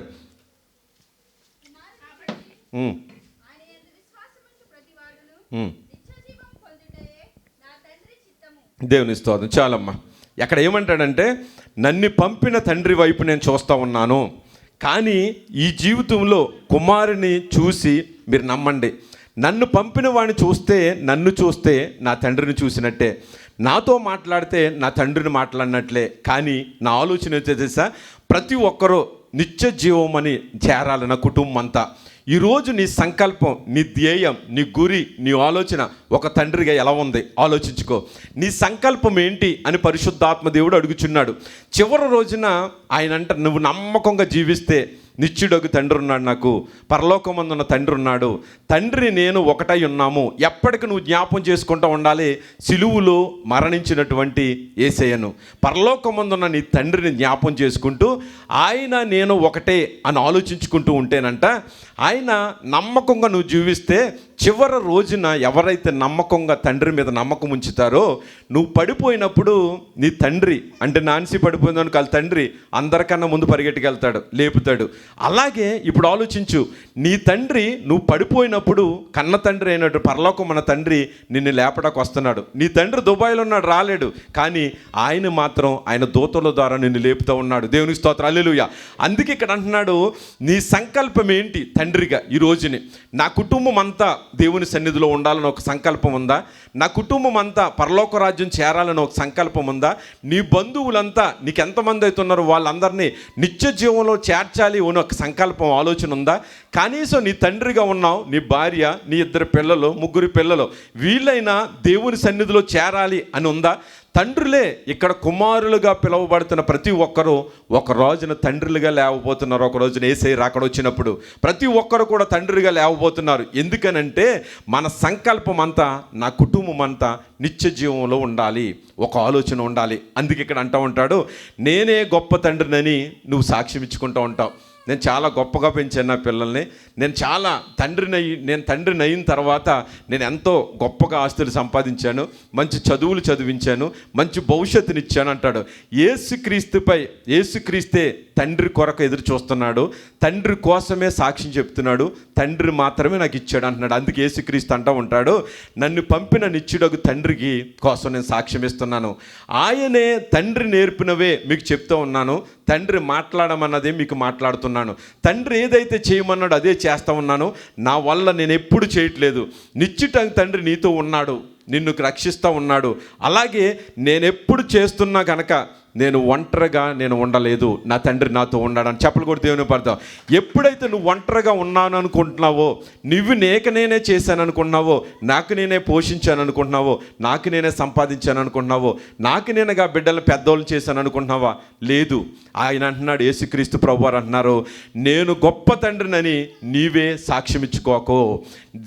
దేవుని స్తోత్రం. చాలమ్మా. ఎక్కడ ఏమంటాడంటే, నన్ను పంపిన తండ్రి వైపు నేను చూస్తూ ఉన్నాను, కానీ ఈ జీవితంలో కుమారుని చూసి మీరు నమ్మండి. నన్ను పంపిన వాడిని చూస్తే, నన్ను చూస్తే నా తండ్రిని చూసినట్టే, నాతో మాట్లాడితే నా తండ్రిని మాట్లాడినట్లే. కానీ నా ఆలోచన అయితే తెలుసా, ప్రతి ఒక్కరూ నిత్య జీవమని చేరాలి నా కుటుంబం అంతా. ఈరోజు నీ సంకల్పం, నీ ధ్యేయం, నీ గురి, నీ ఆలోచన ఒక తండ్రిగా ఎలా ఉంది ఆలోచించుకో. నీ సంకల్పం ఏంటి అని పరిశుద్ధాత్మ దేవుడు అడుగుచున్నాడు. చివరి రోజున ఆయన అంట, నువ్వు నమ్మకంగా జీవిస్తే నిత్యుడొక తండ్రి ఉన్నాడు, నాకు పరలోకమందున్న తండ్రి ఉన్నాడు, తండ్రి నేను ఒకటై ఉన్నాము. ఎప్పటికి నువ్వు జ్ఞాపం చేసుకుంటూ ఉండాలి సిలువులో మరణించినటువంటి యేసయ్యను. పరలోకమందున్న నీ తండ్రిని జ్ఞాపం చేసుకుంటూ ఆయన నేను ఒకటే అని ఆలోచించుకుంటూ ఉంటేనంట, ఆయన నమ్మకంగా నువ్వు జీవిస్తే చివరి రోజున ఎవరైతే నమ్మకంగా తండ్రి మీద నమ్మకం ఉంచుతారో, నువ్వు పడిపోయినప్పుడు నీ తండ్రి, అంటే నాన్సీ పడిపోయిందని వాళ్ళ తండ్రి అందరికన్నా ముందు పరిగెట్టుకెళ్తాడు, లేపుతాడు. అలాగే ఇప్పుడు ఆలోచించు, నీ తండ్రి నువ్వు పడిపోయినప్పుడు కన్న తండ్రి అయినట్టు పరలోకం మన తండ్రి నిన్ను లేపడానికి వస్తున్నాడు. నీ తండ్రి దుబాయ్లో ఉన్నాడు, రాలేడు, కానీ ఆయన మాత్రం ఆయన దూతల ద్వారా నిన్ను లేపుతూ ఉన్నాడు. దేవునికి స్తోత్రం, హల్లెలూయా. అందుకే ఇక్కడ అంటున్నాడు, నీ సంకల్పం ఏంటి తండ్రిగా ఈ రోజుని? నా కుటుంబం అంతా దేవుని సన్నిధిలో ఉండాలని ఒక సంకల్పం ఉందా? నా కుటుంబం అంతా పరలోక రాజ్యం చేరాలని ఒక సంకల్పం ఉందా? నీ బంధువులంతా నీకు ఎంతమంది అవుతున్నారో వాళ్ళందరినీ నిత్య జీవంలో చేర్చాలి అని ఒక సంకల్పం, ఆలోచన ఉందా? కనీసం నీ తండ్రిగా ఉన్నావు, నీ భార్య, నీ 2 పిల్లలు, 3 పిల్లలు, వీళ్ళైనా దేవుని సన్నిధిలో చేరాలి అని ఉందా? తండ్రులే ఇక్కడ కుమారులుగా పిలువబడుతున్న ప్రతి ఒక్కరూ ఒక రోజున తండ్రులుగా లేవబోతున్నారు. ఒక రోజున యేసయ్య రాకడ వచ్చినప్పుడు ప్రతి ఒక్కరు కూడా తండ్రిగా లేవబోతున్నారు. ఎందుకనంటే మన సంకల్పం అంతా, నా కుటుంబం అంతా నిత్య జీవంలో ఉండాలి, ఒక ఆలోచన ఉండాలి. అందుకే ఇక్కడ అంటూ ఉంటాడు, నేనే గొప్ప తండ్రినని నువ్వు సాక్ష్యం ఇచ్చుకుంటూ ఉంటావు. నేను చాలా గొప్పగా పెంచాను నా పిల్లల్ని, నేను తండ్రిని అయిన తర్వాత నేను ఎంతో గొప్పగా ఆస్తులు సంపాదించాను, మంచి చదువులు చదివించాను, మంచి భవిష్యత్తుని ఇచ్చాను అంటాడు. యేసుక్రీస్తే తండ్రి కొరకు ఎదురు చూస్తున్నాడు, తండ్రి కోసమే సాక్ష్యం చెప్తున్నాడు, తండ్రి మాత్రమే నాకు ఇచ్చాడు అంటున్నాడు. అందుకే యేసుక్రీస్తు అంటూ ఉంటాడు, నన్ను పంపిన నిత్యుడగు తండ్రికి కోసం నేను సాక్ష్యం ఇస్తున్నాను. ఆయనే తండ్రి నేర్పినవే మీకు చెప్తూ ఉన్నాను, తండ్రి మాట్లాడమన్నదే మీకు మాట్లాడుతున్నాను, తండ్రి ఏదైతే చేయమన్నాడో అదే చేస్తూ ఉన్నాను. నా వల్ల నేను ఎప్పుడు చేయట్లేదు, నిత్యుట తండ్రి నీతో ఉన్నాడు, నిన్ను రక్షిస్తూ ఉన్నాడు. అలాగే నేను ఎప్పుడు చేస్తున్నా కనుక నేను ఒంటరిగా ఉండలేదు, నా తండ్రి నాతో ఉన్నాడని చెప్పలు కూడా దేవుని పడతావు. ఎప్పుడైతే నువ్వు ఒంటరిగా ఉన్నాను అనుకుంటున్నావో, నువ్వు నేనే చేశాను అనుకుంటున్నావో, నాకు నేనే పోషించాను అనుకుంటున్నావో, నాకు నేనే సంపాదించాను అనుకుంటున్నావో, నాకు నేనేగా బిడ్డలు పెద్దోళ్ళు చేశాను అనుకుంటున్నావా? లేదు. ఆయన అంటున్నాడు, యేసుక్రీస్తు ప్రభువారు అంటున్నారు, నేను గొప్ప తండ్రినని నీవే సాక్ష్యం ఇచ్చుకోకు.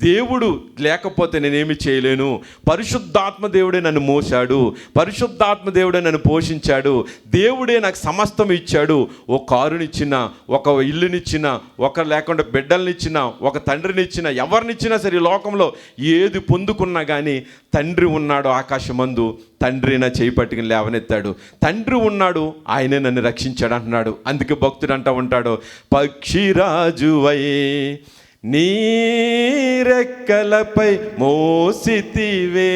దేవుడు లేకపోతే నేనేమి చేయలేను, పరిశుద్ధాత్మ దేవుడే నన్ను మోసాడు, పరిశుద్ధాత్మ దేవుడే నన్ను పోషించాడు, దేవుడే నాకు సమస్తం ఇచ్చాడు. ఓ కారునిచ్చిన, ఒక ఇల్లునిచ్చిన, ఒక లేకుండా బిడ్డలనిచ్చిన, ఒక తండ్రినిచ్చిన, ఎవరినిచ్చినా సరే ఈ లోకంలో ఏది పొందుకున్నా కానీ తండ్రి ఉన్నాడు ఆకాశమందు, తండ్రి నా చేయి పట్టుకుని లేవనెత్తాడు, తండ్రి ఉన్నాడు, ఆయనే నన్ను రక్షించాడు అంటున్నాడు. అందుకే భక్తుడు అంటూ ఉంటాడు, పక్షిరాజువై నీ రెక్కలపై మోసితివే,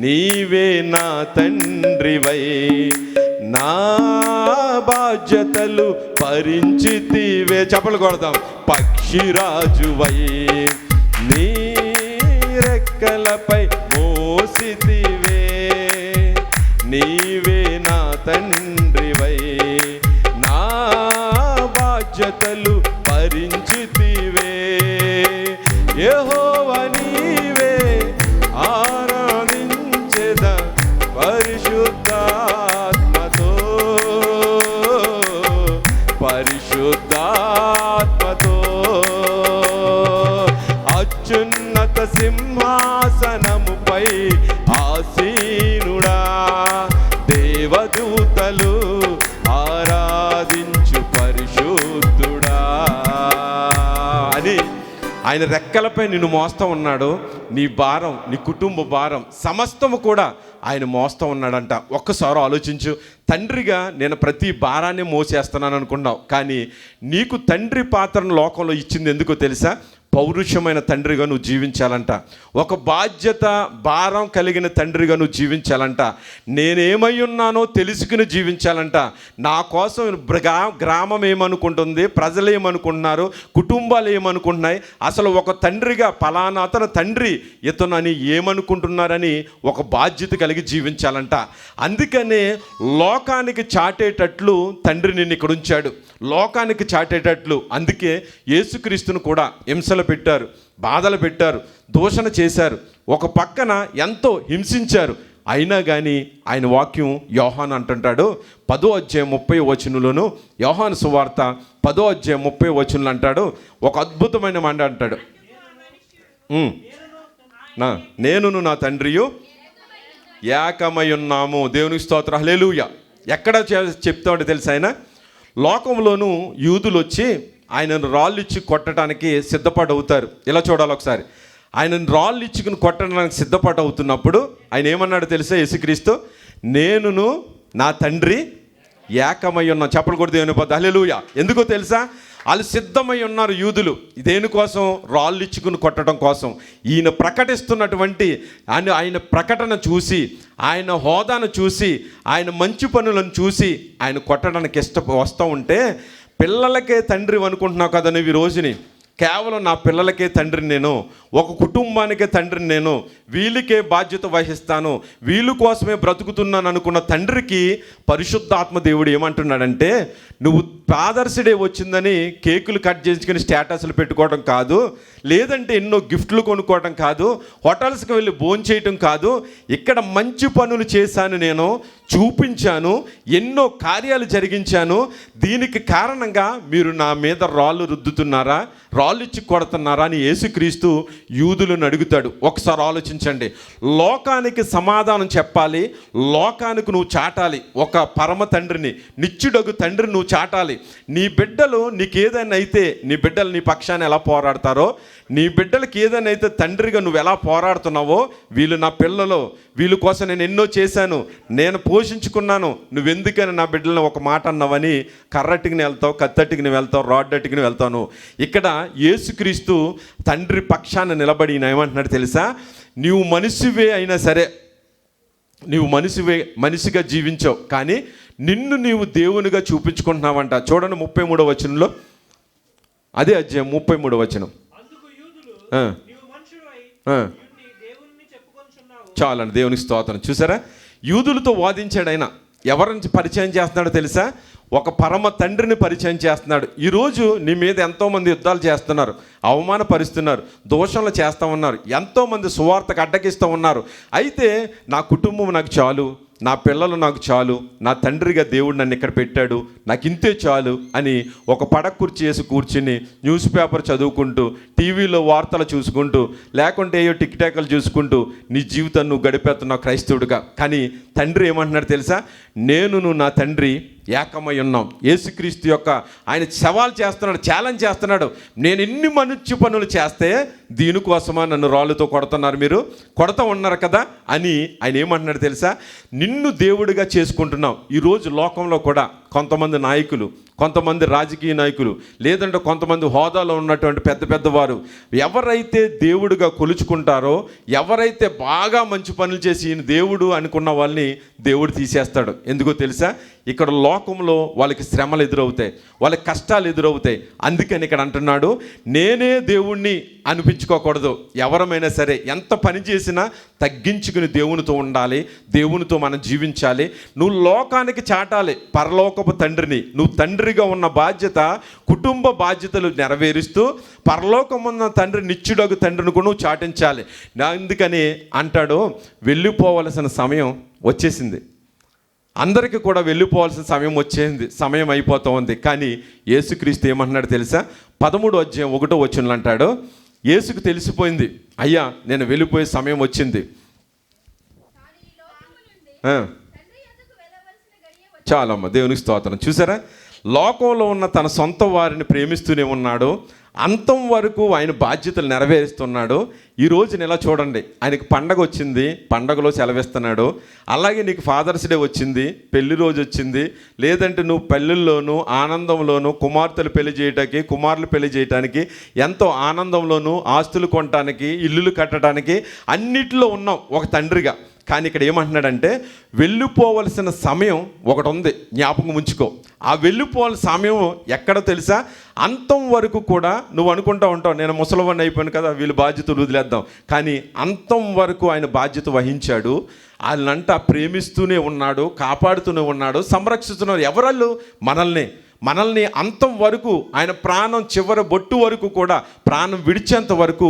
నీవే నా తండ్రివై నా బాధ్యతలు భరించితివే. చప్పలు కొడదాం. పక్షిరాజువై నీ రెక్కలపై మోసితివే, నీవే నా తండ్రివై నా బాధ్యతలు భరించితివే. యెహోవా నీవే ఆరాధించెద పరిశుద్ధాత్మతో, పరిశుద్ధాత్మతో. అత్యున్నత సింహాసనముపై ఆసీనుడా, దేవదూతలు ఆరాధించు పరిశుద్ధుడా అని ఆయన రెక్కలపై నిన్ను మోస్తూ ఉన్నాడు. నీ భారం, నీ కుటుంబ భారం సమస్తము కూడా ఆయన మోస్తూ ఉన్నాడంట. ఒక్కసారి ఆలోచించు. తండ్రిగా నేను ప్రతి భారాన్ని మోసేస్తున్నాను అనుకున్నావు, కానీ నీకు తండ్రి పాత్రను లోకంలో ఇచ్చింది ఎందుకో తెలుసా? పౌరుషమైన తండ్రిగా నువ్వు జీవించాలంట. ఒక బాధ్యత భారం కలిగిన తండ్రిగా నువ్వు జీవించాలంట. నేనేమై ఉన్నానో తెలుసుకుని జీవించాలంట. నా కోసం గ్రామం ఏమనుకుంటుంది, ప్రజలు ఏమనుకుంటున్నారు, కుటుంబాలు ఏమనుకుంటున్నాయి, అసలు ఒక తండ్రిగా పలానా అతను తండ్రి ఇతను అని ఏమనుకుంటున్నారని ఒక బాధ్యత కలిగి జీవించాలంట. అందుకనే లోకానికి చాటేటట్లు తండ్రి నిన్ను ఇక్కడ ఉంచాడు, లోకానికి చాటేటట్లు. అందుకే యేసుక్రీస్తును కూడా హింసలు పెట్టారు, బాధలు పెట్టారు, దూషణ చేశారు, ఒక పక్కన ఎంతో హింసించారు. అయినా కానీ ఆయన వాక్యం యోహాను అంటుంటాడు 10వ అధ్యాయం 30వ వచనంలోను, యోహాను సువార్త 10వ అధ్యాయం 30వ వచనంలో అంటాడు, ఒక అద్భుతమైన మాట అంటాడు, నేనును నా తండ్రియు ఏకమై ఉన్నాము. దేవునికి స్తోత్రం, హల్లెలూయా. ఎక్కడ చెప్తామంటే తెలుసా? ఆయన లోకంలోనూ యూదులు వచ్చి ఆయనను రాళ్ళు ఇచ్చి కొట్టడానికి సిద్ధపడవుతారు. ఇలా చూడాలి ఒకసారి. ఆయనను రాళ్ళు ఇచ్చుకుని కొట్టడానికి సిద్ధపడవుతున్నప్పుడు ఆయన ఏమన్నాడు తెలుసా? యేసుక్రీస్తు, నేనును నా తండ్రి ఏకమై ఉన్నాం. చెప్పలు కూడా దేవుని పద్ధతి, హల్లెలూయా. ఎందుకో తెలుసా? వాళ్ళు సిద్ధమై ఉన్నారు యూదులు. దేనికోసం? రాళ్ళు ఇచ్చుకుని కొట్టడం కోసం. ఈయన ప్రకటిస్తున్నటువంటి ఆయన ప్రకటన చూసి, ఆయన హోదాను చూసి, ఆయన మంచి పనులను చూసి ఆయన కొట్టడానికి వస్తూ ఉంటే, పిల్లలకే తండ్రి అనుకుంటున్నావు కదా నువ్వు ఈ రోజుని. కేవలం నా పిల్లలకే తండ్రిని నేను, ఒక కుటుంబానికే తండ్రిని నేను, వీళ్ళకే బాధ్యత వహిస్తాను, వీళ్ళ కోసమే బ్రతుకుతున్నాను అనుకున్న తండ్రికి పరిశుద్ధాత్మ దేవుడు ఏమంటున్నాడంటే, నువ్వు ఫాదర్స్ డే వచ్చిందని కేకులు కట్ చేసుకుని స్టేటస్లు పెట్టుకోవడం కాదు, లేదంటే ఎన్నో గిఫ్ట్లు కొనుక్కోవడం కాదు, హోటల్స్కి వెళ్ళి భోంచేయటం కాదు, ఇక్కడ మంచి పనులు చేశాను, నేను చూపించాను, ఎన్నో కార్యాలు జరిగించాను. దీనికి కారణంగా మీరు నా మీద రాళ్ళు రుద్దుతున్నారా, రాళ్ళు ఇచ్చి కొడుతున్నారా అని యేసుక్రీస్తు యూదులను అడుగుతాడు. ఒకసారి ఆలోచించండి. లోకానికి సమాధానం చెప్పాలి, లోకానికి నువ్వు చాటాలి. ఒక పరమ తండ్రిని, నిత్యుడగు తండ్రిని నువ్వు చాటాలి. నీ బిడ్డలు నీకు ఏదైనా అయితే, నీ బిడ్డలు నీ పక్షాన్ని ఎలా పోరాడతారో, నీ బిడ్డలకి ఏదైనా అయితే తండ్రిగా నువ్వు ఎలా పోరాడుతున్నావో, వీళ్ళు నా పిల్లలు, వీళ్ళ కోసం నేను ఎన్నో చేశాను, నేను పోషించుకున్నాను, నువ్వెందుకని నా బిడ్డలను ఒక మాట అన్నావని కర్రటికి వెళ్తావు, కత్తటికి వెళ్తావు, రాడ్డటికి వెళ్తాను. ఇక్కడ యేసుక్రీస్తు తండ్రి పక్షాన నిలబడి ఏమంటున్నాడు తెలుసా? నీవు మనిషివే అయినా సరే, నీవు మనిషిగా జీవించావు, కానీ నిన్ను నీవు దేవునిగా చూపించుకుంటున్నావంట. చూడండి 33వ వచనంలో, అదే అధ్యాయం 33వ వచనం. చాలండి, దేవునికి స్తోత్రం. చూసారా? యూదులతో వాదించాడు ఆయన. ఎవరిని పరిచయం చేస్తున్నాడో తెలుసా? ఒక పరమ తండ్రిని పరిచయం చేస్తున్నాడు. ఈరోజు నీ మీద ఎంతోమంది యుద్ధాలు చేస్తున్నారు, అవమానపరుస్తున్నారు, దోషంలు చేస్తూ ఉన్నారు, ఎంతోమంది సువార్తకు అడ్డగిస్తూ ఉన్నారు. అయితే నా కుటుంబం నాకు చాలు, నా పిల్లలు నాకు చాలు, నా తండ్రిగా దేవుడు నన్ను ఇక్కడ పెట్టాడు, నాకు ఇంతే చాలు అని ఒక పడక కుర్చీ వేసి కూర్చుని న్యూస్ పేపర్ చదువుకుంటూ, టీవీలో వార్తలు చూసుకుంటూ, లేకుంటే ఏయో టిక్టాక్లు చూసుకుంటూ నీ జీవితాన్ని నువ్వు గడిపేస్తున్నావు క్రైస్తవుడిగా. కానీ తండ్రి ఏమంటున్నాడు తెలుసా? నేనును నా తండ్రి ఏకమై ఉన్నాం. యేసుక్రీస్తు యొక్క ఆయన సవాల్ చేస్తున్నాడు, ఛాలెంజ్ చేస్తున్నాడు. నేను ఎన్ని మనుష్య పనులు చేస్తే దీనికోసమా నన్ను రాళ్ళతో కొడుతున్నారు, మీరు కొడతా ఉన్నారు కదా అని ఆయన ఏమంటున్నాడు తెలుసా? నిన్ను దేవుడిగా చేసుకుంటున్నావు. ఈరోజు లోకంలో కూడా కొంతమంది నాయకులు, కొంతమంది రాజకీయ నాయకులు, లేదంటే కొంతమంది హోదాలో ఉన్నటువంటి పెద్ద పెద్దవారు ఎవరైతే దేవుడిగా కొలుచుకుంటారో, ఎవరైతే బాగా మంచి పనులు చేసి ఈయన దేవుడు అనుకున్న వాళ్ళని దేవుడు తీసేస్తాడు. ఎందుకో తెలుసా? ఇక్కడ లోకంలో వాళ్ళకి శ్రమలు ఎదురవుతాయి, వాళ్ళకి కష్టాలు ఎదురవుతాయి. అందుకని ఇక్కడ అంటున్నాడు, నేనే దేవుణ్ణి అనిపించుకోకూడదు. ఎవరమైనా సరే ఎంత పని చేసినా తగ్గించుకుని దేవునితో ఉండాలి, దేవునితో మనం జీవించాలి. నువ్వు లోకానికి చాటాలి పరలోకపు తండ్రిని. నువ్వు తండ్రిగా ఉన్న బాధ్యత, కుటుంబ బాధ్యతలు నెరవేరుస్తూ పరలోకమున్న తండ్రి, నిత్యుడగు తండ్రిని కూడా నువ్వు చాటించాలి. అందుకని అంటాడు, వెళ్ళిపోవలసిన సమయం వచ్చేసింది. అందరికీ కూడా వెళ్ళిపోవాల్సిన సమయం అయిపోతూ ఉంది. కానీ యేసుక్రీస్తు ఏమంటున్నాడు తెలుసా? 13వ అధ్యాయం 1వ వచనంలో అంటాడు, యేసుకు తెలిసిపోయింది, అయ్యా నేను వెళ్ళిపోయే సమయం వచ్చింది. చాలమ్మ, దేవునికి స్తోత్రం. చూసారా, లోకంలో ఉన్న తన సొంత వారిని ప్రేమిస్తూనే ఉన్నాడు, అంతం వరకు ఆయన బాధ్యతలు నెరవేరుస్తున్నాడు. ఈ రోజున ఇలా చూడండి, ఆయనకి పండగ వచ్చింది, పండగలో సెలవిస్తున్నాడు. అలాగే నీకు ఫాదర్స్ డే వచ్చింది, పెళ్లి రోజు వచ్చింది, లేదంటే నువ్వు పెళ్ళిల్లోనూ ఆనందంలోనూ కుమార్తెలు పెళ్లి చేయటానికి, కుమారులు పెళ్లి చేయటానికి, ఎంతో ఆనందంలోనూ ఆస్తులు కొనటానికి, ఇల్లులు కట్టడానికి అన్నిటిలో ఉన్నావు ఒక తండ్రిగా. కానీ ఇక్కడ ఏమంటున్నాడంటే, వెళ్ళిపోవలసిన సమయం ఒకటి ఉంది, జ్ఞాపకం ఉంచుకో. ఆ వెళ్ళిపోవాల్సిన సమయం ఎక్కడో తెలుసా? అంతం వరకు కూడా నువ్వు అనుకుంటూ ఉంటావు, నేను ముసలివాడిని అయిపోయాను కదా, వీళ్ళు బాధ్యతలు వదిలేద్దాం. కానీ అంతం వరకు ఆయన బాధ్యత వహించాడు. వాళ్ళంతా ప్రేమిస్తూనే ఉన్నాడు, కాపాడుతూనే ఉన్నాడు, సంరక్షిస్తున్నారు. ఎవరళ్ళు? మనల్ని అంతం వరకు, ఆయన ప్రాణం చివరి బొట్టు వరకు కూడా, ప్రాణం విడిచేంత వరకు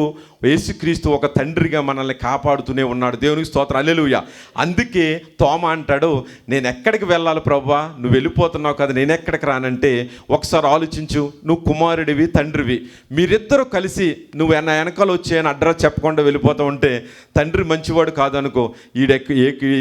యేసుక్రీస్తు ఒక తండ్రిగా మనల్ని కాపాడుతూనే ఉన్నాడు. దేవునికి స్తోత్రం, హల్లెలూయా. అందుకే తోమ అంటాడు, నేను ఎక్కడికి వెళ్ళాలి ప్రభువా, నువ్వు వెళ్ళిపోతున్నావు కదా, నేను ఎక్కడికి రానంటే, ఒకసారి ఆలోచించు, నువ్వు కుమారుడివి, తండ్రివి, మీరిద్దరూ కలిసి నువ్వు నా వెనకాల వచ్చేయని అడ్రస్ చెప్పకుండా వెళ్ళిపోతూ ఉంటే, తండ్రి మంచివాడు కాదనుకో,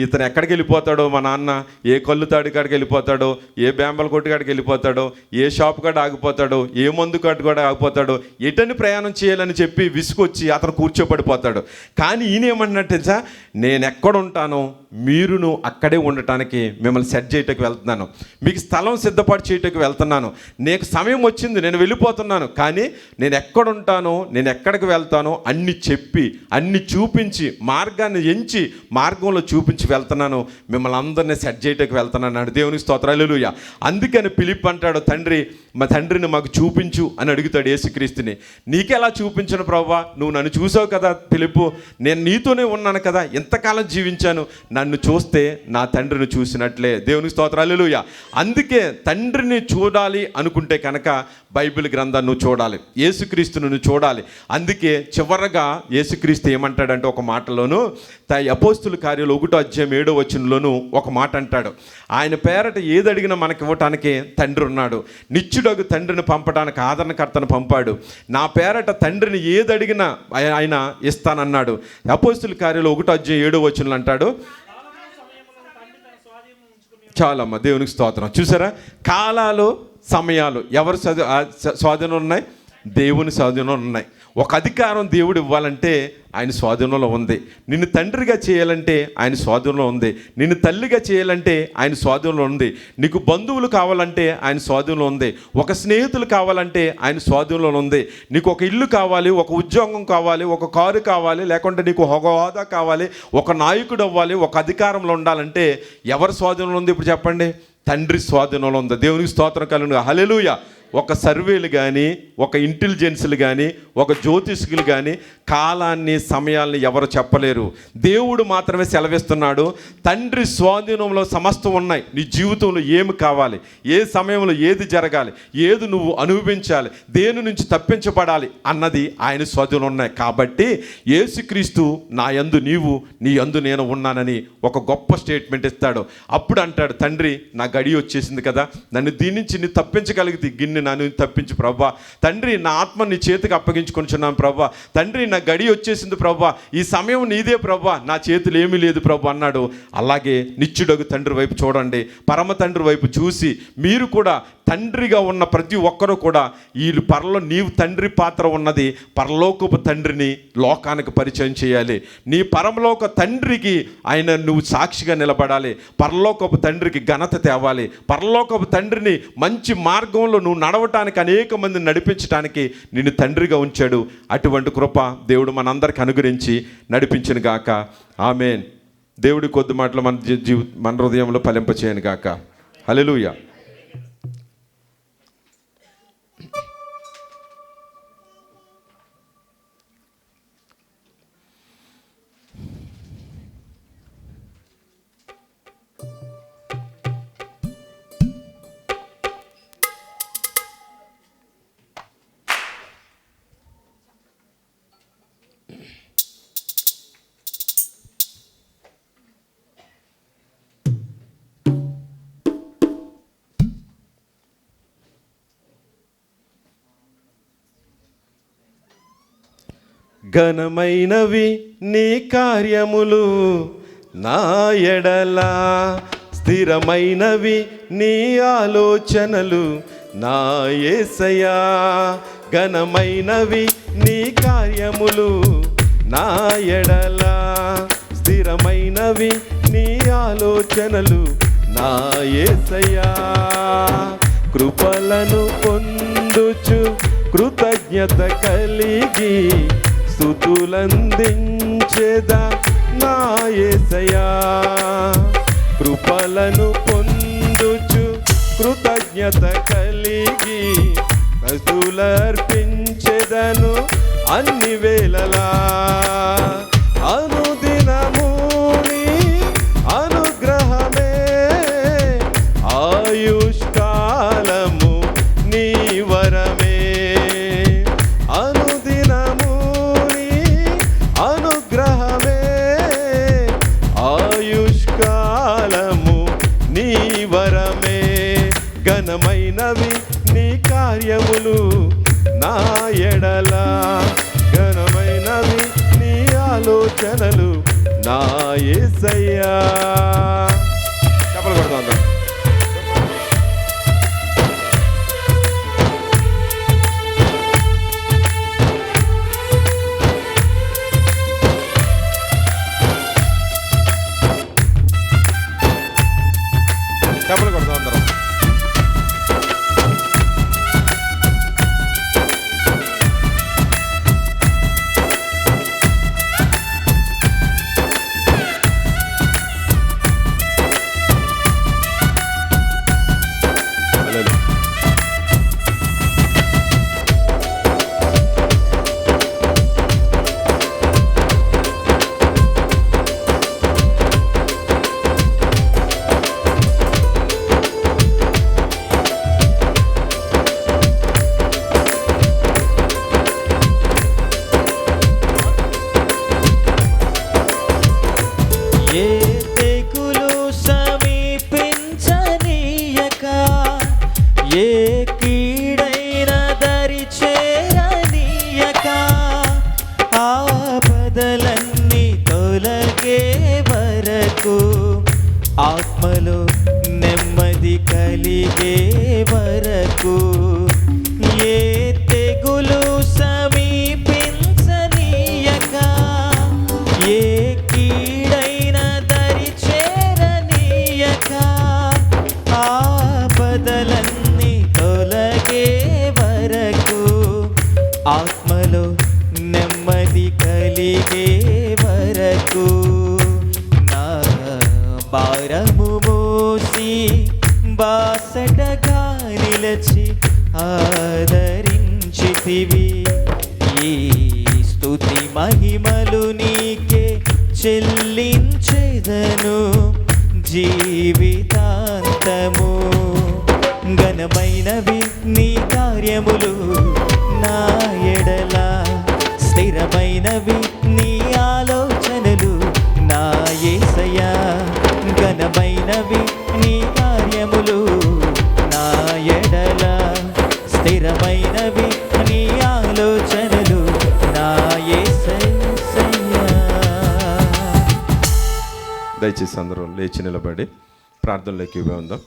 ఇతను ఎక్కడికి వెళ్ళిపోతాడో, మా నాన్న ఏ కళ్ళు తాడి కాడికి వెళ్ళిపోతాడో, ఏ బేంబల కొట్టు కాడికి వెళ్ళిపోతాడో, ఏ షాప్ కాడ ఆగిపోతాడో, ఏ మందు కాటు కూడా ఆగిపోతాడో, ఎటని ప్రయాణం చేయాలని చెప్పి విసుకొచ్చి అతను కూర్చోబడిపోతాడు. కానీ ఈయన ఏమంటున్నట్టు తెలుసా? నేను ఎక్కడ ఉంటానో మీరును అక్కడే ఉండటానికి మిమ్మల్ని సెట్ చేయటానికి వెళ్తున్నాను, మీకు స్థలం సిద్ధపాటు చేయటానికి వెళ్తున్నాను. నీకు సమయం వచ్చింది, నేను వెళ్ళిపోతున్నాను, కానీ నేను ఎక్కడుంటానో, నేను ఎక్కడికి వెళ్తానో అన్ని చెప్పి, అన్ని చూపించి, మార్గాన్ని ఎంచి మార్గంలో చూపించి వెళ్తున్నాను, మిమ్మల్ని అందరినీ సెట్ చేయటానికి వెళ్తున్నాను. దేవునికి స్తోత్రం, హల్లెలూయా. అందుకని ఫిలిప్ అంటాడు, తండ్రి మా తండ్రిని మాకు చూపించు అని అడుగుతాడు యేసుక్రీస్తుని. నీకెలా చూపించను ప్రభువా, నువ్వు నన్ను చూసావు కదా ఫిలిప్పు, నేను నీతోనే ఉన్నాను కదా, ఎంతకాలం జీవించాను, నన్ను చూస్తే నా తండ్రిని చూసినట్లే. దేవునికి స్తోత్రం, హల్లెలూయా. అందుకే తండ్రిని చూడాలి అనుకుంటే కనుక బైబిల్ గ్రంథాన్ని నువ్వు చూడాలి, యేసుక్రీస్తును నువ్వు చూడాలి. అందుకే చివరగా యేసుక్రీస్తు ఏమంటాడంటే ఒక మాటలోను, అపోస్తుల కార్యాలు 1వ అధ్యాయం 7వ వచనంలోను ఒక మాట అంటాడు, ఆయన పేరట ఏది అడిగినా మనకి ఇవ్వటానికి తండ్రి ఉన్నాడు, నిత్యుడగు తండ్రిని పంపడానికి ఆదరణకర్తను పంపాడు, నా పేరట తండ్రిని ఏది అడిగినా ఆయన ఇస్తానన్నాడు. అపోస్తుల కార్యాలు 1వ అధ్యాయం 7వ వచనంలో అంటాడు, చాలమ్మ, దేవునికి స్తోత్రం. చూసారా, కాలాలు సమయాలు ఎవరు స్వాధీనంలో ఉన్నాయి? దేవుని స్వాధీనంలో ఉన్నాయి. ఒక అధికారం దేవుడు ఇవ్వాలంటే ఆయన స్వాధీనంలో ఉంది. నిన్ను తండ్రిగా చేయాలంటే ఆయన స్వాధీనంలో ఉంది. నిన్ను తల్లిగా చేయాలంటే ఆయన స్వాధీనంలో ఉంది. నీకు బంధువులు కావాలంటే ఆయన స్వాధీనంలో ఉంది. ఒక స్నేహితులు కావాలంటే ఆయన స్వాధీనంలో ఉంది. నీకు ఒక ఇల్లు కావాలి, ఒక ఉద్యోగం కావాలి, ఒక కారు కావాలి, లేకుంటే నీకు ఒక హోదా కావాలి, ఒక నాయకుడు అవ్వాలి, ఒక అధికారంలో ఉండాలంటే ఎవరి స్వాధీనంలో ఉంది? ఇప్పుడు చెప్పండి. తండ్రి స్వాధీనంలో ఉంది. దేవునికి స్తోత్రం కలుగును, హల్లెలూయా. ఒక సర్వేలు కానీ, ఒక ఇంటెలిజెన్స్లు కానీ, ఒక జ్యోతిష్కులు కానీ కాలాన్ని, సమయాల్ని ఎవరు చెప్పలేరు. దేవుడు మాత్రమే సెలవిస్తున్నాడు. తండ్రి స్వాధీనంలో సమస్తం ఉన్నాయి. నీ జీవితంలో ఏమి కావాలి, ఏ సమయంలో ఏది జరగాలి, ఏది నువ్వు అనుభవించాలి, దేని నుంచి తప్పించబడాలి అన్నది ఆయన స్వాధీనంలో ఉన్నాయి. కాబట్టి యేసుక్రీస్తు నా యందు నీవు, నీ యందు నేను ఉన్నానని ఒక గొప్ప స్టేట్మెంట్ ఇస్తాడు. అప్పుడు అంటాడు, తండ్రి నా గడి వచ్చేసింది కదా, నన్ను దీని నుంచి నీ తప్పించగలిగితే గిన్నె నన్ను తప్పించు ప్రభా. తండ్రి నా ఆత్మ నీ చేతికి అప్పగించుకొనిచున్నాను ప్రభా. తండ్రి నా గడి వచ్చేసింది ప్రభా, ఈ సమయం నీదే ప్రభా, నా చేతులు ఏమీ లేదు ప్రభా అన్నాడు. అలాగే నిత్యుడగు తండ్రి వైపు చూడండి, పరమ తండ్రి వైపు చూసి మీరు కూడా తండ్రిగా ఉన్న ప్రతి ఒక్కరూ కూడా వీళ్ళు నీవు తండ్రి పాత్ర ఉన్నది, పరలోకపు తండ్రిని లోకానికి పరిచయం చేయాలి. నీ పరమలోక తండ్రికి ఆయన నువ్వు సాక్షిగా నిలబడాలి. పరలోకపు తండ్రికి ఘనత తేవాలి. పరలోకపు తండ్రిని మంచి మార్గంలో నువ్వు నడవటానికి, అనేక మందిని నడిపించడానికి నిన్ను తండ్రిగా ఉంచాడు. అటువంటి కృప దేవుడు మనందరికి అనుగ్రహించి నడిపించిన గాక. ఆమేన్. దేవుడి కొద్ది మాటలు మన హృదయంలో ఫలింపచేయను గాక. హల్లెలూయా. ఘనమైనవి నీ కార్యములు నా ఎడల, స్థిరమైనవి నీ ఆలోచనలు నా యేసయ్యా. ఘనమైనవి నీ కార్యములు నా ఎడల, స్థిరమైనవి నీ ఆలోచనలు నా యేసయ్యా. కృపలను పొందుచు కృతజ్ఞత కలిగి స్తుతులందించెదా నా యేసయ్యా. కృపలను పొందుచు కృతజ్ఞత కలిగి స్తుతులర్పించెదను అన్ని వేళలా. అనుదినము నీ అనుగ్రహమే, ఆయుష్కాలము నీ వరమే. అనుదినము నీ అనుగ్రహమే, ఆయుష్కాలము నీ వరమే. ఘనమైనవి నీ కార్యములు నా ఎడల, ఘనమైనవి నీ ఆలోచనలు నా యేసయ్యా. చప్పట్లు కొడదాం. చప్పట్లు కొడదాం అందరం. ఏ తెగులు సమీపించనీయక, ఏ కీడైన దరి చేరనీయక, ఆపదలన్నీ తొలగే వరకు, ఆత్మలో నెమ్మది కలిగే వరకు, ఏ తెగులు సమీపించనీయక, ఏ కీడైన దరి చేరనీయక, ఆపదలన్నీ తొలగే వరకు, ఆత్మలో నెమ్మది కలిగే వరకు, నా భారము మోసి బాసటగా నిలచి ఆదరించితివి. ఈ స్తుతి మహిమలు నీకే చెల్లించెదను జీవితాంతము. ఘనమైనవి నీ కార్యములు నా ఎడల, స్థిరమైనవి నీ ఆలోచనలు నా యేసయ్యా. ఘనమైనవి నీ కార్యములు నా ఎడల, స్థిరమైనవి నీ ఆలోచనలు నా యేసయ్యా. దయచేసి అందరూ లేచి నిలబడి ప్రార్థనలోకి ఉందాం.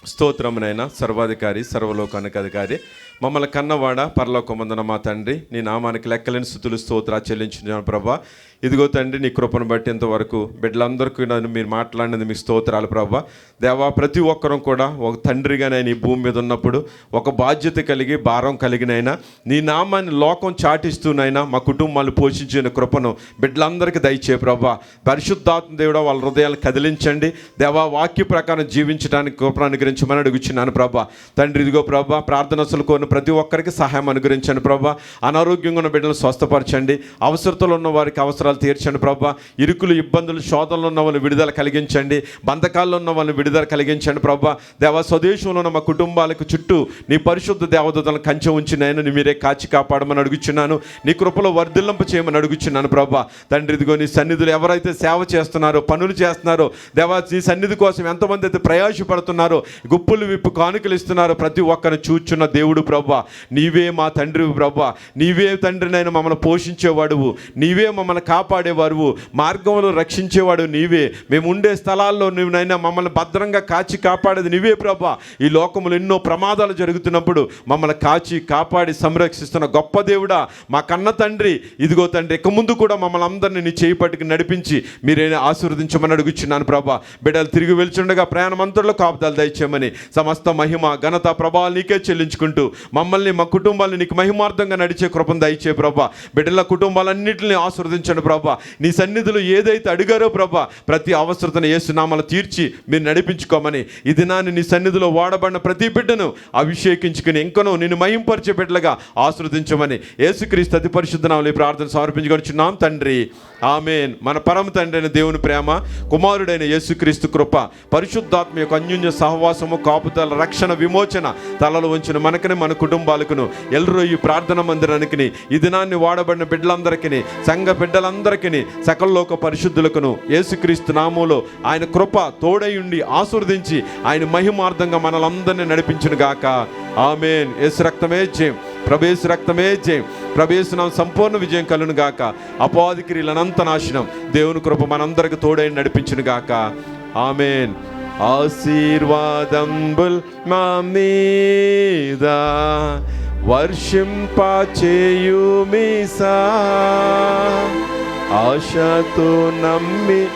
స్తోత్రమునైనా సర్వాధికారి సర్వలోకానికి అధికారి మమ్మల్ని కన్నవాడ పరలోకమందున మా తండ్రి, నీ నామానికి లెక్కలేని స్తుతులు స్తోత్రాలు చెల్లించున్నాను ప్రభా. ఇదిగో తండ్రి, నీ కృపను బట్టి ఇంతవరకు బిడ్డలందరికీ నన్ను మీరు మాట్లాడినది మీకు స్తోత్రాలు ప్రభా. దేవా, ప్రతి ఒక్కరం కూడా ఒక తండ్రిగా నేను ఈ భూమి మీద ఉన్నప్పుడు ఒక బాధ్యత కలిగి భారం కలిగినైనా నీ నామాన్ని లోకం చాటిస్తూనైనా మా కుటుంబాలు పోషించిన కృపను బిడ్డలందరికీ దయచే ప్రభా. పరిశుద్ధాత్మ దేవుడా వాళ్ళ హృదయాలు కదిలించండి దేవా. వాక్య ప్రకారం జీవించడానికి కృపను అనుగ్రహించమని అడుగుచున్నాను ప్రభా. తండ్రి ఇదిగో ప్రభా, ప్రార్థన అసలు కోరిన ప్రతి ఒక్కరికి సహాయం అనుగ్రహించండి ప్రభా. అనారోగ్యంగా ఉన్న బిడ్డలను స్వస్థపరచండి. అవసరతలు ఉన్న వారికి అవసరాలు తీర్చండి ప్రభా. ఇరుకులు ఇబ్బందులు శోధనలు ఉన్న వాళ్ళని విడుదల కలిగించండి. బంధకాల్లో ఉన్న వాళ్ళని విడుదల కలిగించండి ప్రభా. దేవా, స్వదేశంలో ఉన్న మా కుటుంబాలకు చుట్టూ నీ పరిశుద్ధ దేవదూతలను కంచె ఉంచి నేను మీరే కాచి కాపాడమని అడుగుచున్నాను. నీ కృపలో వర్ధిల్లింప చేయమని అడుగుచున్నాను ప్రభా. తండ్రి ఇదిగో నీ సన్నిధులు ఎవరైతే సేవ చేస్తున్నారో, పనులు చేస్తున్నారో దేవా, నీ సన్నిధి కోసం ఎంతమంది అయితే ప్రయాసపడుతున్నారో, గుప్పులు విప్పు కానుకలు ఇస్తున్నారో ప్రతి ఒక్కరిని చూచున్న దేవుడు ప్రభా. నీవే మా తండ్రి ప్రభా. నీవే తండ్రినైనా మమ్మల్ని పోషించేవాడువు, నీవే మమ్మల్ని కాపాడేవాడువు, మార్గంలో రక్షించేవాడు నీవే. మేము ఉండే స్థలాల్లో నువ్వునైనా మమ్మల్ని భద్రంగా కాచి కాపాడేది నీవే ప్రభా. ఈ లోకములు ఎన్నో ప్రమాదాలు జరుగుతున్నప్పుడు మమ్మల్ని కాచి కాపాడి సంరక్షిస్తున్న గొప్ప దేవుడా, మా కన్న తండ్రి. ఇదిగో తండ్రి, ఇక ముందు కూడా మమ్మల్ని అందరినీ నీ చేయి పట్టుకు నడిపించి మీరే ఆశీర్వదించమని అడుగుచున్నాను ప్రభా. బిడ్డలు తిరిగి వెళ్చుండగా ప్రయాణమంతట్లో కాపుదలు దయచేయమని సమస్త మహిమ ఘనత ప్రభావాలు నీకే చెల్లించుకుంటూ మమ్మల్ని మా కుటుంబాన్ని నీకు మహిమార్థంగా నడిచే కృపను దయచే ప్రభా. బిడ్డల కుటుంబాలన్నింటినీ ఆశీర్వదించండి ప్రభా. నీ సన్నిధిలో ఏదైతే అడిగారో ప్రభా, ప్రతి అవసరతను యేసు నామములో తీర్చి మీరు నడిపించుకోమని ఈ దినాన్ని నీ సన్నిధిలో వాడబడిన ప్రతి బిడ్డను అభిషేకించుకుని ఇంకనూ నిన్ను మహింపరిచే బిడ్డలుగా ఆశీర్వదించమని యేసుక్రీస్తు అతి పరిశుద్ధ నామములో ఈ ప్రార్థన సమర్పించుకొనిచున్నాం తండ్రి, ఆమేన్. మన పరమ తండ్రి అయిన దేవుని ప్రేమ, కుమారుడైన యేసుక్రీస్తు కృప, పరిశుద్ధాత్మ యొక్క అన్యోన్య సహవాసము, కాపుదల, రక్షణ, విమోచన తలలు ఉంచిన మనకని మన కుటుంబాలకును ఎల్లరూ ఈ ప్రార్థన మందిరానికి ఈ దినాన్ని వాడబడిన బిడ్డలందరికీ, సంఘ బిడ్డలందరికీ, సకలలోక పరిశుద్ధులకును యేసుక్రీస్తు నామములో ఆయన కృప తోడై ఉండి ఆశీర్వదించి ఆయన మహిమార్థంగా మనలందరినీ నడిపించును గాక. ఆమేన్. యేసు రక్తమే జయం, ప్రభేసు రక్తమే జయం, ప్రభేసు నామమున సంపూర్ణ విజయం కలుగును గాక. అపవాది క్రియలనంత నాశనం దేవుని కృప మనందరికి తోడై నడిపించును గాక. ఆమేన్. ఆశీర్వాదంబుల్ మా మీద వర్షింపచేయుమిసా, ఆశతో నమ్మియున్నాము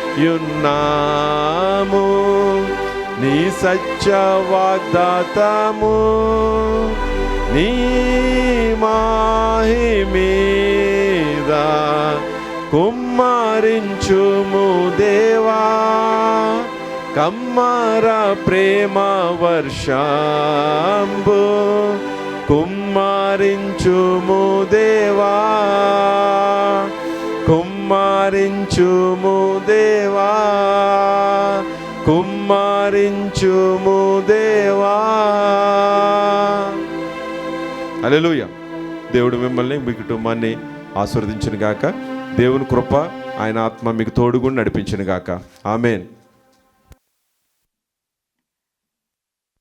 నీ సత్య వాగ్దాతము. నీ మహిమీద కుమ్మరించుము దేవా, కమ్మర ప్రేమ వర్షంబు కుమ్మరించుము దేవా, కుమ్మరించుము దేవా, కుమ్మరించుము దేవా. హల్లెలూయా. దేవుడు మిమ్మల్ని మీ కుటుంబాన్ని ఆశీర్వదించును గాక. దేవుని కృప ఆయన ఆత్మ మీకు తోడుగా నడిపించును గాక. ఆమేన్.